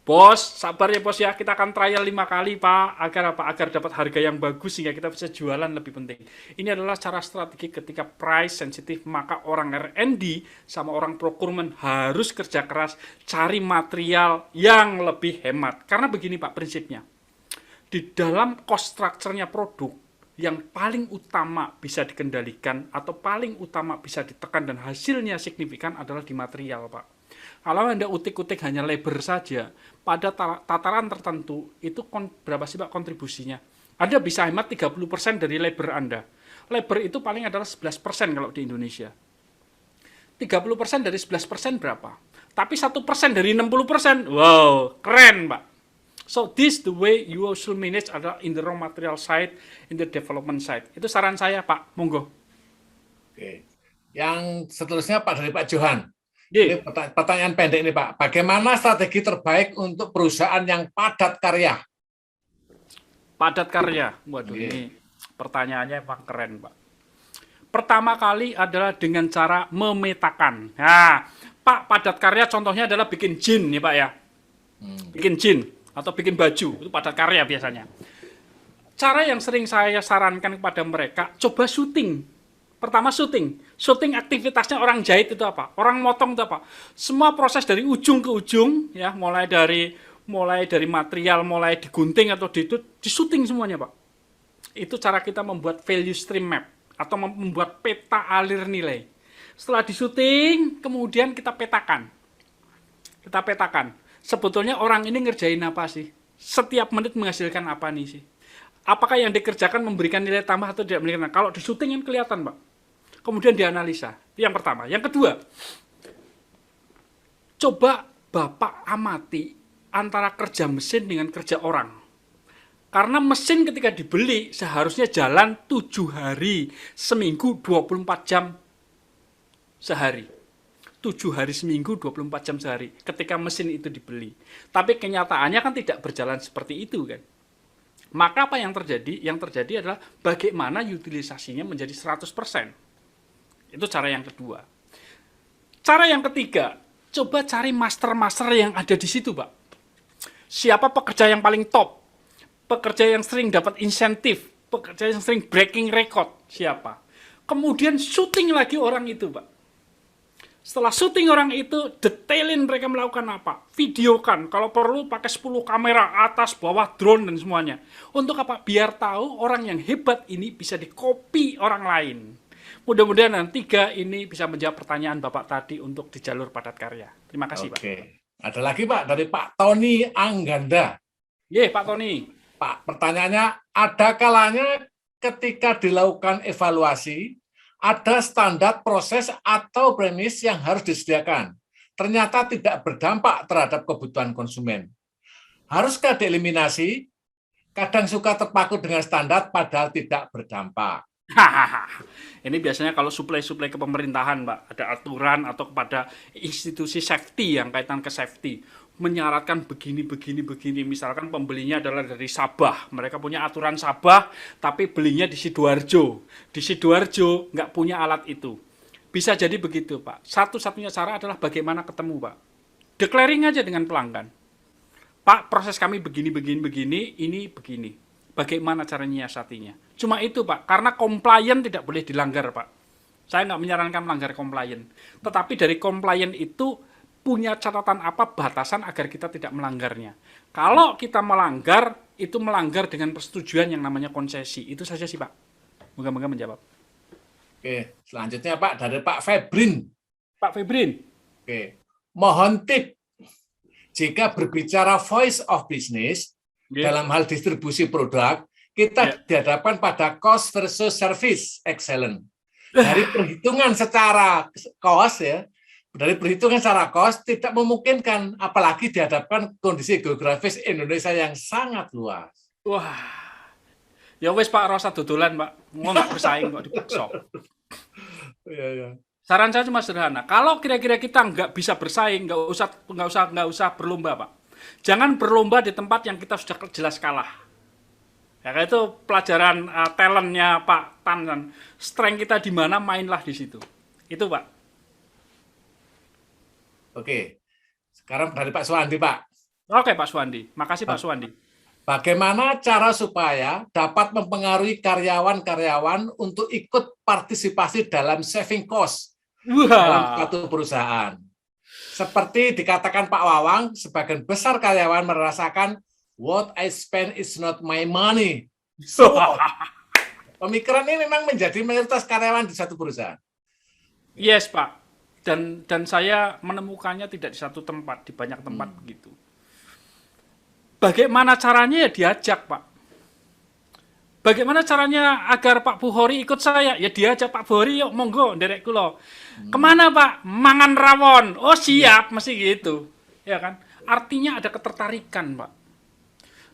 Bos, sabar ya bos ya, kita akan trial 5 kali Pak, agar apa? Agar dapat harga yang bagus sehingga kita bisa jualan lebih penting. Ini adalah cara strategi ketika price sensitif, maka orang R&D sama orang procurement harus kerja keras cari material yang lebih hemat. Karena begini Pak prinsipnya. Di dalam cost structure-nya produk, yang paling utama bisa dikendalikan atau paling utama bisa ditekan dan hasilnya signifikan adalah di material Pak. Kalau Anda utik-utik hanya labor saja, pada tataran tertentu itu berapa sih Pak kontribusinya? Anda bisa hemat 30% dari labor Anda. Labor itu paling adalah 11% kalau di Indonesia. 30% dari 11% berapa? Tapi 1% dari 60%, wow, keren Pak. So this the way you should manage adalah in the raw material side, in the development side. Itu saran saya Pak, monggo. Oke. Yang seterusnya Pak dari Pak Johan. Ye. Ini pertanyaan pendek ini Pak. Bagaimana strategi terbaik untuk perusahaan yang padat karya? Padat karya. Waduh, ini pertanyaannya emang keren Pak. Pertama kali adalah dengan cara memetakan. Nah, Pak, padat karya contohnya adalah bikin jin nih Pak ya. Bikin jin atau bikin baju, itu padat karya biasanya. Cara yang sering saya sarankan kepada mereka, coba syuting. Pertama syuting. Syuting aktivitasnya orang jahit itu apa? Orang motong itu apa? Semua proses dari ujung ke ujung, ya, mulai dari material, mulai digunting atau disyuting semuanya, Pak. Itu cara kita membuat value stream map atau membuat peta alir nilai. Setelah disyuting, kemudian kita petakan. Sebetulnya orang ini ngerjain apa sih? Setiap menit menghasilkan apa nih sih? Apakah yang dikerjakan memberikan nilai tambah atau tidak memberikan? Kalau di syuting kan kelihatan, Pak. Kemudian dianalisa. Itu yang pertama. Yang kedua, coba Bapak amati antara kerja mesin dengan kerja orang. Karena mesin ketika dibeli seharusnya jalan 7 hari, seminggu 24 jam sehari. 7 hari seminggu, 24 jam sehari ketika mesin itu dibeli. Tapi kenyataannya kan tidak berjalan seperti itu kan. Maka apa yang terjadi? Yang terjadi adalah bagaimana utilisasinya menjadi 100%. Itu cara yang kedua. Cara yang ketiga, coba cari master-master yang ada di situ, Pak. Siapa pekerja yang paling top? Pekerja yang sering dapat insentif, pekerja yang sering breaking record, siapa? Kemudian syuting lagi orang itu, Pak. Setelah syuting orang itu, detailin mereka melakukan apa. Videokan, kalau perlu pakai 10 kamera, atas, bawah, drone, dan semuanya. Untuk apa? Biar tahu orang yang hebat ini bisa di-copy orang lain. Mudah-mudahan nanti 3 ini bisa menjawab pertanyaan Bapak tadi untuk di jalur padat karya. Terima kasih, Pak. Oke. Ada lagi, Pak, dari Pak Tony Angganda. Ye, Pak Tony. Pak, pertanyaannya, ada kalanya ketika dilakukan evaluasi, ada standar proses atau premis yang harus disediakan. Ternyata tidak berdampak terhadap kebutuhan konsumen. Haruskah dieliminasi? Kadang suka terpaku dengan standar padahal tidak berdampak. Ini biasanya kalau suplai-suplai ke pemerintahan, Pak. Ada aturan atau kepada institusi safety yang kaitan ke safety. menyaratkan begini. Misalkan pembelinya adalah dari Sabah. Mereka punya aturan Sabah, tapi belinya di Sidoarjo. Di Sidoarjo nggak punya alat itu. Bisa jadi begitu, Pak. Satu-satunya cara adalah bagaimana ketemu, Pak. Declaring aja dengan pelanggan. Pak, proses kami begini, ini begini. Bagaimana cara nyiasatinya? Cuma itu, Pak. Karena compliant tidak boleh dilanggar, Pak. Saya nggak menyarankan melanggar compliant. Tetapi dari compliant itu punya catatan apa, batasan agar kita tidak melanggarnya. Kalau kita melanggar, itu melanggar dengan persetujuan yang namanya konsesi. Itu saja sih, Pak. Moga-moga menjawab. Oke, selanjutnya Pak dari Pak Febrin. Pak Febrin. Oke, mohon tip jika berbicara voice of business dalam hal distribusi produk, kita dihadapkan pada cost versus service excellent. Dari perhitungan secara cost ya, dari perhitungan secara cost tidak memungkinkan, apalagi dihadapkan kondisi geografis Indonesia yang sangat luas. Wah. Ya wes Pak, rasa dodolan Pak, mau nggak bersaing kok dipaksa. Ya. Saran saya cuma sederhana, kalau kira-kira kita nggak bisa bersaing, nggak usah berlomba Pak. Jangan berlomba di tempat yang kita sudah jelas kalah. Ya itu pelajaran talentnya Pak Tan kan. Strength kita di mana, mainlah di situ. Itu Pak. Oke, sekarang dari Pak Suwandi Pak. Oke Pak Suwandi, makasih Pak Suwandi. Bagaimana cara supaya dapat mempengaruhi karyawan-karyawan untuk ikut partisipasi dalam saving cost dalam suatu perusahaan? Seperti dikatakan Pak Wawang, sebagian besar karyawan merasakan what I spend is not my money. So, pemikiran ini memang menjadi mayoritas karyawan di satu perusahaan. Yes Pak, dan saya menemukannya tidak di satu tempat, di banyak tempat begitu. Bagaimana caranya ya diajak Pak. Bagaimana caranya agar Pak Buhori ikut saya? Ya diajak Pak Buhori, yuk monggo nderek kula. Kemana Pak? Mangan rawon. Oh siap, mesti gitu. Ya kan? Artinya ada ketertarikan Pak.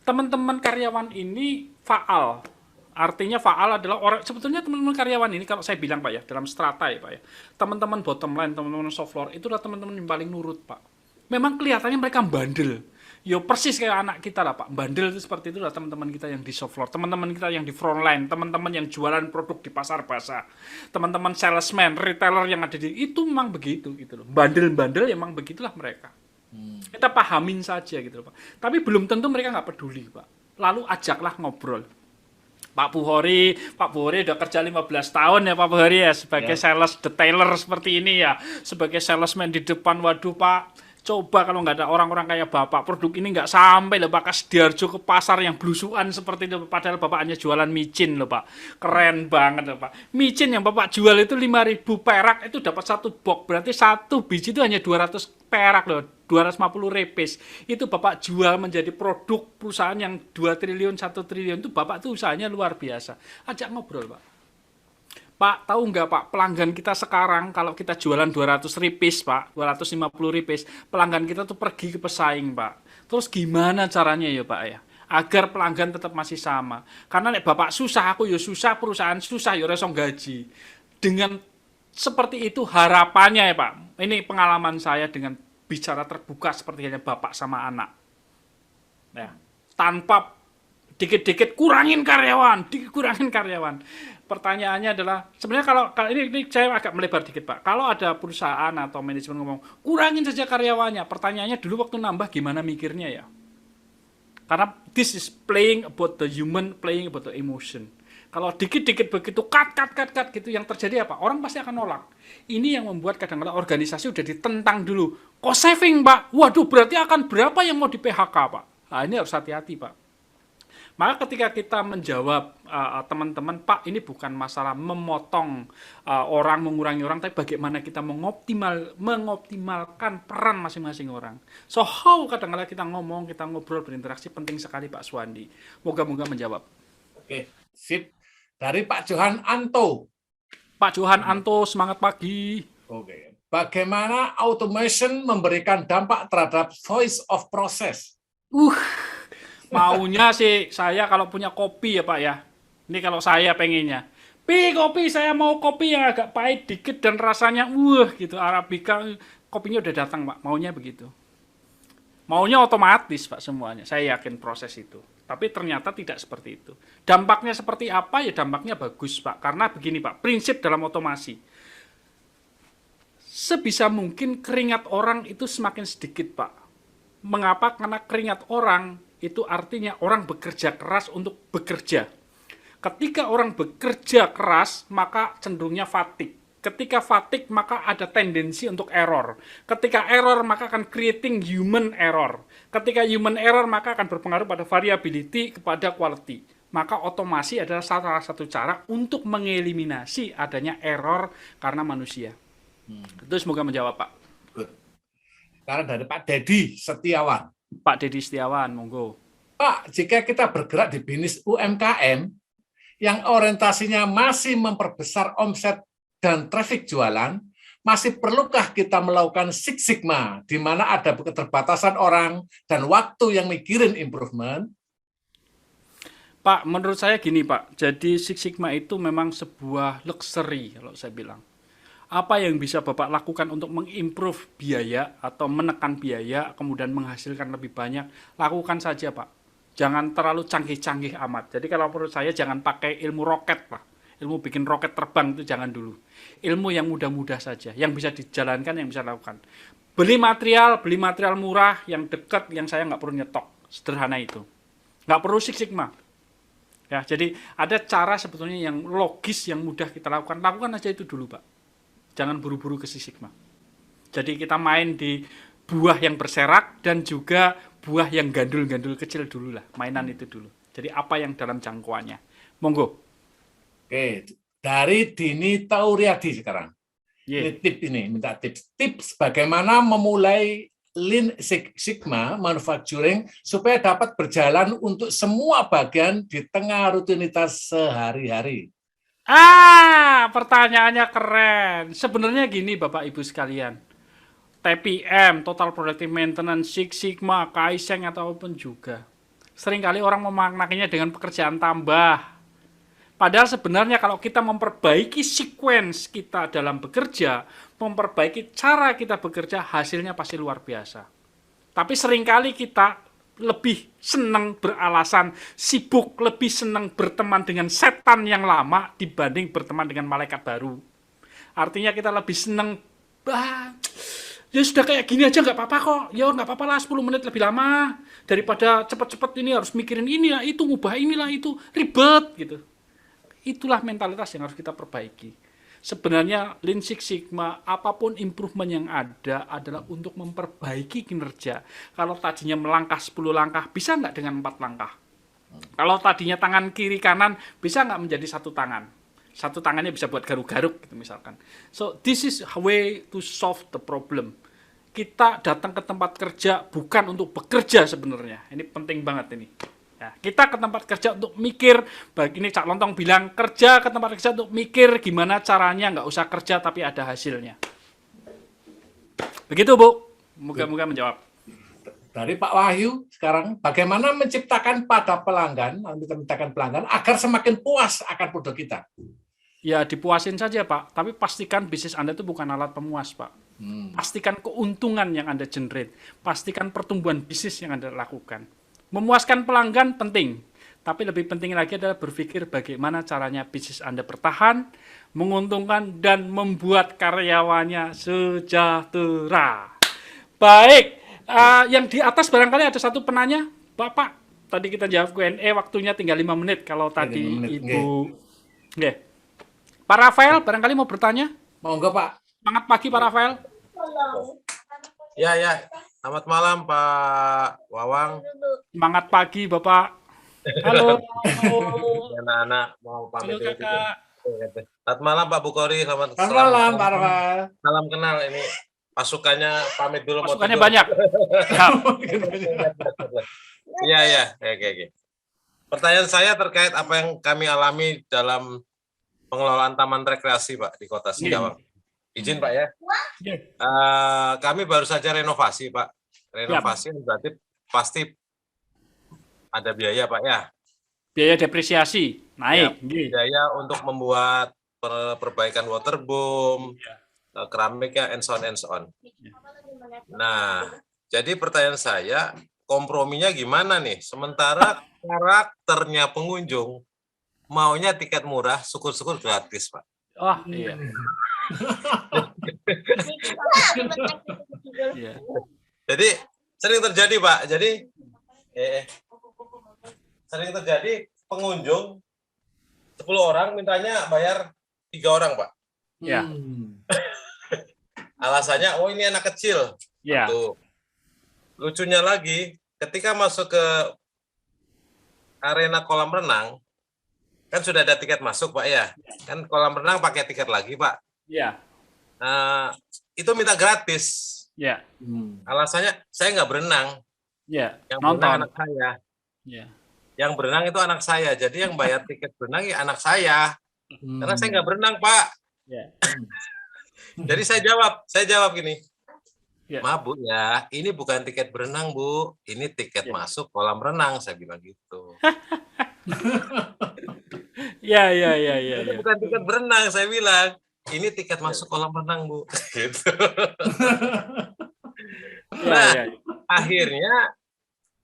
Teman-teman karyawan ini faal. Artinya faal adalah orang, sebetulnya teman-teman karyawan ini kalau saya bilang Pak ya, dalam strata ya Pak ya. Teman-teman bottom line, teman-teman soft floor, itu adalah teman-teman yang paling nurut Pak. Memang kelihatannya mereka bandel. Yo persis kayak anak kita lah Pak. Bandel itu seperti itu lah teman-teman kita yang di soft floor, teman-teman kita yang di front line, teman-teman yang jualan produk di pasar basah, teman-teman salesman, retailer yang ada di itu memang begitu gitu loh. Bandel-bandel emang begitulah mereka. Kita pahamin saja gitu loh Pak. Tapi belum tentu mereka nggak peduli Pak. Lalu ajaklah ngobrol. Pak Buhori udah kerja 15 tahun ya Pak Buhori ya sebagai sales detailer seperti ini ya, sebagai salesman di depan. Waduh Pak, coba kalau nggak ada orang-orang kayak Bapak, produk ini nggak sampai loh Pak ke Sidoarjo, ke pasar yang blusukan seperti itu. Padahal Bapak hanya jualan micin loh Pak. Keren banget loh Pak. Micin yang Bapak jual itu 5.000 perak, itu dapat satu box. Berarti satu biji itu hanya 200 perak loh. 250 repis. Itu Bapak jual menjadi produk perusahaan yang 2 triliun, 1 triliun. Itu Bapak tuh usahanya luar biasa. Ajak ngobrol Pak. Pak, tahu nggak Pak, pelanggan kita sekarang kalau kita jualan 200 ripis Pak, 250 ripis, pelanggan kita tuh pergi ke pesaing Pak. Terus gimana caranya ya Pak ya? Agar pelanggan tetap masih sama. Karena nek Bapak susah, aku ya susah, perusahaan susah, ya resong gaji. Dengan seperti itu harapannya ya Pak, ini pengalaman saya dengan bicara terbuka seperti hanya Bapak sama anak. Ya, tanpa dikit-dikit kurangin karyawan. Pertanyaannya adalah, sebenarnya kalau ini saya agak melebar dikit Pak. Kalau ada perusahaan atau manajemen ngomong, kurangin saja karyawannya. Pertanyaannya dulu waktu nambah gimana mikirnya ya? Karena this is playing about the human, playing about the emotion. Kalau dikit-dikit begitu, cut gitu, yang terjadi apa? Orang pasti akan nolak. Ini yang membuat kadang-kadang organisasi udah ditentang dulu. Cost saving Pak, waduh berarti akan berapa yang mau di PHK Pak? Nah ini harus hati-hati Pak. Maka ketika kita menjawab teman-teman, Pak, ini bukan masalah memotong orang, mengurangi orang, tapi bagaimana kita mengoptimalkan peran masing-masing orang. So, how kadang-kadang kita ngomong, kita ngobrol, berinteraksi, penting sekali Pak Suwandi. Moga-moga menjawab. Oke, sip. Dari Pak Johan Anto. Pak Johan Anto, semangat pagi. Oke. Bagaimana automation memberikan dampak terhadap voice of process? Maunya sih saya kalau punya kopi ya Pak ya. Ini kalau saya pengennya. Kopi saya mau kopi yang agak pahit dikit dan rasanya gitu. Arabica kopinya udah datang Pak. Maunya begitu. Maunya otomatis, Pak, semuanya. Saya yakin proses itu. Tapi ternyata tidak seperti itu. Dampaknya seperti apa? Ya dampaknya bagus, Pak. Karena begini, Pak, prinsip dalam otomasi. Sebisa mungkin keringat orang itu semakin sedikit, Pak. Mengapa? Karena keringat orang itu artinya orang bekerja keras untuk bekerja. Ketika orang bekerja keras, maka cenderungnya fatigue. Ketika fatigue, maka ada tendensi untuk error. Ketika error, maka akan creating human error. Ketika human error, maka akan berpengaruh pada variability, kepada quality. Maka otomasi adalah salah satu cara untuk mengeliminasi adanya error karena manusia. Itu semoga menjawab, Pak. Good. Sekarang dari Pak Dedi Setiawan. Pak Dedi Setiawan, monggo. Pak, jika kita bergerak di bisnis UMKM yang orientasinya masih memperbesar omset dan traffic jualan, masih perlukah kita melakukan Six Sigma, di mana ada keterbatasan orang dan waktu yang mikirin improvement? Pak, menurut saya gini, Pak. Jadi Six Sigma itu memang sebuah luxury, kalau saya bilang. Apa yang bisa Bapak lakukan untuk mengimprove biaya atau menekan biaya, kemudian menghasilkan lebih banyak, lakukan saja, Pak. Jangan terlalu canggih-canggih amat. Jadi kalau menurut saya jangan pakai ilmu roket, Pak. Ilmu bikin roket terbang itu jangan dulu. Ilmu yang mudah-mudah saja, yang bisa dijalankan, yang bisa dilakukan. Beli material murah, yang dekat, yang saya nggak perlu nyetok. Sederhana itu. Nggak perlu Six Sigma. Ya, jadi ada cara sebetulnya yang logis, yang mudah kita lakukan. Lakukan aja itu dulu, Pak. Jangan buru-buru ke Six Sigma. Jadi kita main di buah yang berserak dan juga buah yang gandul-gandul kecil dulu lah. Mainan itu dulu. Jadi apa yang dalam jangkauannya. Monggo. Oke, dari Dini Tauriadi sekarang. Yeah. Ini minta tips bagaimana memulai Lean Six Sigma manufacturing supaya dapat berjalan untuk semua bagian di tengah rutinitas sehari-hari. Pertanyaannya keren. Sebenarnya gini Bapak Ibu sekalian. TPM, Total Productive Maintenance, Six Sigma, Kaizen ataupun juga. Seringkali orang memaknainya dengan pekerjaan tambah. Padahal sebenarnya kalau kita memperbaiki sequence kita dalam bekerja, memperbaiki cara kita bekerja, hasilnya pasti luar biasa. Tapi seringkali kita lebih senang beralasan sibuk, lebih senang berteman dengan setan yang lama dibanding berteman dengan malaikat baru. Artinya kita lebih senang, ya sudah kayak gini aja nggak apa-apa kok, ya nggak apa-apa lah 10 menit lebih lama, daripada cepat-cepat ini harus mikirin ini lah, itu ngubah inilah, itu ribet gitu. Itulah mentalitas yang harus kita perbaiki. Sebenarnya Lean Six Sigma, apapun improvement yang ada adalah untuk memperbaiki kinerja. Kalau tadinya melangkah 10 langkah, bisa nggak dengan 4 langkah? Kalau tadinya tangan kiri kanan, bisa nggak menjadi satu tangan? Satu tangannya bisa buat garuk-garuk gitu misalkan. So this is a way to solve the problem. Kita datang ke tempat kerja bukan untuk bekerja sebenarnya. Ini penting banget ini. Ya, kita ke tempat kerja untuk mikir, ini Cak Lontong bilang, kerja ke tempat kerja untuk mikir gimana caranya, nggak usah kerja tapi ada hasilnya. Begitu Bu, moga-moga menjawab. Dari Pak Wahyu sekarang, bagaimana menciptakan pada pelanggan, menciptakan pelanggan agar semakin puas akan produk kita? Ya dipuasin saja Pak, tapi pastikan bisnis Anda itu bukan alat pemuas Pak. Pastikan keuntungan yang Anda generate, pastikan pertumbuhan bisnis yang Anda lakukan. Memuaskan pelanggan penting, tapi lebih penting lagi adalah berpikir bagaimana caranya bisnis Anda bertahan, menguntungkan, dan membuat karyawannya sejahtera. Baik, yang di atas barangkali ada satu penanya, Bapak. Tadi kita jawab Q&A, waktunya tinggal 5 menit. Kalau tadi Ibu... Nggih. Pak Rafael, barangkali mau bertanya? Monggo Pak. Semangat pagi Pak Rafael. Ya. Selamat malam Pak Wawang. Semangat pagi Bapak. Halo. Anak-anak mau pamit. Halo Kakak. Selamat malam Pak Bukhari. Selamat malam Pak Rafael. Salam kenal ini. Pasukannya pamit dulu. Pasukannya banyak. Iya. Oke. Pertanyaan saya terkait apa yang kami alami dalam pengelolaan taman rekreasi Pak di Kota Singkawang. Izin Pak ya. Kami baru saja renovasi Pak. Renovasi berarti pasti ada biaya Pak ya. Biaya depresiasi naik. Ya, biaya untuk membuat perbaikan waterboom, keramiknya, and so on. Nah, Jadi pertanyaan saya, komprominya gimana nih? Sementara karakternya pengunjung maunya tiket murah, syukur-syukur gratis, Pak. Oh, iya. Iya. Jadi sering terjadi, Pak. Jadi sering terjadi pengunjung 10 orang mintanya bayar 3 orang, Pak. Ya. Alasannya, oh ini anak kecil. Ya. Tuh. Lucunya lagi, ketika masuk ke arena kolam renang, kan sudah ada tiket masuk, Pak ya. Kan kolam renang pakai tiket lagi, Pak. Ya. Itu minta gratis. Ya. Alasannya, saya nggak berenang. Ya. Yang Nonton. berenang anak saya. Ya. Yang berenang itu anak saya. Jadi yang bayar tiket berenang ya anak saya. Karena saya nggak berenang, Pak. Ya. Jadi saya jawab gini. Ya. Maaf Bu ya, ini bukan tiket berenang Bu, ini tiket Ya. masuk kolam renang, saya bilang gitu. Ya. Itu bukan tiket berenang, saya bilang. Ini tiket masuk kolam renang Bu. Gitu. Nah, akhirnya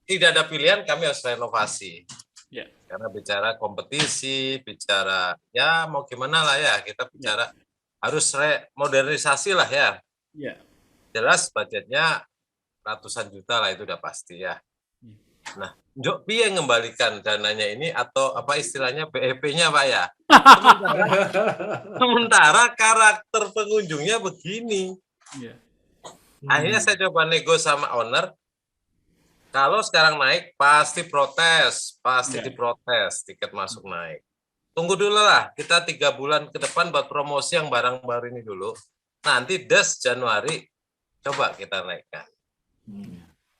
tidak ada pilihan, kami harus renovasi. Ya. Karena bicara kompetisi, bicara ya mau gimana lah ya, kita bicara harus modernisasi lah ya. Ya. Jelas budgetnya ratusan juta lah, itu udah pasti ya. Nah, Jok piye ngembalikan dananya ini atau apa istilahnya BEP-nya Pak ya? Sementara karakter pengunjungnya begini. Ya. Akhirnya saya coba nego sama owner. Kalau sekarang naik pasti protes, pasti diprotes, tiket masuk naik. Tunggu dulu lah, kita 3 bulan ke depan buat promosi yang barang baru ini dulu. Nanti Januari coba kita naikkan.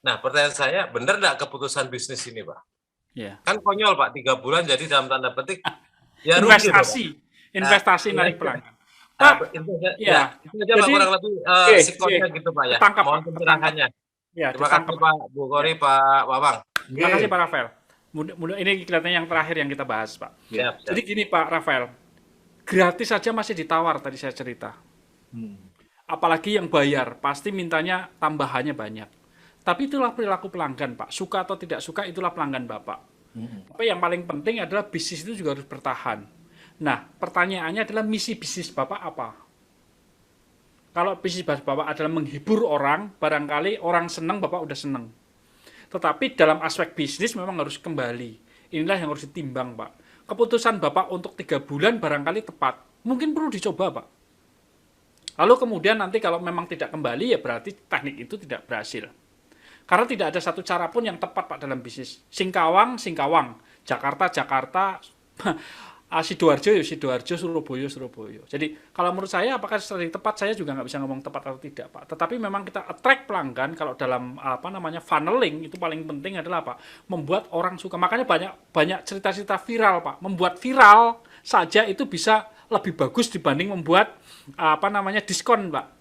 Nah, pertanyaan saya, benar nggak keputusan bisnis ini, Pak? Ya. Kan konyol, Pak, 3 bulan jadi dalam tanda petik ya rugi. Investasi narik pelanggan. Itu aja Pak, kurang lebih psikonya gitu, Pak ya. Ketangkap, Mohon pencerahannya. Ya, Terima kasih Pak, Bu Kori, Pak Wawang. Terima kasih Pak Rafael. Ini kelihatannya yang terakhir yang kita bahas, Pak. Siap. Jadi gini Pak Rafael, gratis saja masih ditawar tadi saya cerita. Apalagi yang bayar, pasti mintanya tambahannya banyak. Tapi itulah perilaku pelanggan, Pak. Suka atau tidak suka, itulah pelanggan Bapak. Tapi yang paling penting adalah bisnis itu juga harus bertahan. Nah, pertanyaannya adalah misi bisnis Bapak apa? Kalau bisnis Bapak adalah menghibur orang, barangkali orang senang, Bapak udah senang. Tetapi dalam aspek bisnis memang harus kembali. Inilah yang harus ditimbang, Pak. Keputusan Bapak untuk 3 bulan barangkali tepat. Mungkin perlu dicoba, Pak. Lalu kemudian nanti kalau memang tidak kembali, ya berarti teknik itu tidak berhasil. Karena tidak ada satu cara pun yang tepat, Pak, dalam bisnis. Singkawang, Jakarta, Sidoarjo, Surabaya. Jadi kalau menurut saya, apakah strategi tepat, saya juga nggak bisa ngomong tepat atau tidak, Pak. Tetapi memang kita attract pelanggan, kalau dalam funneling, itu paling penting adalah Pak, membuat orang suka. Makanya banyak cerita-cerita viral, Pak. Membuat viral saja itu bisa lebih bagus dibanding membuat diskon, Pak.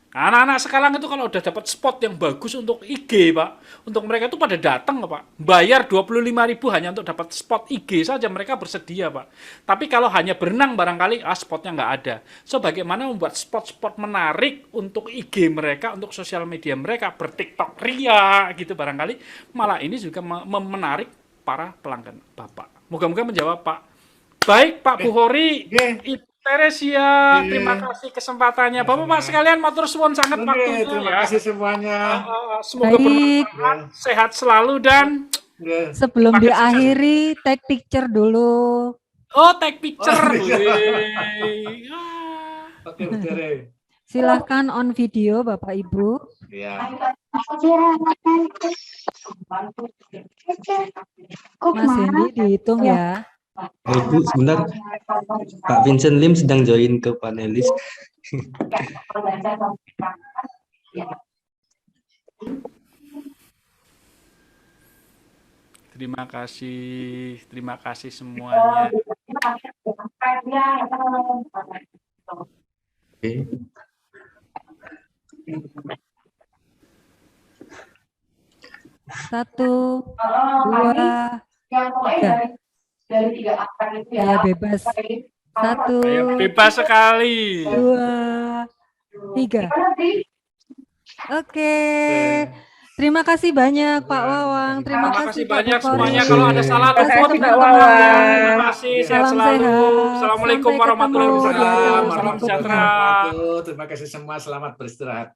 Anak-anak sekarang itu kalau udah dapat spot yang bagus untuk IG, Pak, untuk mereka itu pada datang, Pak. Bayar 25.000 hanya untuk dapat spot IG saja, mereka bersedia, Pak. Tapi kalau hanya berenang barangkali spotnya nggak ada. So, bagaimana membuat spot-spot menarik untuk IG mereka, untuk sosial media mereka, bertiktok ria gitu barangkali, malah ini juga menarik para pelanggan Bapak. Moga-moga menjawab, Pak. Baik, Pak Bukhori, Ibu Teresia, terima kasih kesempatannya. Bapak-bapak sekalian, matur suwun sangat waktunya. Terima kasih semuanya. Semoga bermanfaat, sehat selalu dan sebelum diakhiri take picture dulu. Oh, take picture. Oke, Bu Tere. Silahkan on video Bapak Ibu. Ya. Mas Hendy dihitung ya. Ibu, sebentar. Pak Vincent Lim sedang join ke panelis. Terima kasih semuanya. Oke. Satu, dua, tiga. Dari 3 angka itu ya. Bebas. 1, bebas sekali. 2, 3. Oke. Terima kasih banyak Pak Wawang. Terima kasih Pak banyak Bukhari. semuanya. Kalau ada salah Terima kasih telepon, teman-teman. terima kasih. Sehat Salam selalu. sehat. Assalamualaikum Sampai ketemu warahmatullahi di acara wabarakatuh. Salam berikutnya. sejahtera. Terima kasih semua, selamat beristirahat.